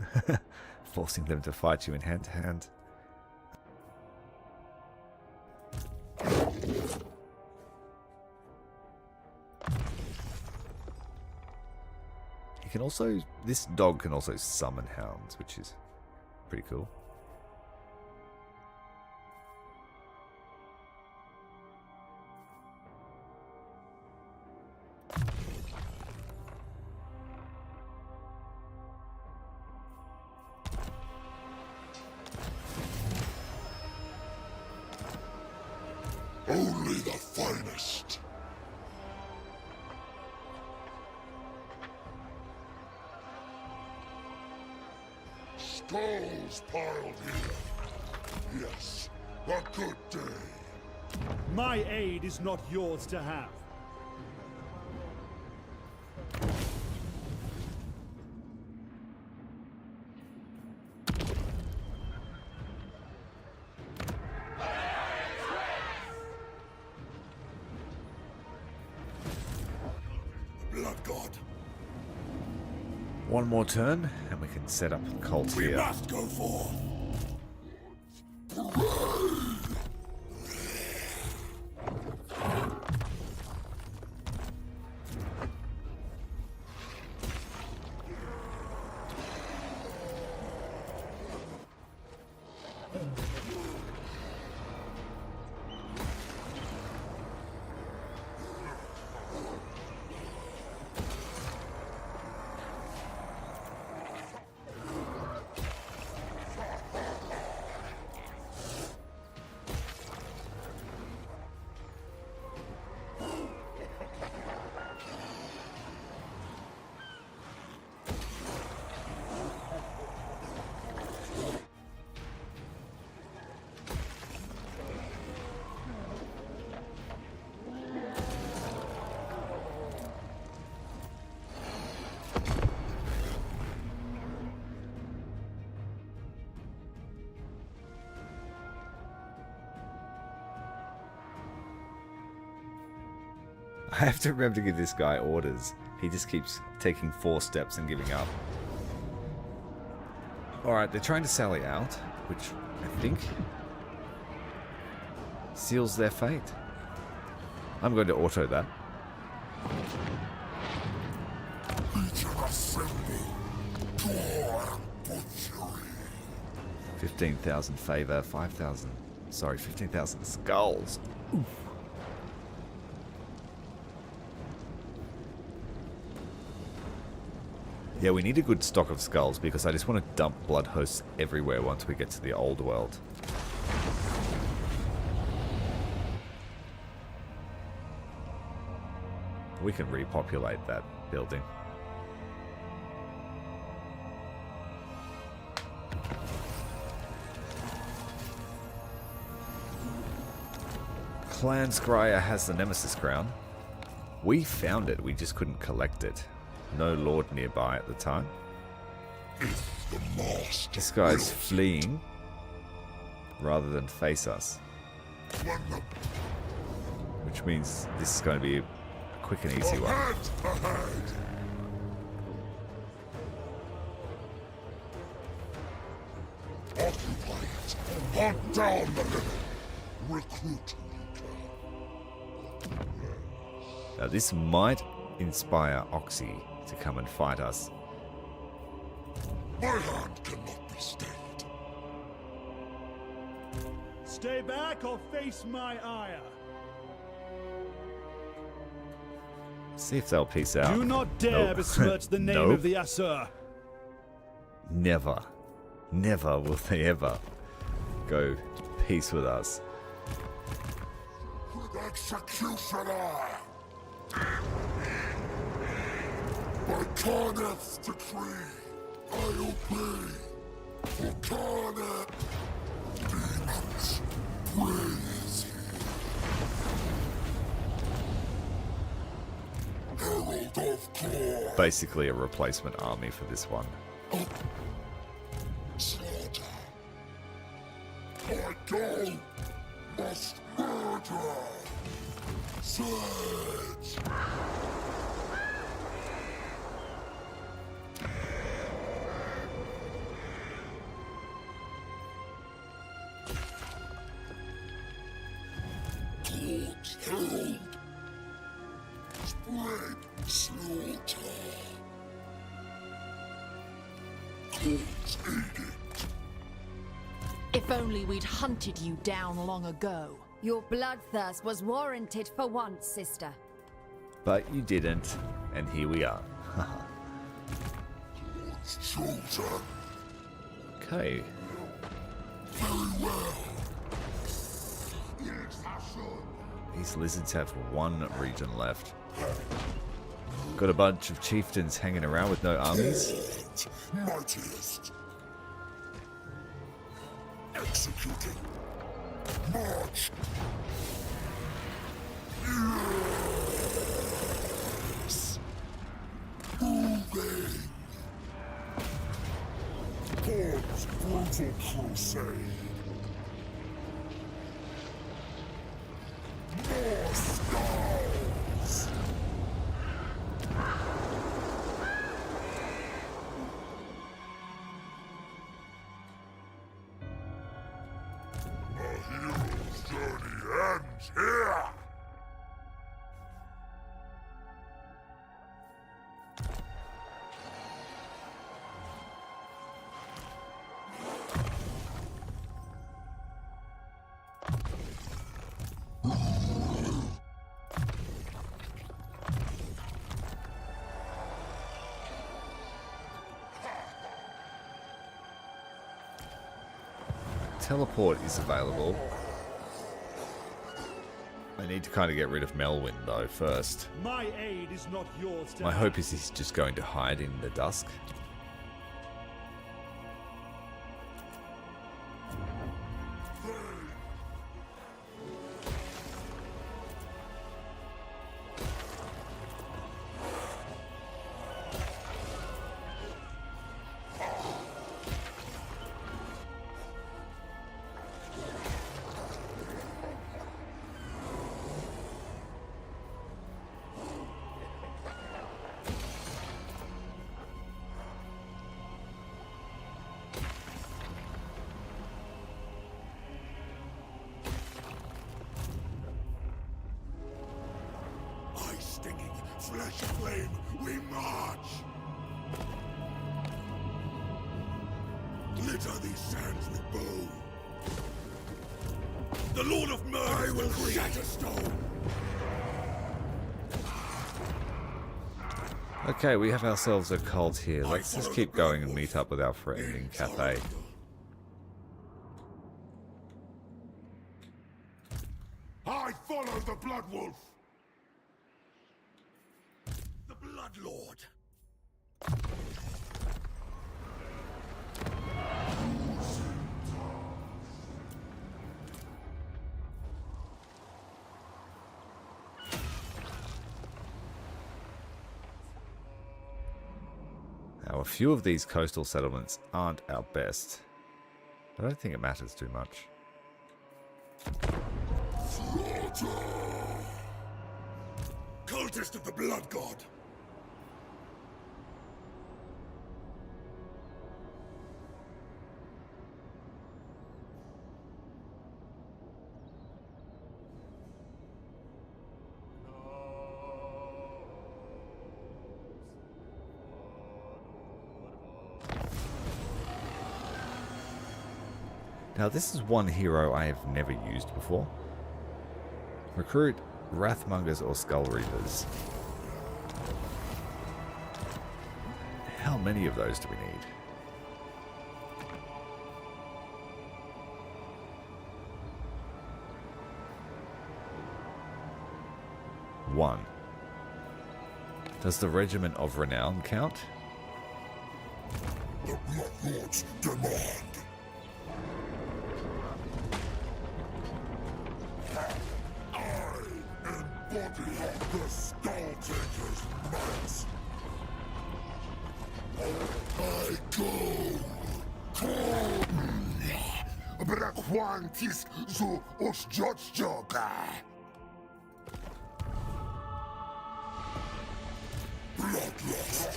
Forcing them to fight you in hand to hand. He can also, this dog can also summon hounds, which is pretty cool. Only the finest. Skulls piled here. Yes, a good day. My aid is not yours to have. Blood God. One more turn, and we can set up cults We here. must go forth. I have to remember to give this guy orders. He just keeps taking 4 steps and giving up. Alright, they're trying to sally out, which I think seals their fate. I'm going to auto that. Legion assemble. Gore and butchery. 15,000 favor, 5,000. Sorry, 15,000 skulls. Oof. Yeah, we need a good stock of skulls because I just want to dump blood hosts everywhere once we get to the old world. We can repopulate that building. Clan Scryer has the Nemesis crown. We found it, we just couldn't collect it. No lord nearby at the time. If the master This guy's fleeing rather than face us, when the which means this is going to be a quick and easy one. ahead, ahead. Occupy it. Hunt down the living. Recruit weaker. Now this might inspire Oxy to come and fight us. My hand cannot be stayed. Stay back or face my ire. See if they'll peace out. Do not dare Nope. besmirch the name Nope. of the Asur. Never. Never will they ever go peace with us. Executioner! By Karneth's decree, I obey. For Karneth, demons, praise him. Herald of Khorne, Basically a replacement army for this one. slaughter. I go, must murder. Surge! Court herald. Spread slaughter. Court's edict. If only we'd hunted you down long ago. Your bloodthirst was warranted for once, sister. But you didn't, and here we are. Court's chosen. Okay. Very well. Yes, Hassan. These lizards have one region left. Got a bunch of chieftains hanging around with no armies. Mightiest. Executing. March. Yes. Moving. Khorne's brutal crusade. More skulls. A hero's journey ends here! Teleport is available. I need to kind of get rid of Melwyn though first. My aid is not yours to My have. hope is he's just going to hide in the dusk. Stinging, flesh aflame, we march! Glitter these sands with bone. The Lord of Murder will shatter stone! Okay, we have ourselves a cult here. Let's just keep going and meet up with our friend in Cathay. I follow the Blood Wolf! The Blood Lord! Now, a few of these coastal settlements aren't our best. I don't think it matters too much. Cultist of the Blood God! Now, this is one hero I have never used before. Recruit Wrathmongers or Skull Reavers. How many of those do we need? One. Does the Regiment of Renown count? The Blood Lords demand. Embody the Skulltaker's might. I go. Braquantis zu U'zuhl Bloodlust.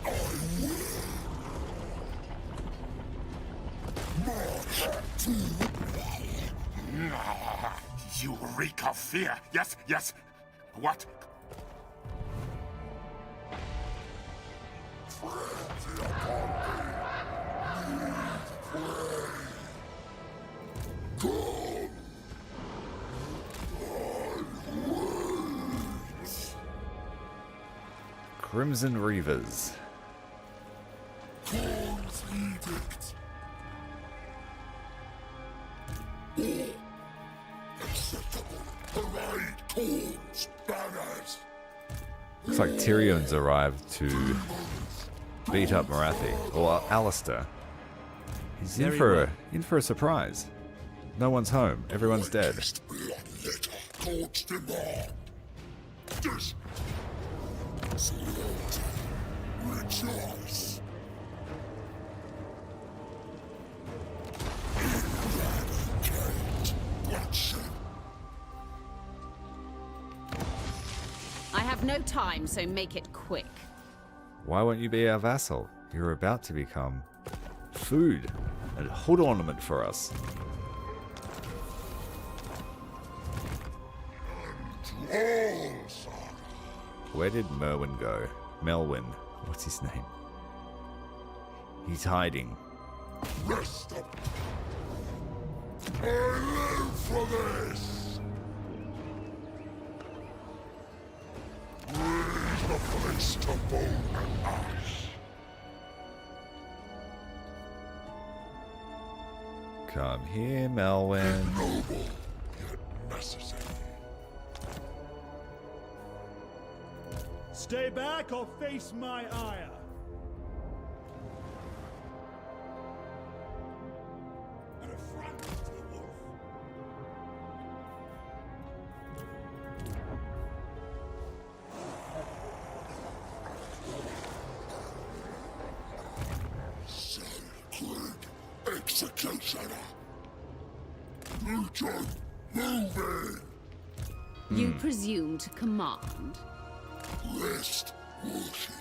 I will march to. You reek of fear! Yes, yes! What? Frenzy upon me. Pray. Come. I wait. Crimson Reavers. Khorne's edict. Acceptable. Parade Khorne's banners. Looks like Tyrion's arrived to beat up Marathi, or Alistair. He's Very in for a surprise. No one's home. Everyone's dead. Mightiest bloodletter called Cmdr. This slaughter. Rejoice. Eradicate bloodshed. I have no time, so make it quick. Why won't you be our vassal? You're about to become food and hood ornament for us. All Sarah. Where did Merwin go? Melwyn. What's his name? He's hiding. Rest up. I live for this. Raise the place to bone and ash. Come here, Melwyn. Noble, yet necessary. Stay back or face my ire. An affront to the wolf. Sacred executioner. Legion, move You presume to command? in. Rest, worship.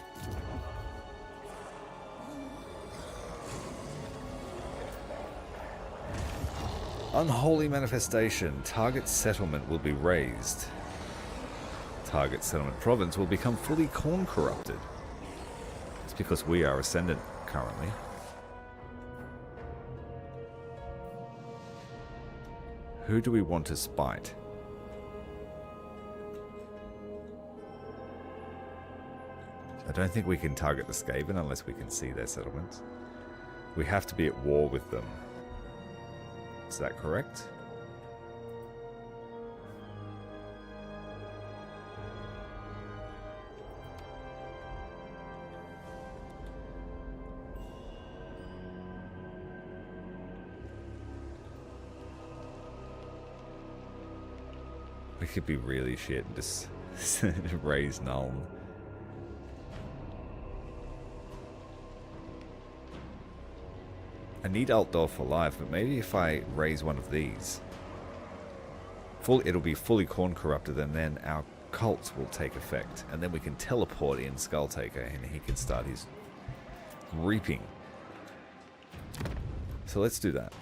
Unholy manifestation. Target settlement will be raised. Target settlement province will become fully Khorne corrupted. It's because we are ascendant currently. Who do we want to spite? I don't think we can target the Skaven unless we can see their settlements. We have to be at war with them. Is that correct? We could be really shit and just raise Nuln. I need Altdorf for life, but maybe if I raise one of these, it'll be fully Khorne corrupted, and then our cults will take effect, and then we can teleport in Skulltaker, and he can start his reaping. So let's do that.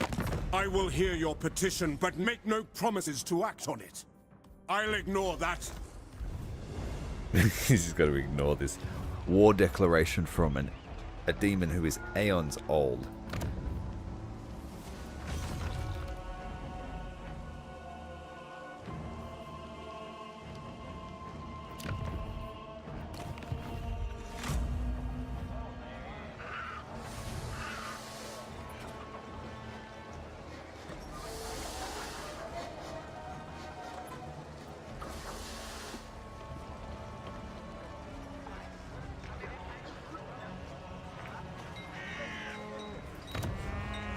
I will hear your petition, but make no promises to act on it. I'll ignore that. He's just got to ignore this war declaration from a demon who is aeons old.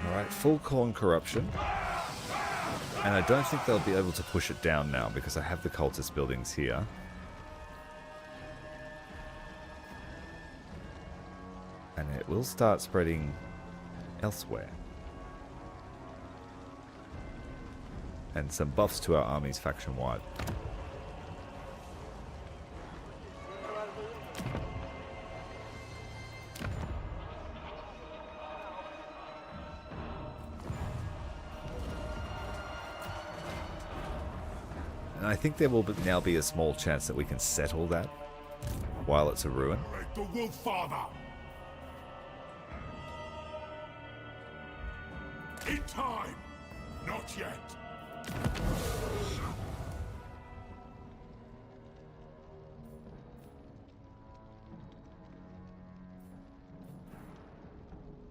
Alright, full Khorne corruption. And I don't think they'll be able to push it down now because I have the cultist buildings here. And it will start spreading elsewhere. And some buffs to our armies faction-wide. And I think there will now be a small chance that we can settle that while it's a ruin. Like the Wolf Father. In time. Not yet.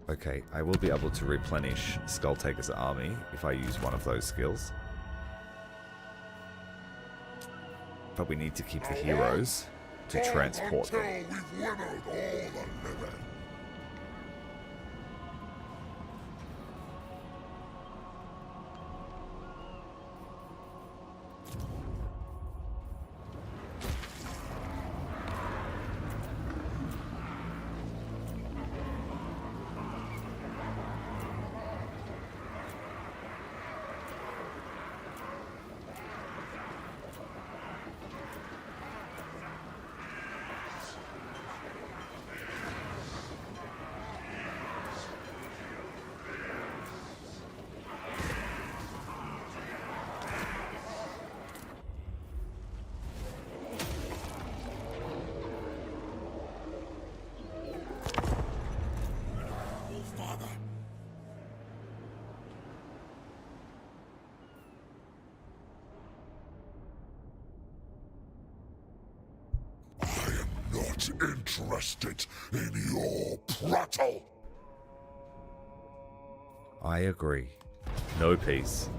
Okay, I will be able to replenish Skulltaker's army if I use one of those skills. But we need to keep the heroes to transport them. Until we've winnowed all the living. invest it in your prattle. I agree. No peace.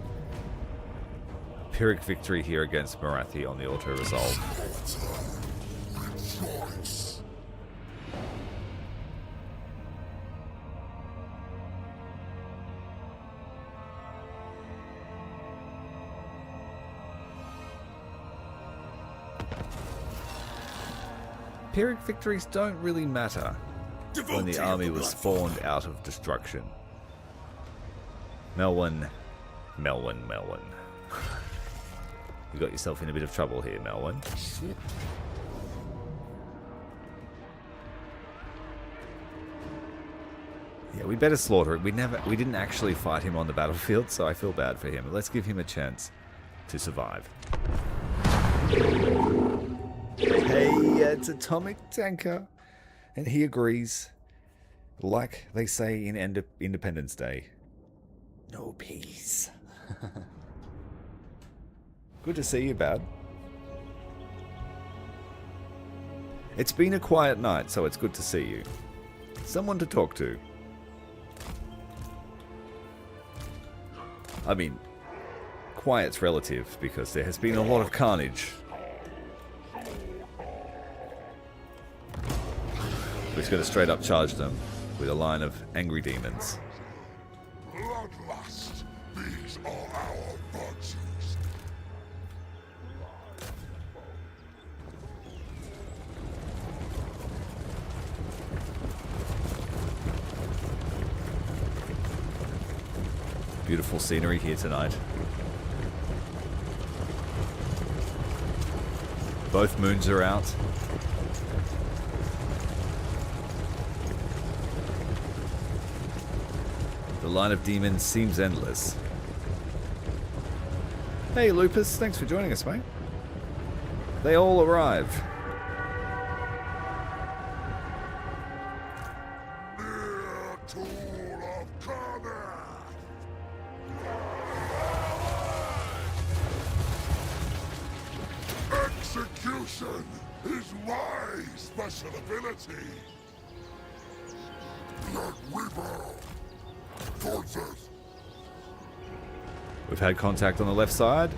Pyrrhic victory here against Morathi on the auto-resolve. Rejoice. Pyrrhic victories don't really matter when the army was spawned out of destruction. Melwyn. You got yourself in a bit of trouble here, Melwyn. Yeah, we better slaughter it. We didn't actually fight him on the battlefield, so I feel bad for him. Let's give him a chance to survive. Hey, it's Atomic Tanker. And he agrees. Like they say in Independence Day. No peace. Good to see you, Bad. It's been a quiet night, so it's good to see you. Someone to talk to. I mean, quiet's relative, because there has been a lot of carnage. We're just going to straight up charge them with a line of angry demons. Bloodlust, these are our virtues. Beautiful scenery here tonight. Both moons are out. The line of demons seems endless. Hey Lupus, thanks for joining us, mate. They all arrive. U'zuhl of Khorne. Execution is my special ability. Blood Weaver. Towards us. We've had contact on the left side.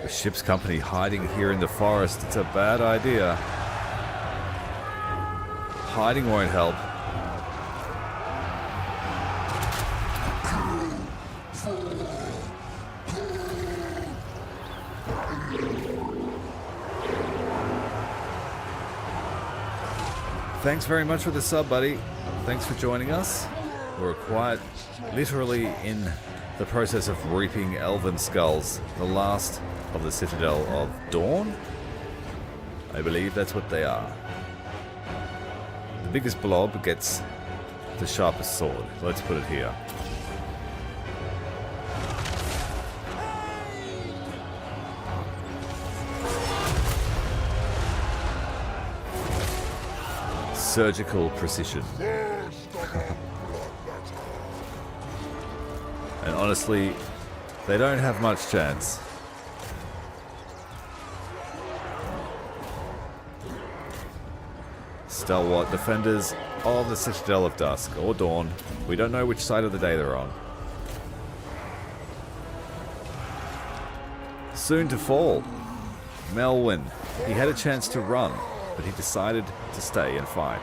The ship's company hiding here in the forest. It's a bad idea. Hiding won't help. Thanks very much for the sub, buddy. Thanks for joining us. We're quite literally in the process of reaping elven skulls, the last of the Citadel of Dawn. I believe that's what they are. The biggest blob gets the sharpest sword. Let's put it here. Surgical precision. And honestly, they don't have much chance. Stalwart defenders of the Citadel of Dusk, or Dawn. We don't know which side of the day they're on. Soon to fall. Melwyn. He had a chance to run, but he decided to stay and fight.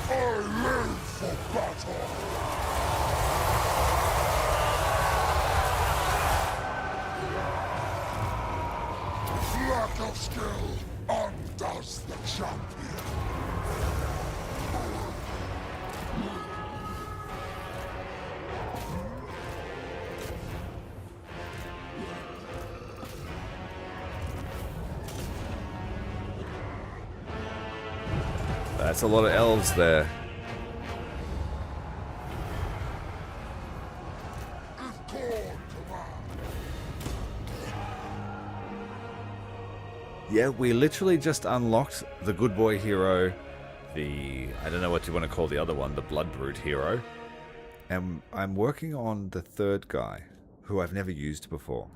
I live for battle. Lack of skill undoes the champion. That's a lot of elves there. If Khorne command, Yeah, we literally just unlocked the good boy hero, I don't know what you want to call the other one, the Blood Brute hero. And I'm working on the third guy, who I've never used before.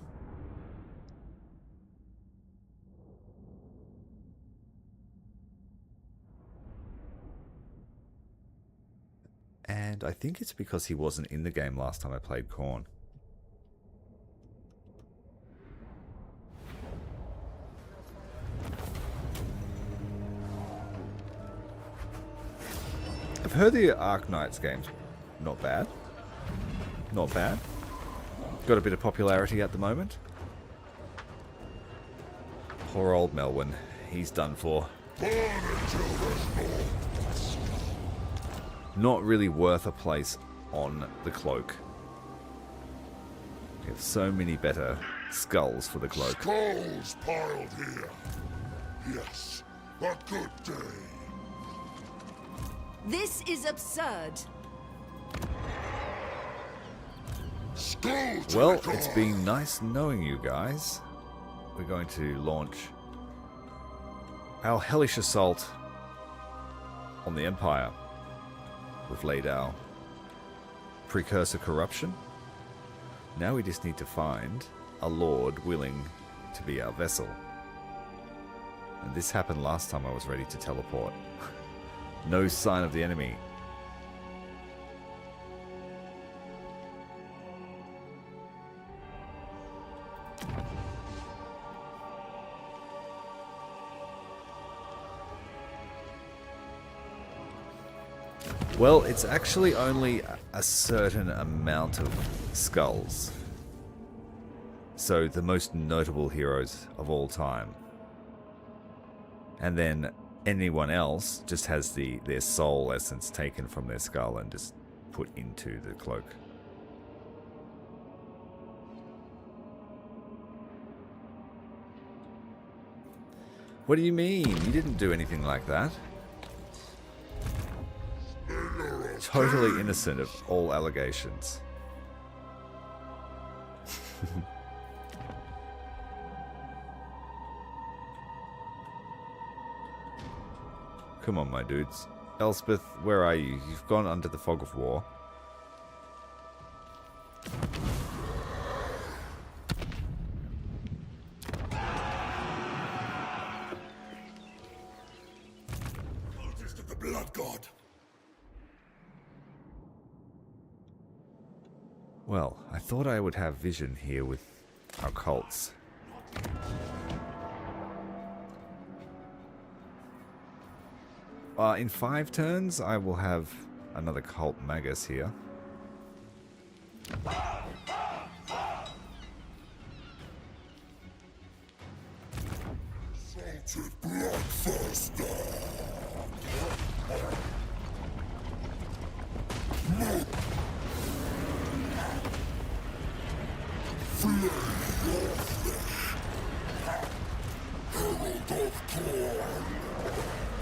And I think it's because he wasn't in the game last time I played Khorne. I've heard the Arknights games not bad. Not bad. Got a bit of popularity at the moment. Poor old Melwyn. He's done for. Not really worth a place on the cloak. We have so many better skulls for the cloak. Skulls piled here. Yes, a good day. This is absurd. Skulls. Well, it's been nice knowing you guys. We're going to launch our hellish assault on the Empire. We've laid our precursor corruption. Now we just need to find a lord willing to be our vessel. And this happened last time I was ready to teleport. No sign of the enemy. Well, it's actually only a certain amount of skulls. So the most notable heroes of all time. And then anyone else just has their soul essence taken from their skull and just put into the cloak. What do you mean? You didn't do anything like that. Totally innocent of all allegations. Come on, my dudes. Elspeth, where are you? You've gone under the fog of war. Cultist of the Blood God. Well, I thought I would have vision here with our cults. In 5 turns, I will have another cult magus here. Salted bloodthirster. Flay your flesh. Herald of Khorne.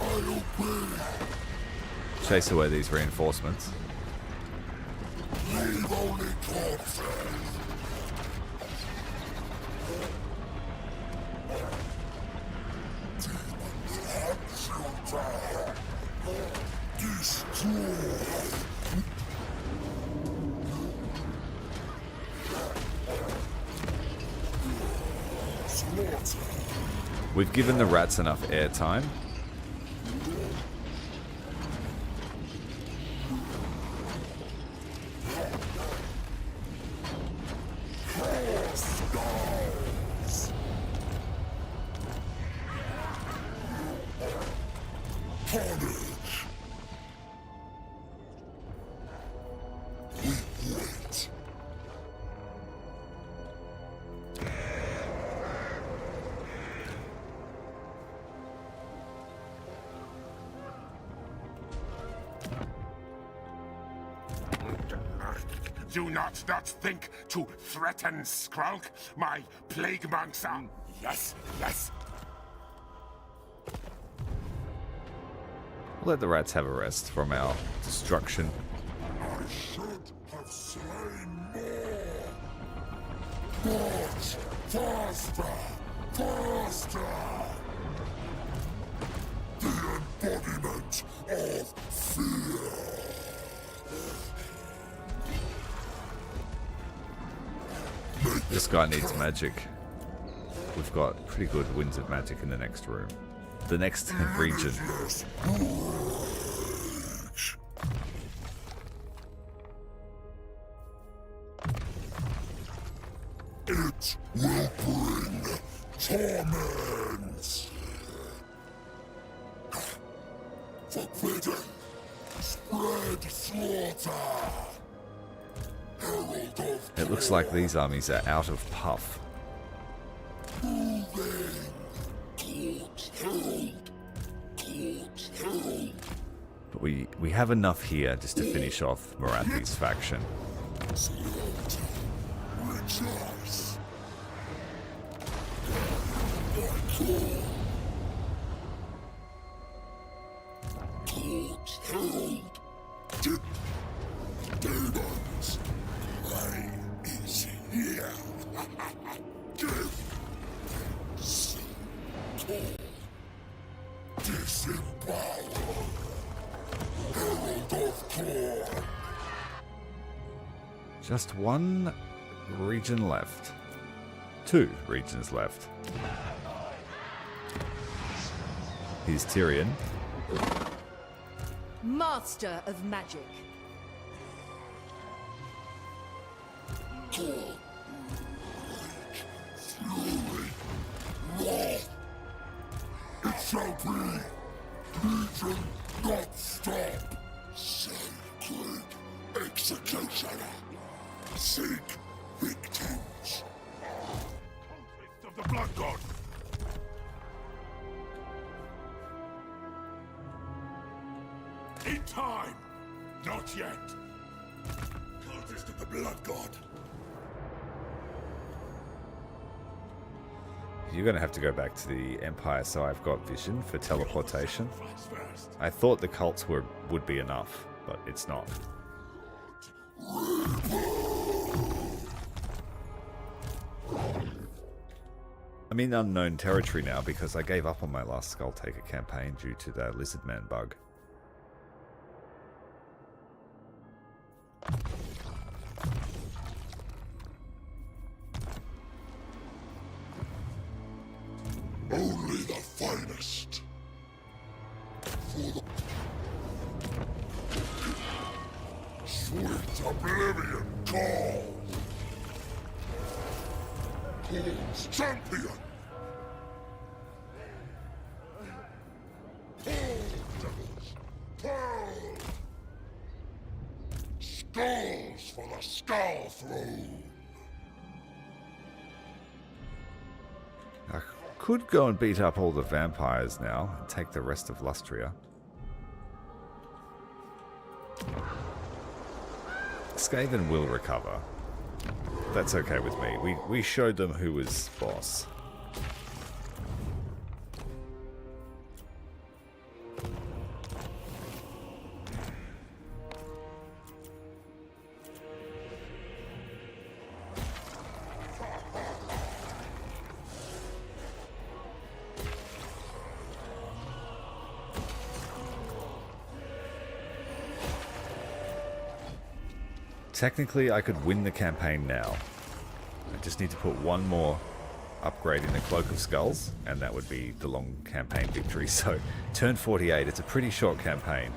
I obey. Chase away these reinforcements. Leave only corpses. Demons hunt you down. Destroy. Slaughter. We've given the rats enough airtime. Do not think to threaten Skrulk, my plague monks. Yes, yes. We'll let the rats have a rest from our destruction. I should have slain more. March faster, faster. of fear. This guy needs magic. We've got pretty good winds of magic in the next room. The next region. It will bring torment. Forbidden. Spread slaughter. Herald of It looks like these armies are out of puff. moving. Court herald. Court herald. But we have enough here just to finish off Morathi's faction. Slaughter. Rejoice. Court herald. Demons. Play is here. Give. Disempower. Herald of Khorne. Just one region left. 2 regions left. Here's Tyrion. Master of magic. Khorne. Rage. Fury. Wrath. It shall be. Legion not stop. Sacred executioner. Seek victims. Cultist of the Blood God. In time! Not yet! Cultist of the Blood God. You're going to have to go back to the Empire, so I've got vision for teleportation. Fights first. I thought the cults would be enough, but it's not. I'm in unknown territory now because I gave up on my last Skulltaker campaign due to that Lizardman bug. Only the finest. For the sweet oblivion call. Khorne's champion. Devils, pearl. Skulls for the Skull Throne. I could go and beat up all the vampires now and take the rest of Lustria. Skaven will recover. That's okay with me. We showed them who was boss. Technically, I could win the campaign now. I just need to put one more upgrade in the Cloak of Skulls, and that would be the long campaign victory. So, turn 48, it's a pretty short campaign.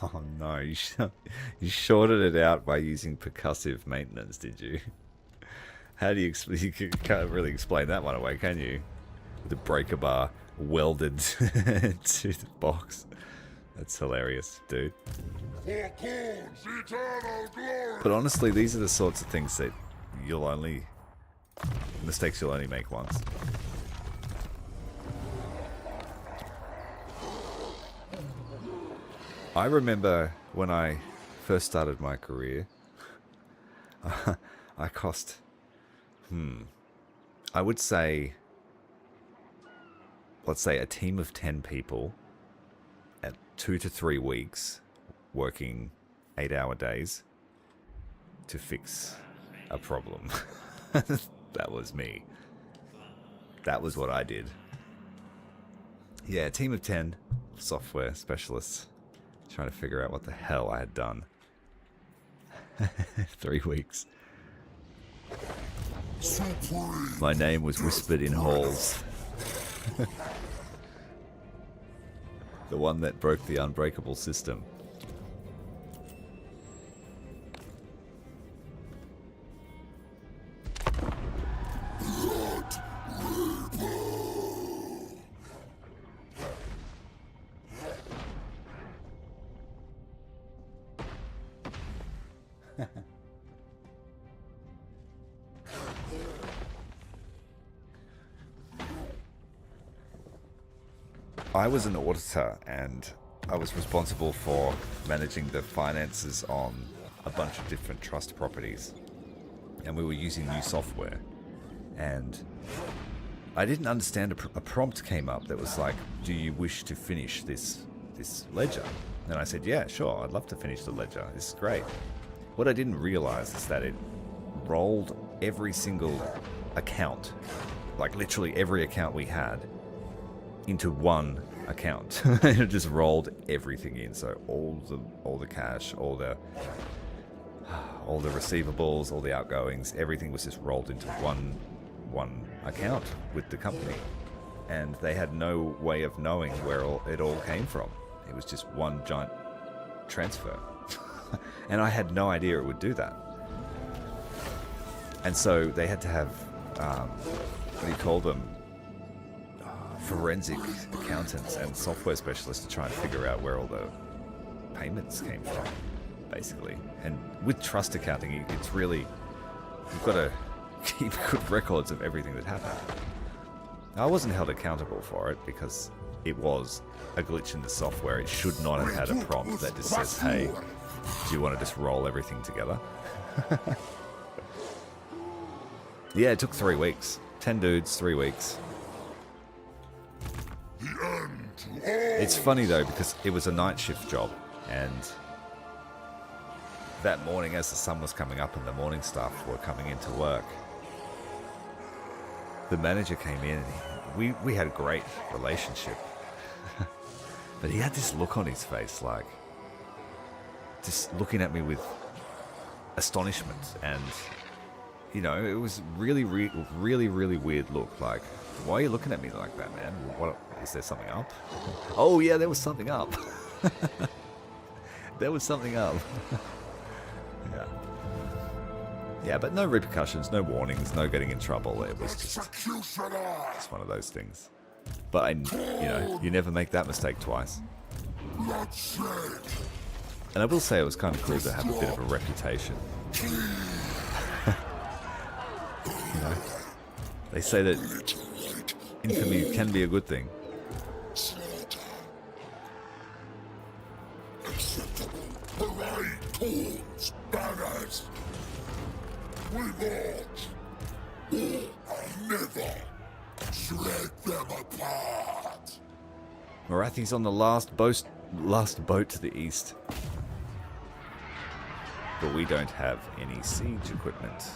Oh no, you shorted it out by using percussive maintenance, did you? How do you can't really explain that one away, can you? With the breaker bar. welded to the box. That's hilarious, dude. For Khorne's eternal glory! But honestly, these are the sorts of things that mistakes you'll only make once. I remember when I first started my career, I cost, I would say, let's say a team of 10 people at 2 to 3 weeks working 8-hour days to fix a problem. That was me. That was what I did. Yeah, a team of 10 software specialists trying to figure out what the hell I had done. 3 weeks. My name was whispered in halls. The one that broke the unbreakable system. I was an auditor and I was responsible for managing the finances on a bunch of different trust properties, and we were using new software, and I didn't understand. A prompt came up that was like, do you wish to finish this ledger? And I said, yeah, sure, I'd love to finish the ledger, this is great. What I didn't realize is that it rolled every single account, like literally every account we had, into one account. It just rolled everything in. So all the cash, all the receivables, all the outgoings, everything was just rolled into one account with the company, and they had no way of knowing where it all came from. It was just one giant transfer. And I had no idea it would do that. And so they had to have what do you call them? Forensic accountants and software specialists to try and figure out where all the payments came from, basically. And with trust accounting, it's really, you've got to keep good records of everything that happened. I wasn't held accountable for it because it was a glitch in the software. It should not have had a prompt that just says, hey, do you want to just roll everything together? Yeah, it took 3 weeks. 10 dudes, 3 weeks. It's funny though, because it was a night shift job, and that morning as the sun was coming up and the morning staff were coming into work, the manager came in and we had a great relationship. But he had this look on his face, like just looking at me with astonishment, and you know, it was really weird look. Like, why are you looking at me like that, man? What is there something up? Oh yeah, there was something up. There was something up. Yeah. Yeah, but no repercussions, no warnings, no getting in trouble. It was just one of those things. But you never make that mistake twice. And I will say it was kind of cool to have a bit of a reputation. You know, they say that infamy can be a good thing. Banners. We won't. Never shred them apart. Marathi's on the last boat to the east. But we don't have any siege equipment.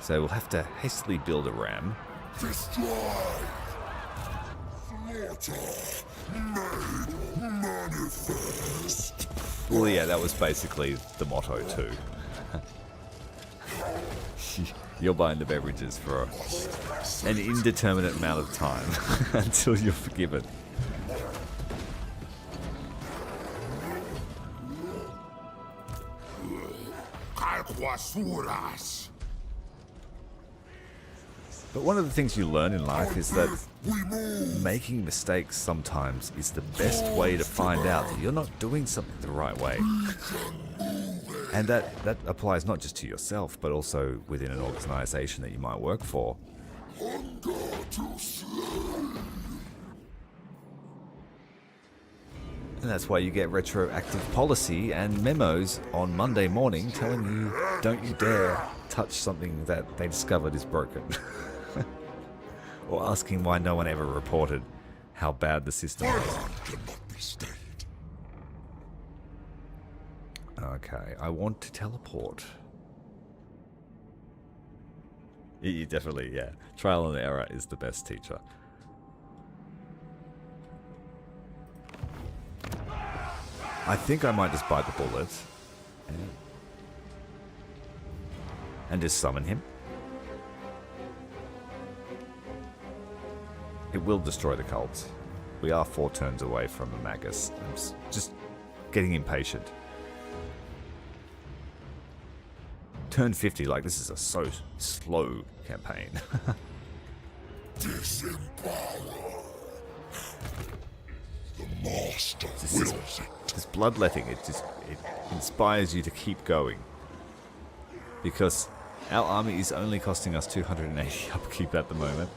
So we'll have to hastily build a ram. Destroy. Slaughter. Made manifest. Well, yeah, that was basically the motto too. You're buying the beverages for an indeterminate amount of time until you're forgiven. But one of the things you learn in life is that making mistakes sometimes is the best way to find out that you're not doing something the right way. And that applies not just to yourself, but also within an organization that you might work for. And that's why you get retroactive policy and memos on Monday morning telling you, don't you dare touch something that they discovered is broken. Or asking why no one ever reported how bad the system is. Okay, I want to teleport. You definitely, yeah. Trial and error is the best teacher. I think I might just bite the bullet. And just summon him. It will destroy the cult. We are 4 turns away from a Magus. I'm just getting impatient. Turn 50, like this is a so slow campaign. Disempower. The master wills it. This bloodletting, it inspires you to keep going. Because our army is only costing us 280 upkeep at the moment.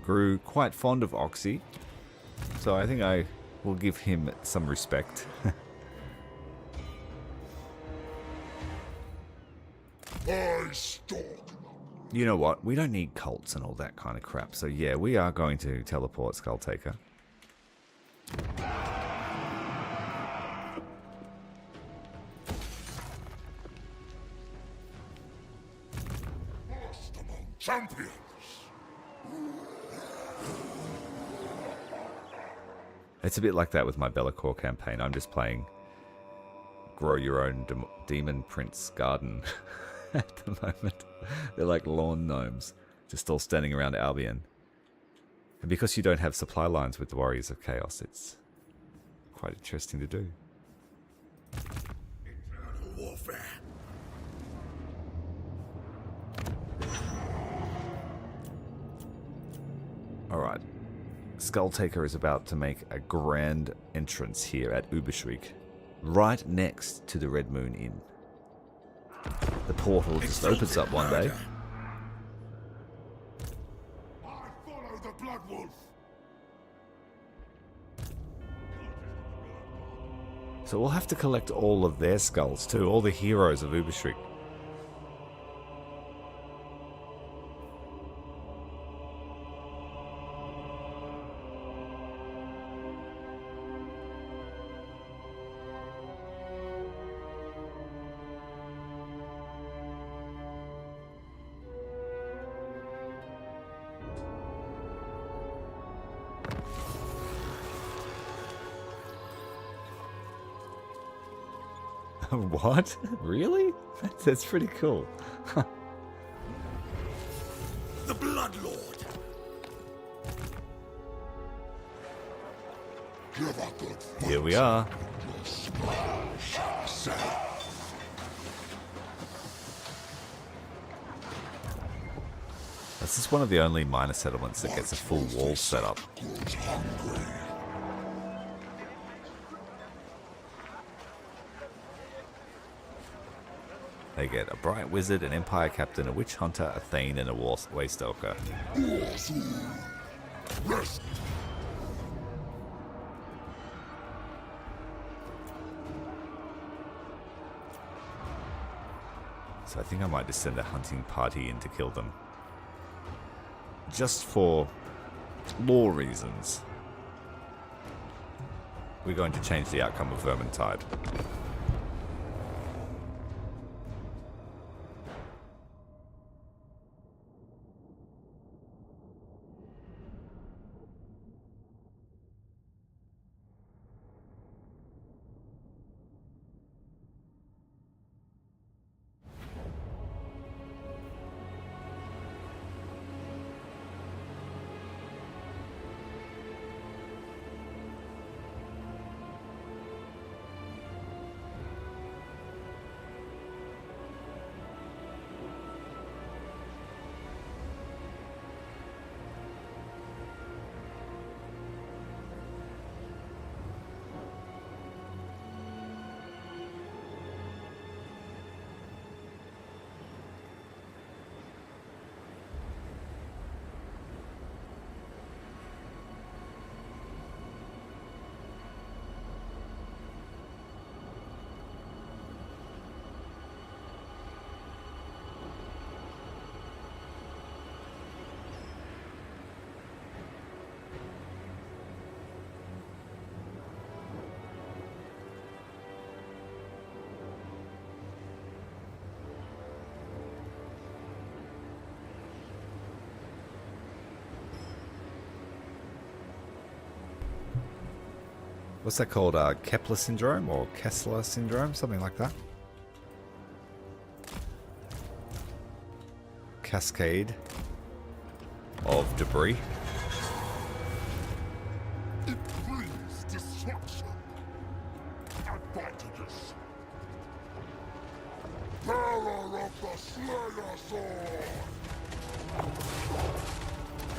Grew quite fond of Oxy, so I think I will give him some respect. You know what? We don't need cults and all that kind of crap, so yeah, we are going to teleport Skulltaker. Champions. It's a bit like that with my Bellacore campaign. I'm just playing grow your own demon prince garden at the moment. They're like lawn gnomes, just all standing around Albion. And because you don't have supply lines with the Warriors of Chaos, it's quite interesting to do. Eternal warfare. Alright. Skulltaker is about to make a grand entrance here at U'zuhl, right next to the Red Moon Inn. The portal just opens up one day. I follow the Blood Wolf. So we'll have to collect all of their skulls too, all the heroes of U'zuhl. What? Really? That's pretty cool. The Blood Lord. Here we are. This is one of the only minor settlements that gets a full wall set up. They get a Bright Wizard, an Empire Captain, a Witch Hunter, a Thane, and a Waystalker. So I think I might just send a hunting party in to kill them. Just for lore reasons. We're going to change the outcome of Vermintide. What's that called? Kepler syndrome or Kessler syndrome? Something like that. Cascade of debris. It brings destruction. Advantages. Bearer of the Slayer Sword.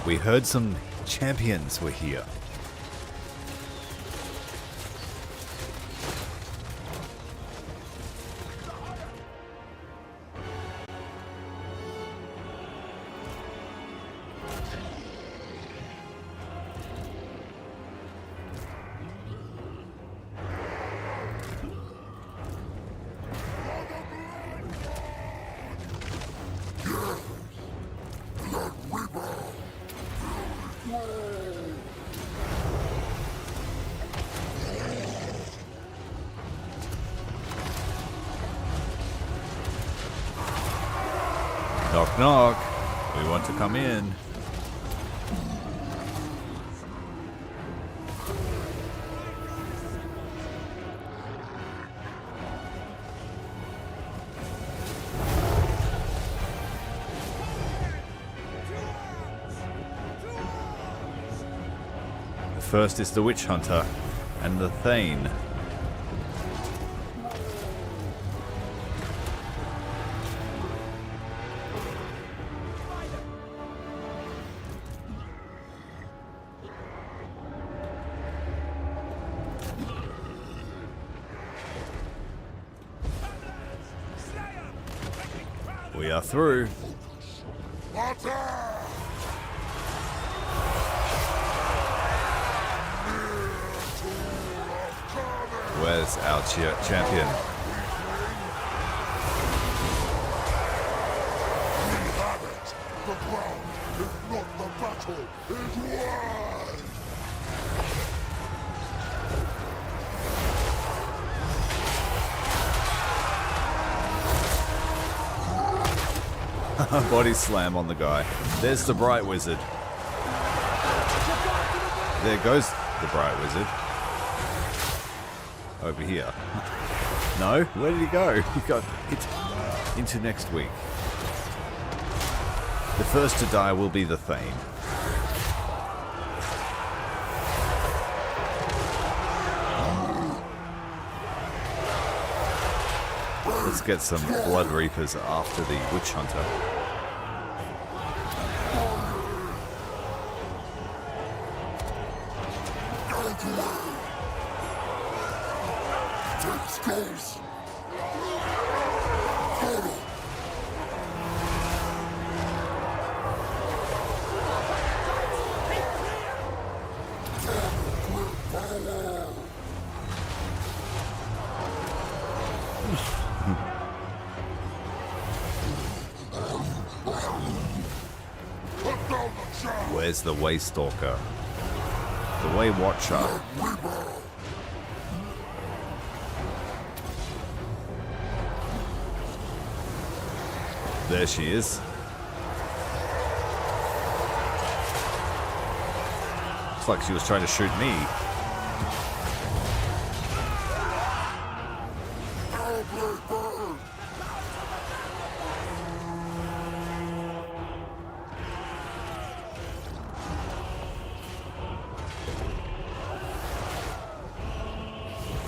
We heard some champions were here. Knock knock. We want to come in. The first is the Witch Hunter and the Thane. We are through. Where's our champion? We have it. The ground, if not the battle, is won. Body slam on the guy. There's the Bright Wizard. There goes the Bright Wizard. Over here. No? Where did he go? He got into next week. The first to die will be the Thane. Let's get some Blood Reapers after the Witch Hunter. Skulls. Where's the Way Stalker? The Way Watcher. There she is. Looks like she was trying to shoot me.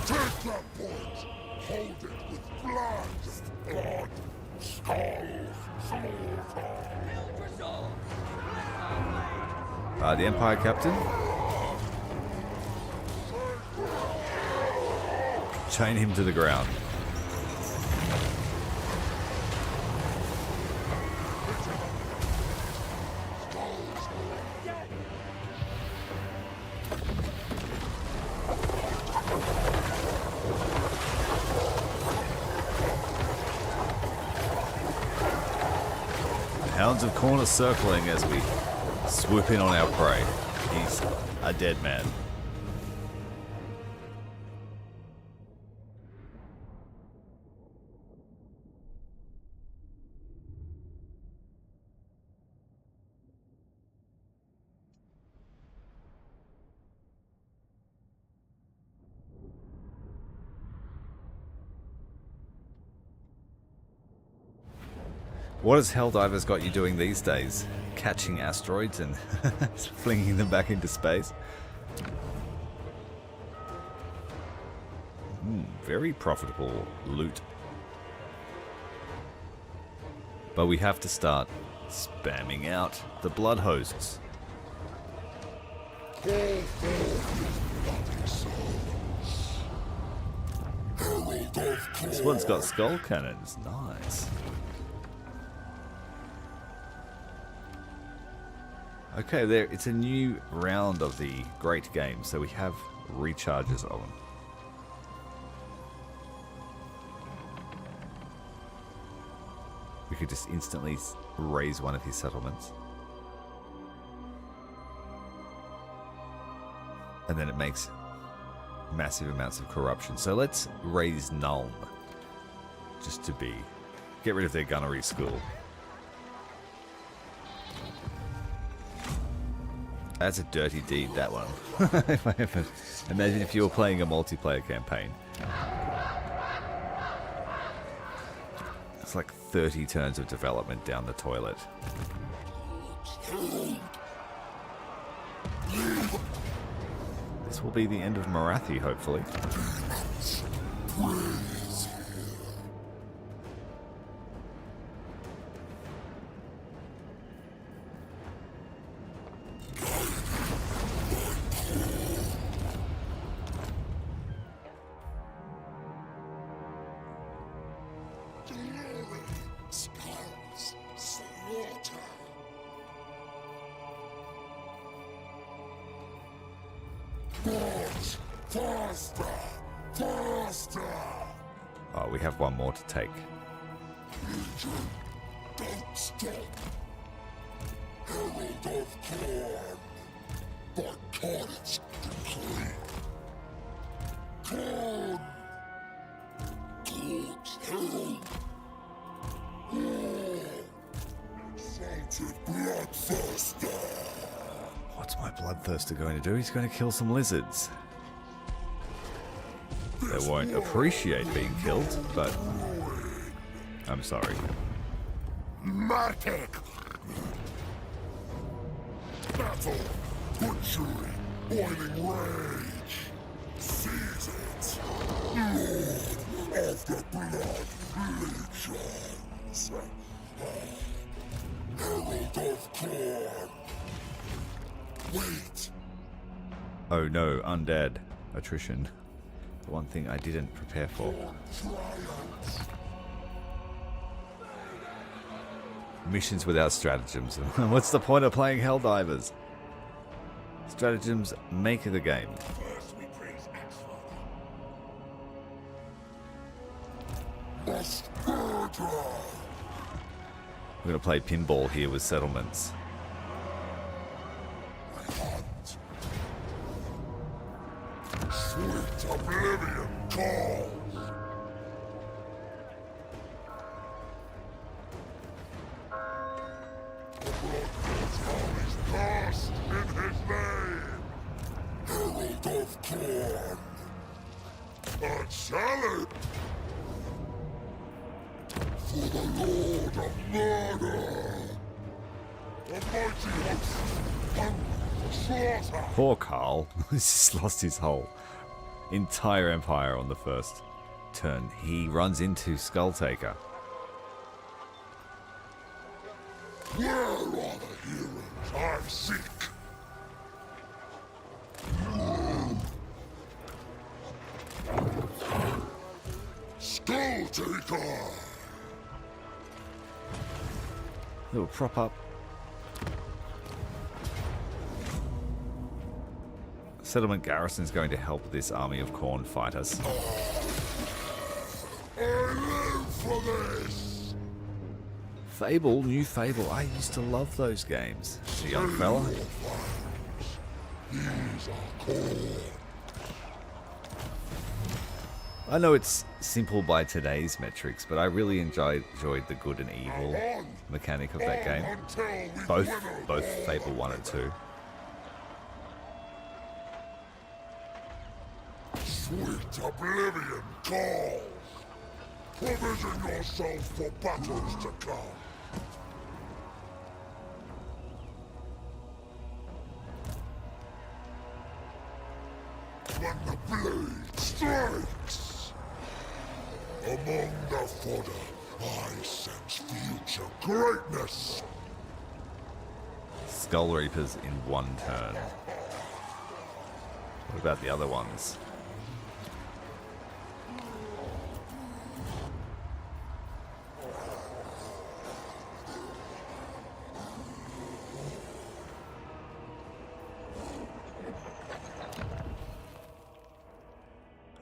Take that point. Hold it with blood. Blood. The Empire Captain. Chain him to the ground. Hounds of Khorne are circling as we swoop in on our prey. He's a dead man. What has Helldivers got you doing these days? Catching asteroids and flinging them back into space? Very profitable loot. But we have to start spamming out the blood hosts. This one's got skull cannons. Nice. Okay, there. It's a new round of the great game, so we have recharges of them. We could just instantly raise one of his settlements. And then it makes massive amounts of corruption. So let's raise Nuln. Just to get rid of their gunnery school. That's a dirty deed, that one. Imagine if you were playing a multiplayer campaign. It's like 30 turns of development down the toilet. This will be the end of Marathi, hopefully. Oh, we have one more to take. Don't stop. Herald of Khorne. By carnage decree. Khorne. God's herald. War. Exalted bloodthirster. What's my bloodthirster going to do? He's going to kill some lizards. They won't appreciate being killed, but I'm sorry. Matic. Battle. Butchery. Boiling rage. Seize it. Lord of the Blood Legions. Herald of Khorne. Wait. Oh no, undead. Attrition. The one thing I didn't prepare for. Missions without stratagems. What's the point of playing Helldivers? Stratagems make the game. We're We're going to play pinball here with settlements. Sweet oblivion calls. The blood is cast in his name. Herald of Khorne. A challenge for the Lord of Murder. A mighty host hungry for slaughter. Poor Carl. He's just lost his whole entire empire on the first turn. He runs into Skulltaker. Where are the heroes I seek? Skulltaker! Little prop up. Settlement garrison is going to help this army of Khorne fight us. I live for this! Fable, new Fable. I used to love those games. The young fella. These are Khorne. I know it's simple by today's metrics, but I really enjoyed the good and evil mechanic of that game. Both Fable 1 and 2. Sweet oblivion calls. Provision yourself for battles to come. When the blade strikes! Among the fodder, I sense future greatness! Skull Reapers in one turn. What about the other ones?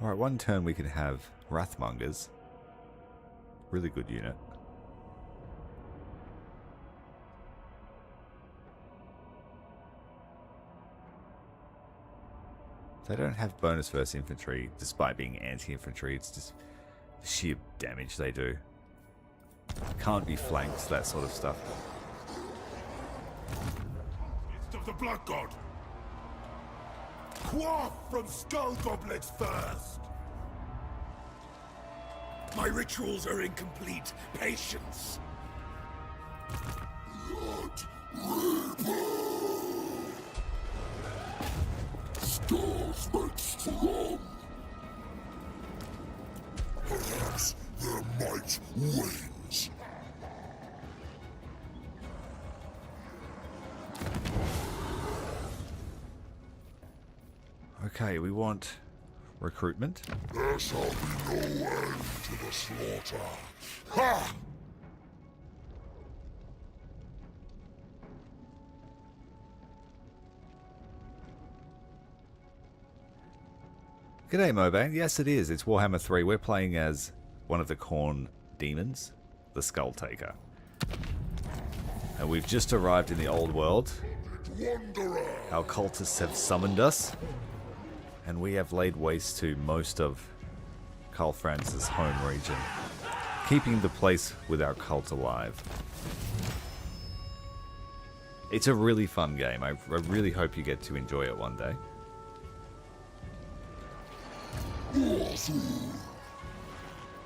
Alright, one turn we can have Wrathmongers. Really good unit. They don't have bonus versus infantry, despite being anti-infantry. It's just the sheer damage they do. Can't be flanked, that sort of stuff. Mightiest of the Blood God! Quaff from skull goblets first! My rituals are incomplete. Patience! Stars make strong! Perhaps their might wanes. Okay, we want recruitment. There shall be no end to the slaughter. Ha! G'day, Moban. Yes, it is. It's Warhammer 3. We're playing as one of the Khorne demons, the Skulltaker. And we've just arrived in the old world. Wanderer! Our cultists have summoned us. And we have laid waste to most of Karl Franz's home region, keeping the place with our cult alive. It's a really fun game. I really hope you get to enjoy it one day. U'zuhl!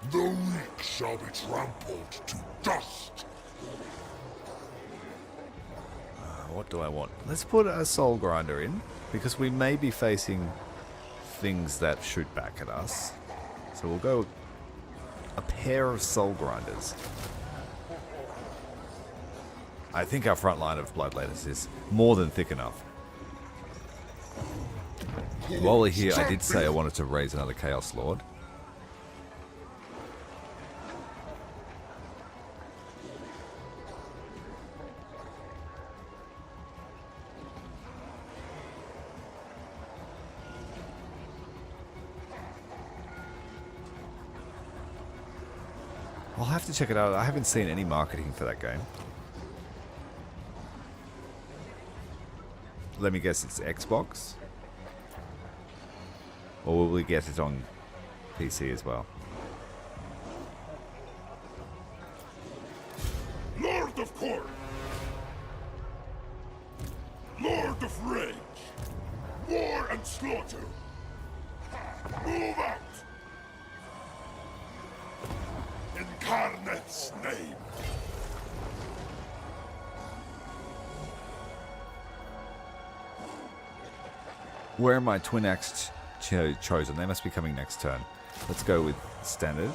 The weak shall be trampled to dust! What do I want? Let's put a soul grinder in, because we may be facing things that shoot back at us. So we'll go a pair of soul grinders. I think our front line of Bloodletters is more than thick enough. While we're here, I did say I wanted to raise another Chaos Lord. I'll have to check it out. I haven't seen any marketing for that game. Let me guess, it's Xbox? Or will we get it on PC as well? Lord of Khorne! Lord of Rage! War and slaughter! Move out! Incarnate's name! Where are my twin axe chosen? They must be coming next turn. Let's go with standard.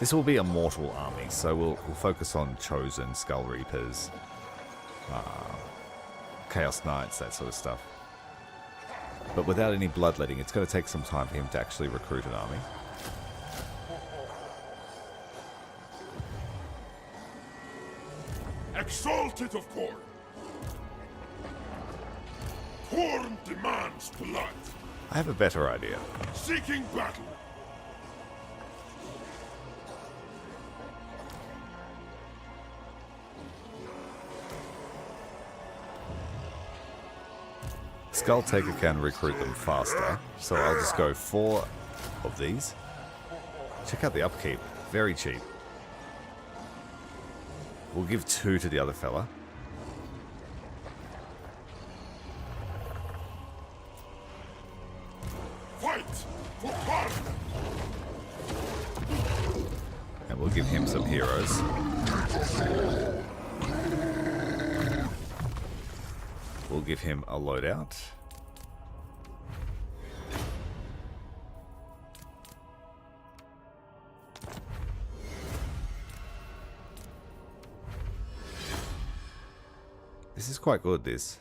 This will be a mortal army, so we'll focus on chosen, Skull Reapers, Chaos Knights, that sort of stuff. But without any bloodletting, it's going to take some time for him to actually recruit an army. Exalted of Khorne! Khorne demands blood! I have a better idea. Seeking battle! Skulltaker can recruit them faster, so I'll just go 4 of these. Check out the upkeep. Very cheap. We'll give 2 to the other fella. Fight for Khorne! And we'll give him some some heroes. We'll give him a loadout. This is quite good, this.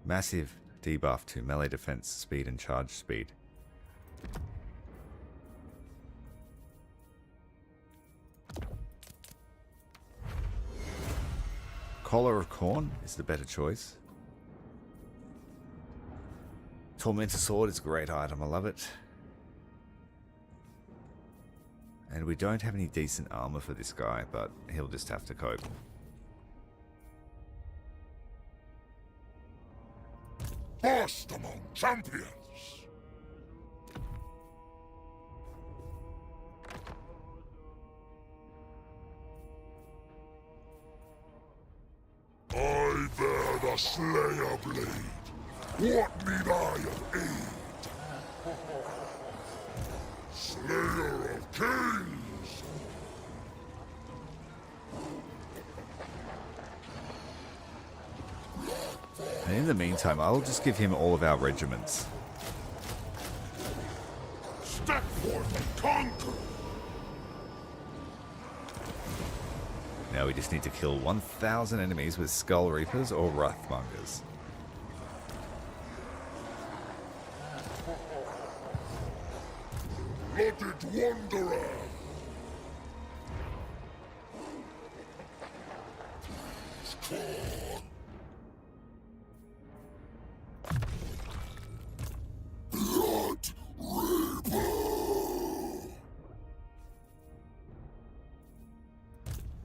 Massive debuff to melee defense, speed, and charge speed. Collar of Khorne is the better choice. Tormentor Sword is a great item, I love it. And we don't have any decent armor for this guy, but he'll just have to cope. First among champions! I bear the Slayer blade. What need I of aid? Slayer of kings! And in the meantime, I'll just give him all of our regiments. Step forth and conquer! Now we just need to kill 1,000 enemies with Skull Reapers or Wrathmongers. Blooded Wanderer! Blood Reaper!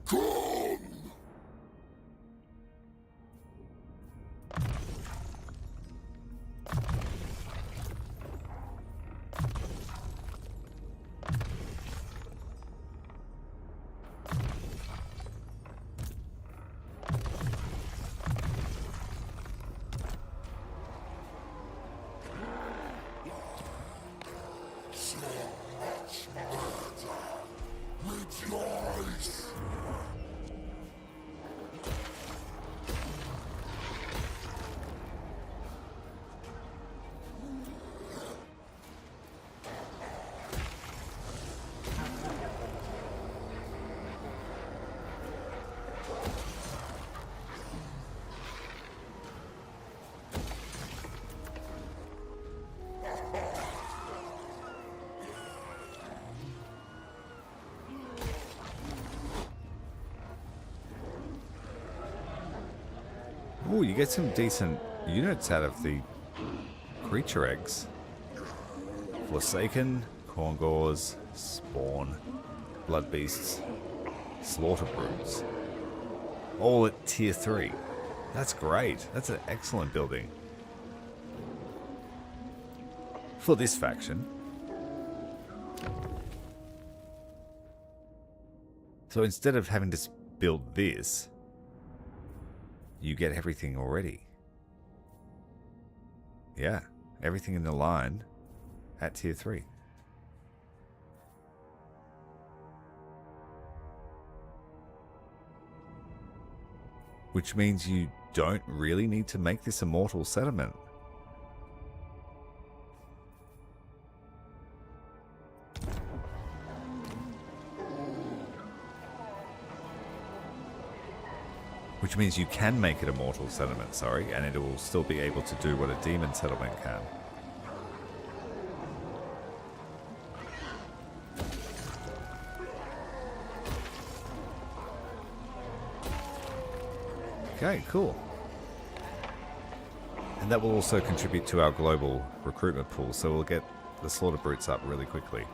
Come! So much murder! Rejoice! Ooh, you get some decent units out of the creature eggs. Forsaken, Khorngors, Spawn, Blood Beasts, Slaughter Brutes. All at tier 3. That's great. That's an excellent building. For this faction. So instead of having to build this, you get everything already. Yeah, everything in the line at tier 3. Which means you don't really need to make this immortal settlement. Which means you can make it a mortal settlement, sorry, and it will still be able to do what a demon settlement can. Okay, cool. And that will also contribute to our global recruitment pool, so we'll get the Slaughter Brutes up really quickly.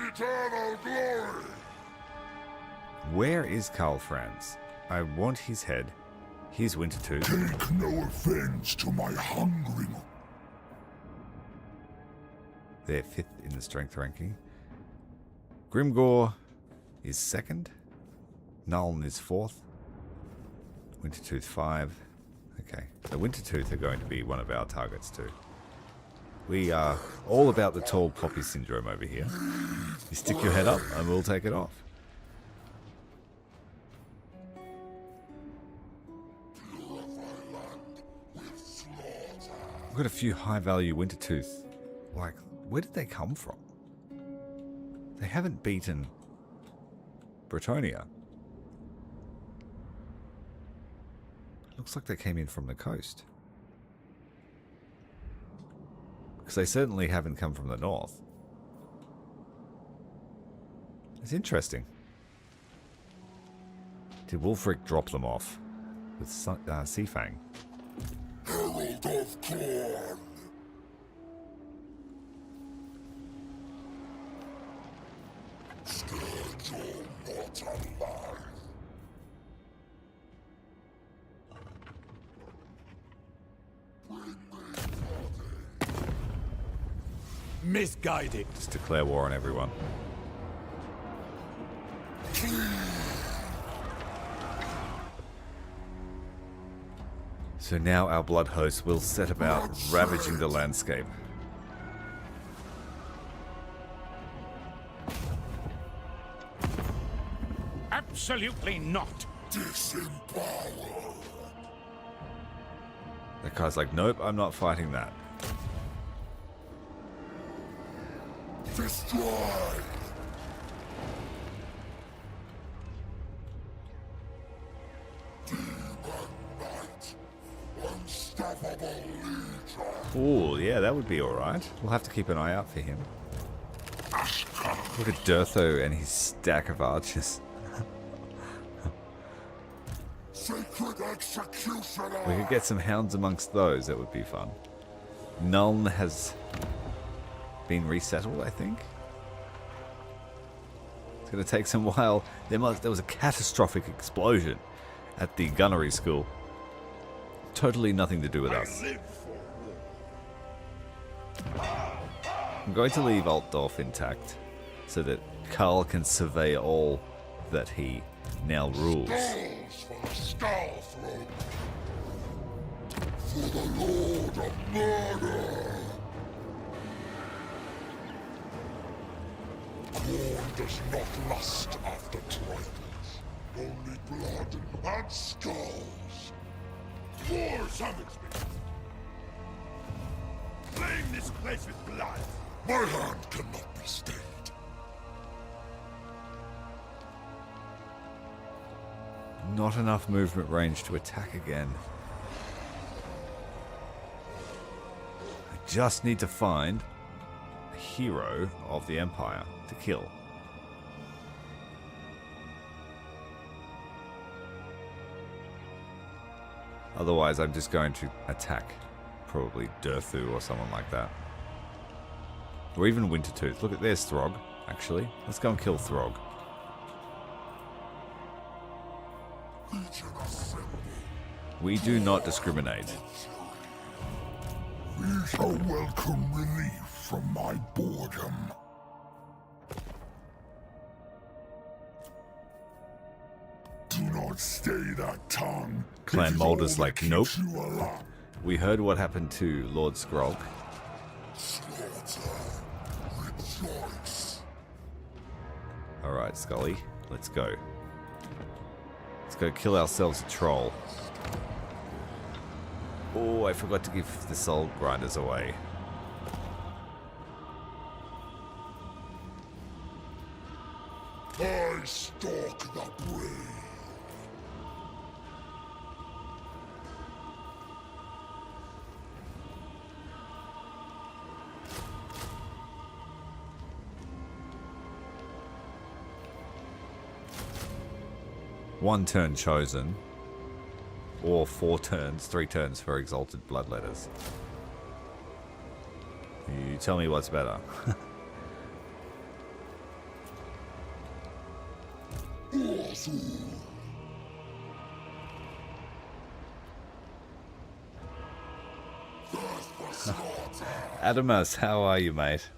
eternal glory! Where is Karl Franz? I want his head. Here's Wintertooth. Take no offense to my hungering. They're 5th in the strength ranking. Grimgore is 2nd. Nuln is 4th. Wintertooth 5. Okay, so Wintertooth are going to be one of our targets too. We are all about the tall poppy syndrome over here. You stick your head up and we'll take it off. We've got a few high-value Wintertooth. Like, where did they come from? They haven't beaten Bretonnia. Looks like they came in from the coast. Because they certainly haven't come from the north. It's interesting. Did Wulfric drop them off with Seafang? Herald of Khorne! Scourge your mortal life! Misguided. Just declare war on everyone. So now our blood host will set about ravaging the landscape. Absolutely not. Disempowered! That guy's like, nope, I'm not fighting that. Destroy! Demon Knight! Unstoppable Legion! Ooh, yeah, that would be alright. We'll have to keep an eye out for him. Look at Durtho and his stack of archers. Sacred Executioner! We could get some hounds amongst those, that would be fun. Nuln has been resettled, I think. It's going to take some while. There was a catastrophic explosion at the gunnery school. Totally nothing to do with us. I'm going to leave Altdorf intact so that Karl can survey all that he now rules. Skulls for the Skull Throat! For the Lord of Murder! Khorne does not lust after titles, only blood and skulls. War summons me. Flame this place with blood. My hand cannot be stayed. Not enough movement range to attack again. I just need to find a hero of the Empire to kill. Otherwise, I'm just going to attack probably Durthu or someone like that. Or even Wintertooth. Look at this, Throg, actually. Let's go and kill Throg. We do not discriminate. These are welcome relief from my boredom. Do not stay that tongue. Clan It is Molders all like, that nope. keeps you alive. We heard what happened to Lord Skrog. Slaughter. Rejoice. Alright, Scully, let's go. Let's go kill ourselves a troll. Oh, I forgot to give the soul grinders away. I stalk the brave. One turn chosen. Or 4 turns, 3 turns for Exalted Bloodletters. You tell me what's better. U'zuhl. Death for slaughter. Adamus, how are you, mate?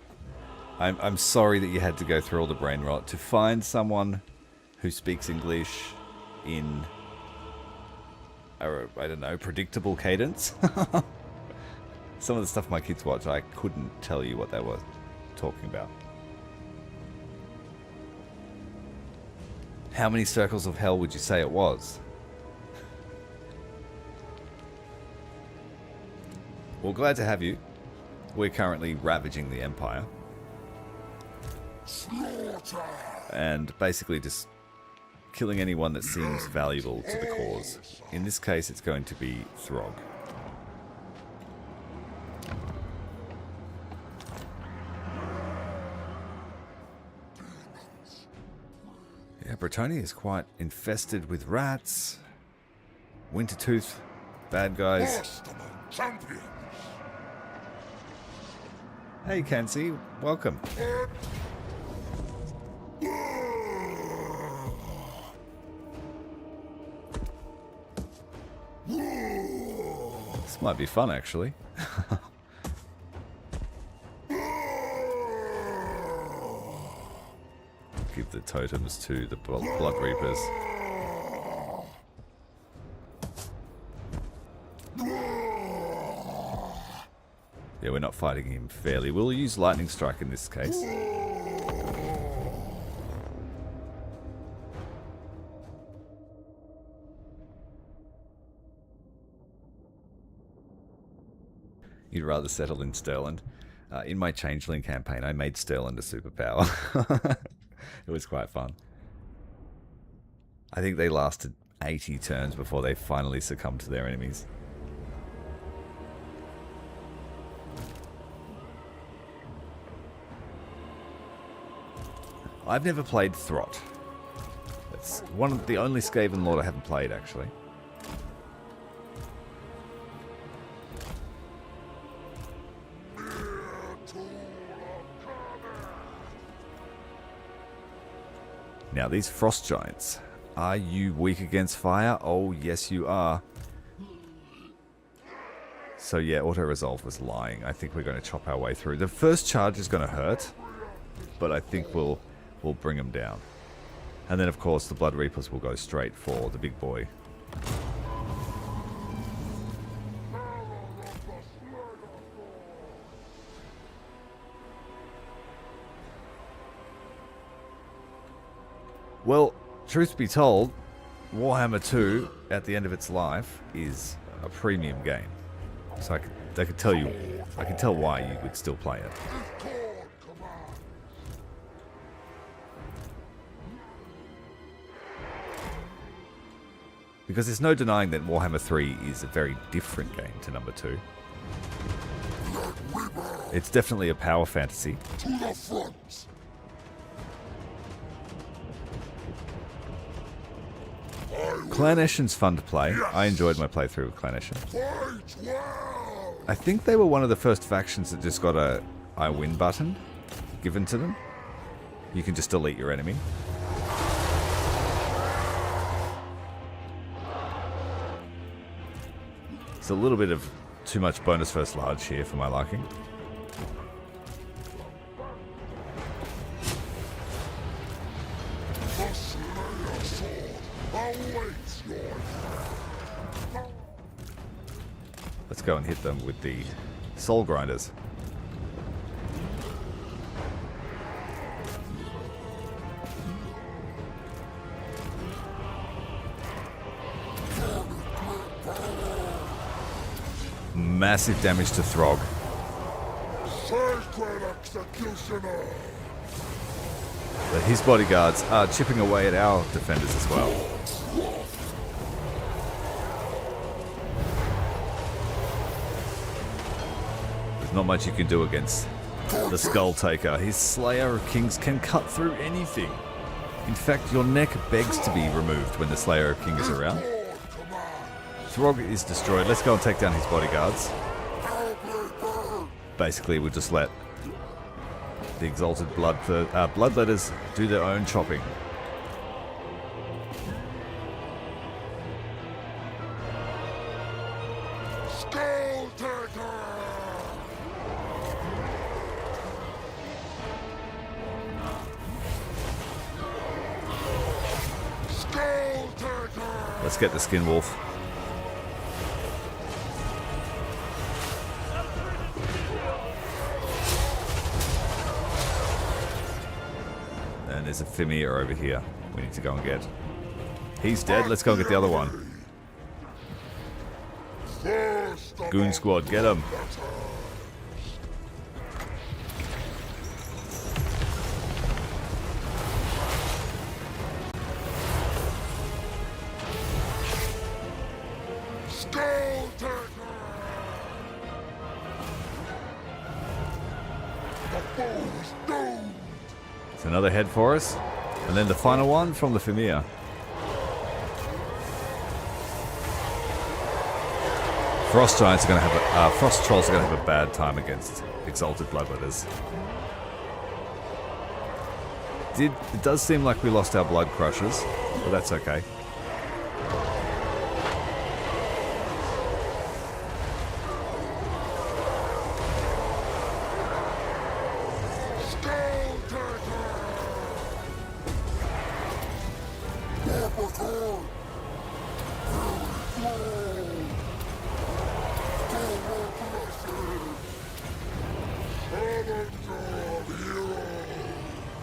I'm sorry that you had to go through all the brain rot to find someone who speaks English in I don't know, predictable cadence. Some of the stuff my kids watch, I couldn't tell you what they were talking about. How many circles of hell would you say it was? Well, glad to have you. We're currently ravaging the Empire. Slaughter. And basically just killing anyone that seems valuable to the cause. In this case, it's going to be Throg. Yeah, Bretonnia is quite infested with rats. Wintertooth, bad guys. Lost among champions. Hey, Kansi, welcome. This might be fun, actually. Give the totems to the Blood Reapers. Yeah, we're not fighting him fairly. We'll use Lightning Strike in this case. You'd rather settle in Stirland. In my Changeling campaign, I made Stirland a superpower. It was quite fun. I think they lasted 80 turns before they finally succumbed to their enemies. I've never played Throt. It's one of the only Skaven Lord I haven't played, actually. Now, these Frost Giants. Are you weak against fire? Oh, yes, you are. So, yeah, auto-resolve was lying. I think we're going to chop our way through. The first charge is going to hurt, but I think we'll bring them down. And then, of course, the Blood Reapers will go straight for the big boy. Well, truth be told, Warhammer 2, at the end of its life, is a premium game. So I can tell why you would still play it. Because there's no denying that Warhammer 3 is a very different game to number 2. It's definitely a power fantasy. To the front. Clan Eshen's fun to play. I enjoyed my playthrough with Clan Eshen. Fight well. I think they were one of the first factions that just got a I win button given to them. You can just delete your enemy. It's a little bit of too much bonus first large here for my liking. The Slayer sword awaits your death. Let's go and hit them with the Soul Grinders. Massive damage to Throg. Sacred executioner. But his bodyguards are chipping away at our defenders as well. There's not much you can do against the Skulltaker. His Slayer of Kings can cut through anything. In fact, your neck begs to be removed when the Slayer of King is around. Throg is destroyed. Let's go and take down his bodyguards. Basically, we'll just let the exalted Bloodletters do their own chopping. Skulltaker! Skulltaker! Let's get the Skin Wolf. And there's a Fimir over here. We need to go and get. He's dead. Let's go and get the other one. Goon Squad, get him. It's another head for us. And then the final one from the Fimir. Frost Giants are going to have Frost Trolls are going to have a bad time against Exalted Bloodletters. It does seem like we lost our Blood Crushers, but that's okay.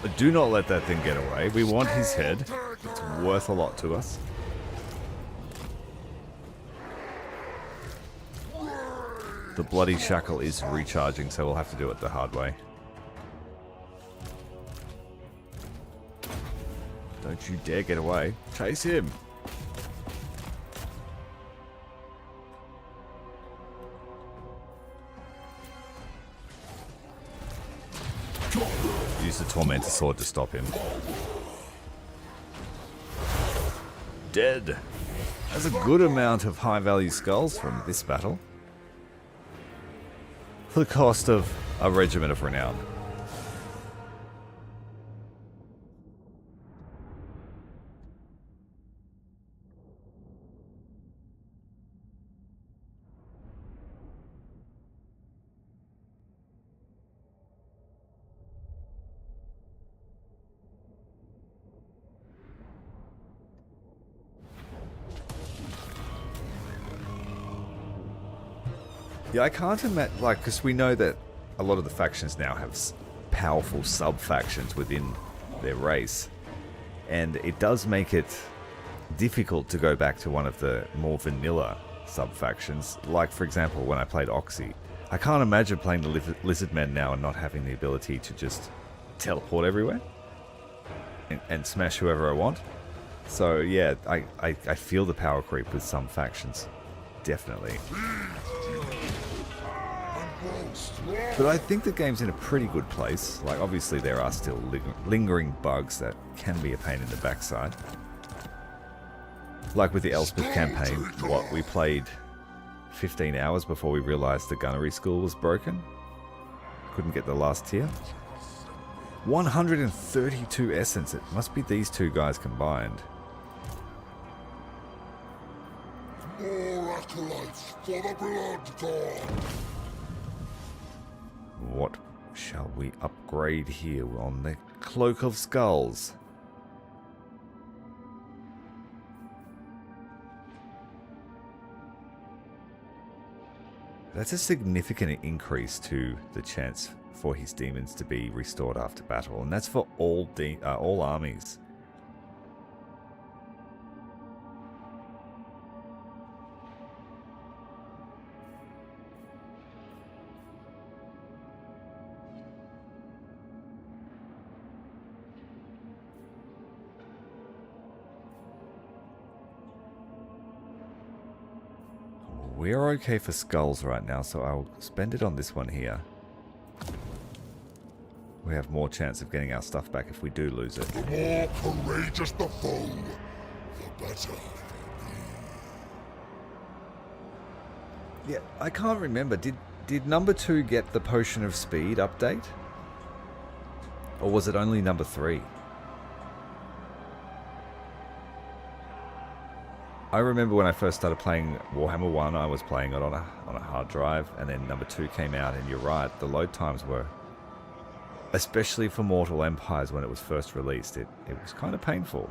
But do not let that thing get away. We want his head. It's worth a lot to us. The Bloody Shackle is recharging, so we'll have to do it the hard way. Don't you dare get away. Chase him. Use the Tormentor Sword to stop him. Dead. That's a good amount of high-value skulls from this battle. For the cost of a regiment of renown. Yeah, I can't imagine, like, because we know that a lot of the factions now have powerful sub-factions within their race. And it does make it difficult to go back to one of the more vanilla sub-factions. Like, for example, when I played Oxy. I can't imagine playing the Lizard Men now and not having the ability to just teleport everywhere. And smash whoever I want. So, yeah, I feel the power creep with some factions. Definitely. But I think the game's in a pretty good place. Like, obviously there are still lingering bugs that can be a pain in the backside. Like with the Elspeth campaign, what, we played 15 hours before we realized the gunnery school was broken? Couldn't get the last tier? 132 essence, it must be these two guys combined. More acolytes for the Blood God! What shall we upgrade here on the Cloak of Skulls? That's a significant increase to the chance for his demons to be restored after battle, and that's for all armies. We're okay for skulls right now, so I'll spend it on this one here. We have more chance of getting our stuff back if we do lose it. The more courageous the foe, the better. Yeah, I can't remember. Did number 2 get the Potion of Speed update? Or was it only number 3? I remember when I first started playing Warhammer 1, I was playing it on a hard drive, and then number 2 came out, and you're right, the load times were, especially for Mortal Empires when it was first released, it was kind of painful.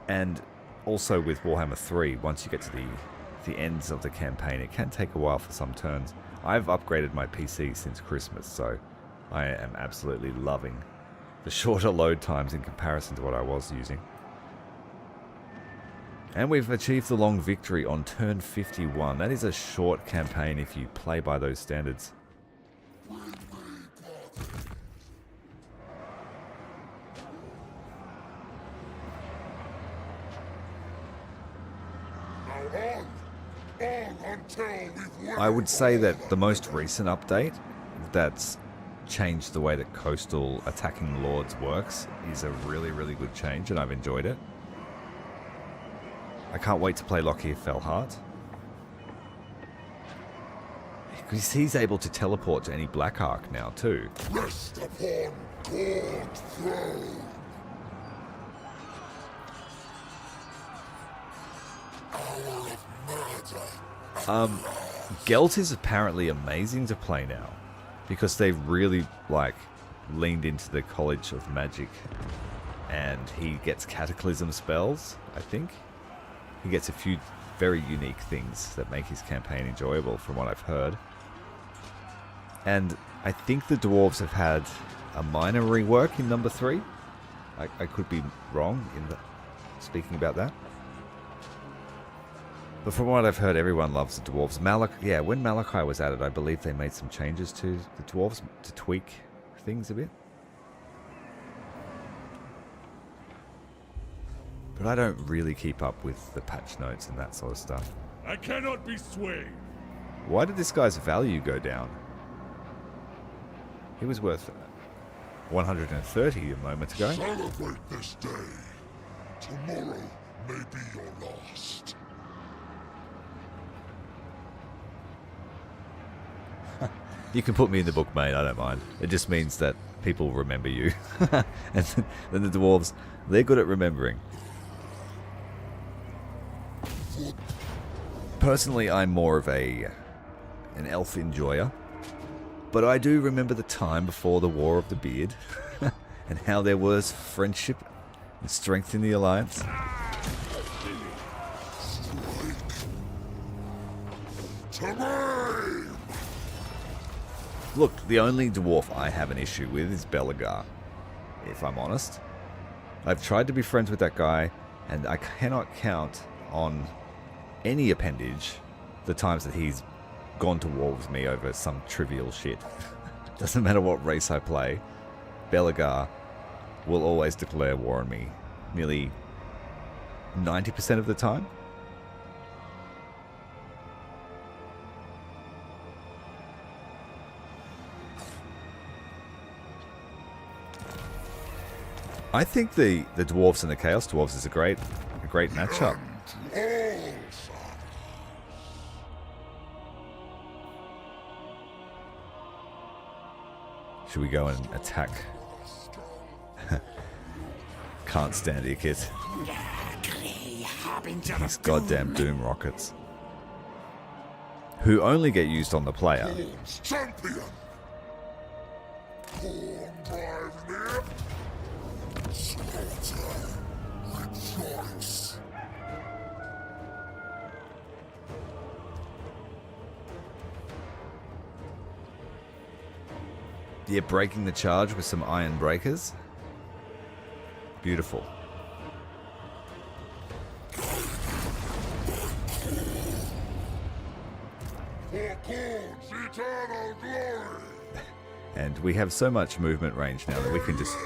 And also with Warhammer 3, once you get to the ends of the campaign, it can take a while for some turns. I've upgraded my PC since Christmas, so I am absolutely loving the shorter load times in comparison to what I was using. And we've achieved the long victory on turn 51. That is a short campaign if you play by those standards. I would say that the most recent update that's changed the way that coastal attacking lords works is a really, really good change, and I've enjoyed it. I can't wait to play Lockheed Fellheart. Because he's able to teleport to any Black Ark now too. Rest upon Khorne's throne. Hour of murder. Gelt is apparently amazing to play now, because they've really leaned into the College of Magic, and he gets Cataclysm spells, I think. He gets a few very unique things that make his campaign enjoyable from what I've heard. And I think the dwarves have had a minor rework in number 3. I could be wrong in speaking about that. But from what I've heard, everyone loves the dwarves. When Malachi was added, I believe they made some changes to the dwarves to tweak things a bit. But I don't really keep up with the patch notes and that sort of stuff. I cannot be swayed. Why did this guy's value go down? He was worth 130 a moment ago. Celebrate this day. Tomorrow may be your last. You can put me in the book, mate, I don't mind. It just means that people remember you. And then the dwarves, they're good at remembering. Personally, I'm more of an elf enjoyer. But I do remember the time before the War of the Beard, and how there was friendship and strength in the alliance. Look, the only dwarf I have an issue with is Belagar, if I'm honest. I've tried to be friends with that guy, and I cannot count on any appendage the times that he's gone to war with me over some trivial shit. Doesn't matter what race I play, Belagar will always declare war on me nearly 90% of the time. I think the dwarves and the Chaos Dwarves is a great matchup. Should we go and attack? Can't stand it, kid. These goddamn Doom rockets, who only get used on the player. Champion. Khorne drive near. Slaughter. Rejoice. Yeah, breaking the charge with some iron breakers. Beautiful. For Khorne's eternal glory. And we have so much movement range now that we can just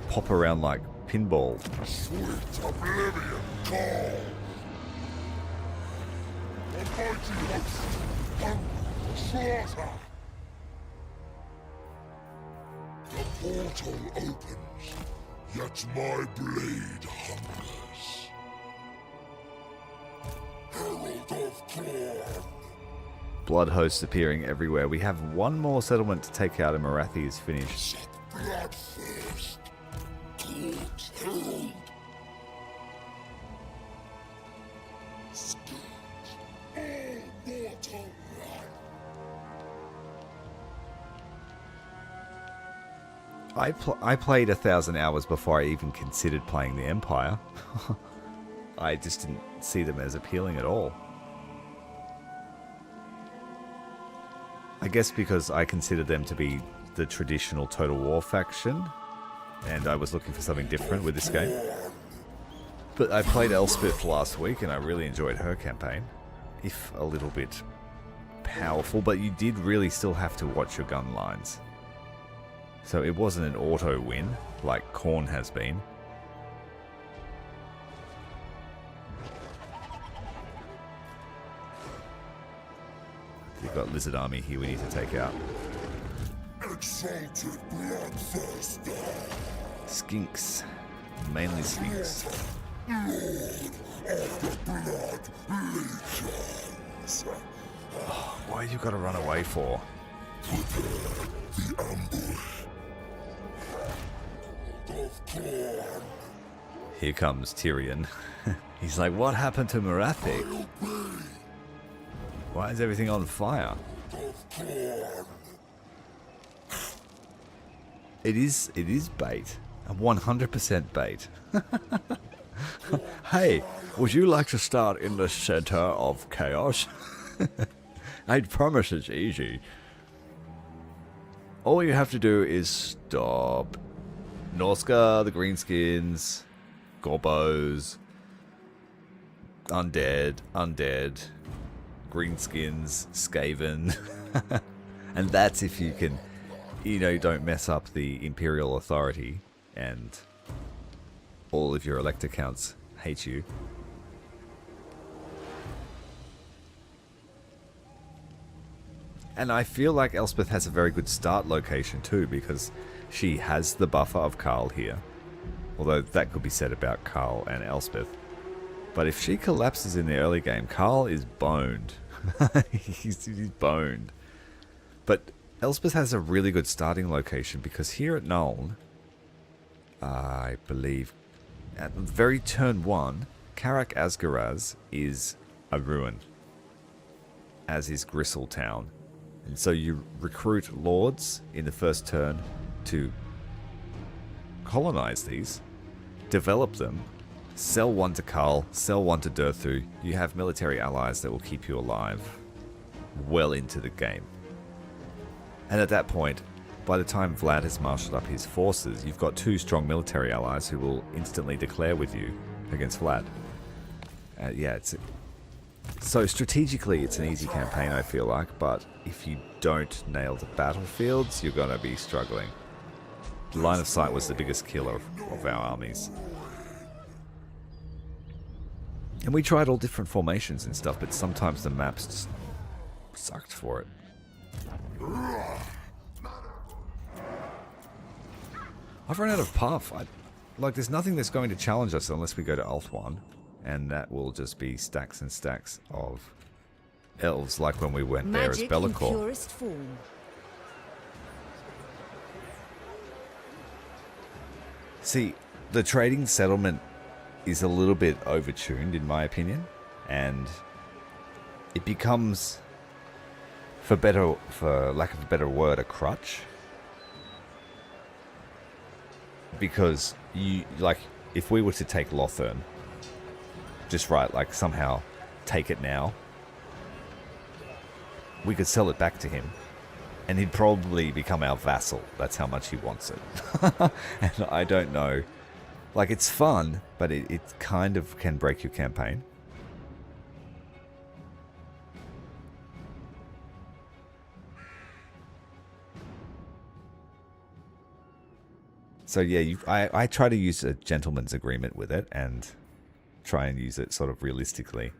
pop around like pinball. Sweet oblivion call. A mighty host. Hunger. Slaughter. The portal opens, yet my blade hungers. Herald of Khorne. Blood hosts appearing everywhere. We have one more settlement to take out and Marathi is finished. Set bloodthirst. Khorne's herald. I played 1,000 hours before I even considered playing the Empire. I just didn't see them as appealing at all. I guess because I considered them to be the traditional Total War faction, and I was looking for something different with this game. But I played Elspeth last week and I really enjoyed her campaign. If a little bit powerful, but you did really still have to watch your gun lines. So it wasn't an auto win like Khorne has been. We've got Lizard Army here we need to take out. Exalted bloodthirster. Skinks. Mainly skinks. Lord of the Blood Legions. Why you gotta run away for? Prepare the ambush. Of Khorne. Here comes Tyrion. He's like, what happened to Marathik? Why is everything on fire? Of Khorne. It is bait. 100% bait. Hey, would you like to start in the center of chaos? I promise it's easy. All you have to do is stop. Norska, the Greenskins, Gorbos, Undead, Greenskins, Skaven. And that's if you can, you know, don't mess up the Imperial Authority and all of your elector counts hate you. And I feel like Elspeth has a very good start location too, because she has the buffer of Karl here. Although that could be said about Karl and Elspeth. But if she collapses in the early game, Karl is boned. he's boned. But Elspeth has a really good starting location, because here at Nuln, I believe, at the very turn 1, Karak Asgaraz is a ruin, as is Gristletown. And so you recruit lords in the first turn to colonize these, develop them, sell one to Karl, sell one to Durthu. You have military allies that will keep you alive well into the game. And at that point, by the time Vlad has marshaled up his forces, you've got 2 strong military allies who will instantly declare with you against Vlad. Yeah, so strategically it's an easy campaign, I feel like, but if you don't nail the battlefields, you're going to be struggling. The line of sight was the biggest killer of our armies. And we tried all different formations and stuff, but sometimes the maps just sucked for it. I've run out of puff. Like, there's nothing that's going to challenge us unless we go to Ulthuan. And that will just be stacks and stacks of elves, like when we went there as Be'lakor. In purest form. See, the trading settlement is a little bit overtuned, in my opinion. And it becomes, for lack of a better word, a crutch. Because, if we were to take Lothern, just right, like somehow take it now, we could sell it back to him and he'd probably become our vassal. That's how much he wants it. And I don't know, like, it's fun, but it kind of can break your campaign. So yeah, I try to use a gentleman's agreement with it and try and use it sort of realistically.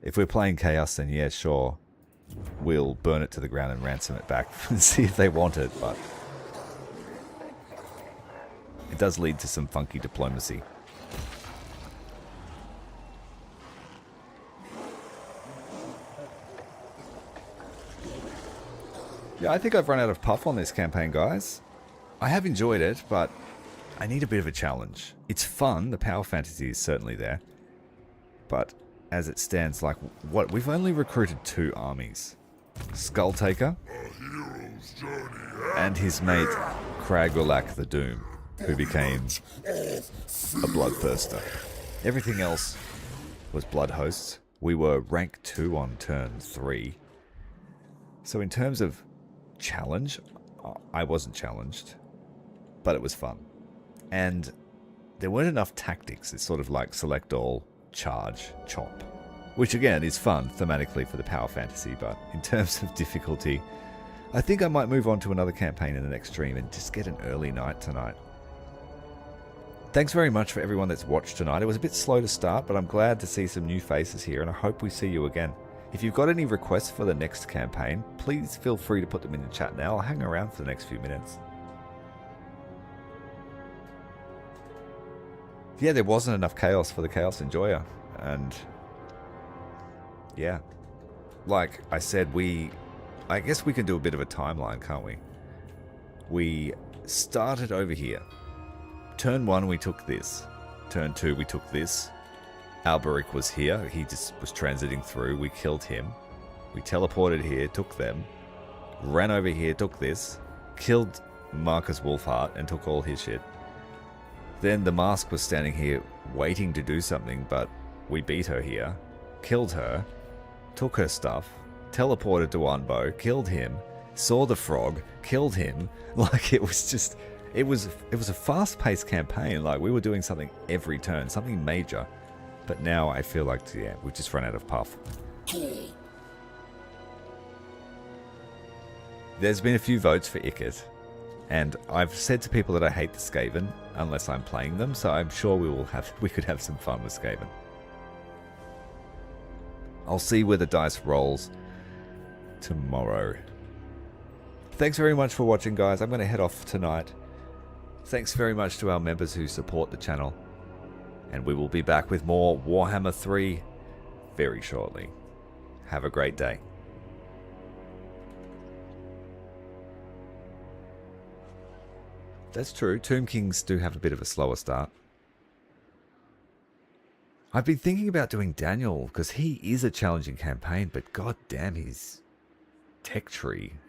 If we're playing Chaos, then yeah, sure, we'll burn it to the ground and ransom it back and see if they want it, but it does lead to some funky diplomacy. Yeah, I think I've run out of puff on this campaign, guys. I have enjoyed it, but I need a bit of a challenge. It's fun, the power fantasy is certainly there. But as it stands, like, what? We've only recruited 2 armies. Skulltaker and his mate Cragulak the Doom, who became a Bloodthirster. Everything else was Blood Hosts. We were rank 2 on turn 3. So in terms of challenge, I wasn't challenged, but it was fun. And there weren't enough tactics. It's sort of like select all, charge, chop. Which again is fun thematically for the power fantasy, but in terms of difficulty, I think I might move on to another campaign in the next stream and just get an early night tonight. Thanks very much for everyone that's watched tonight. It was a bit slow to start, but I'm glad to see some new faces here, and I hope we see you again. If you've got any requests for the next campaign, please feel free to put them in the chat now. I'll hang around for the next few minutes. Yeah, there wasn't enough chaos for the Chaos Enjoyer, and yeah, like I said, I guess we can do a bit of a timeline, can't we? We started over here. Turn 1, we took this. Turn 2, we took this. Alberic was here. He just was transiting through. We killed him. We teleported here, took them. Ran over here, took this. Killed Marcus Wolfheart and took all his shit. Then the Mask was standing here waiting to do something, but we beat her here. Killed her. Took her stuff. Teleported to Wanbo. Killed him. Saw the frog. Killed him. Like, it was just... It was a fast-paced campaign. Like, we were doing something every turn, something major. But now I feel like, yeah, we've just run out of puff. There's been a few votes for Ikit, and I've said to people that I hate the Skaven unless I'm playing them, so I'm sure we could have some fun with Skaven. I'll see where the dice rolls tomorrow. Thanks very much for watching, guys. I'm going to head off tonight. Thanks very much to our members who support the channel. And we will be back with more Warhammer 3 very shortly. Have a great day. That's true. Tomb Kings do have a bit of a slower start. I've been thinking about doing Daniel, because he is a challenging campaign, but god damn his tech tree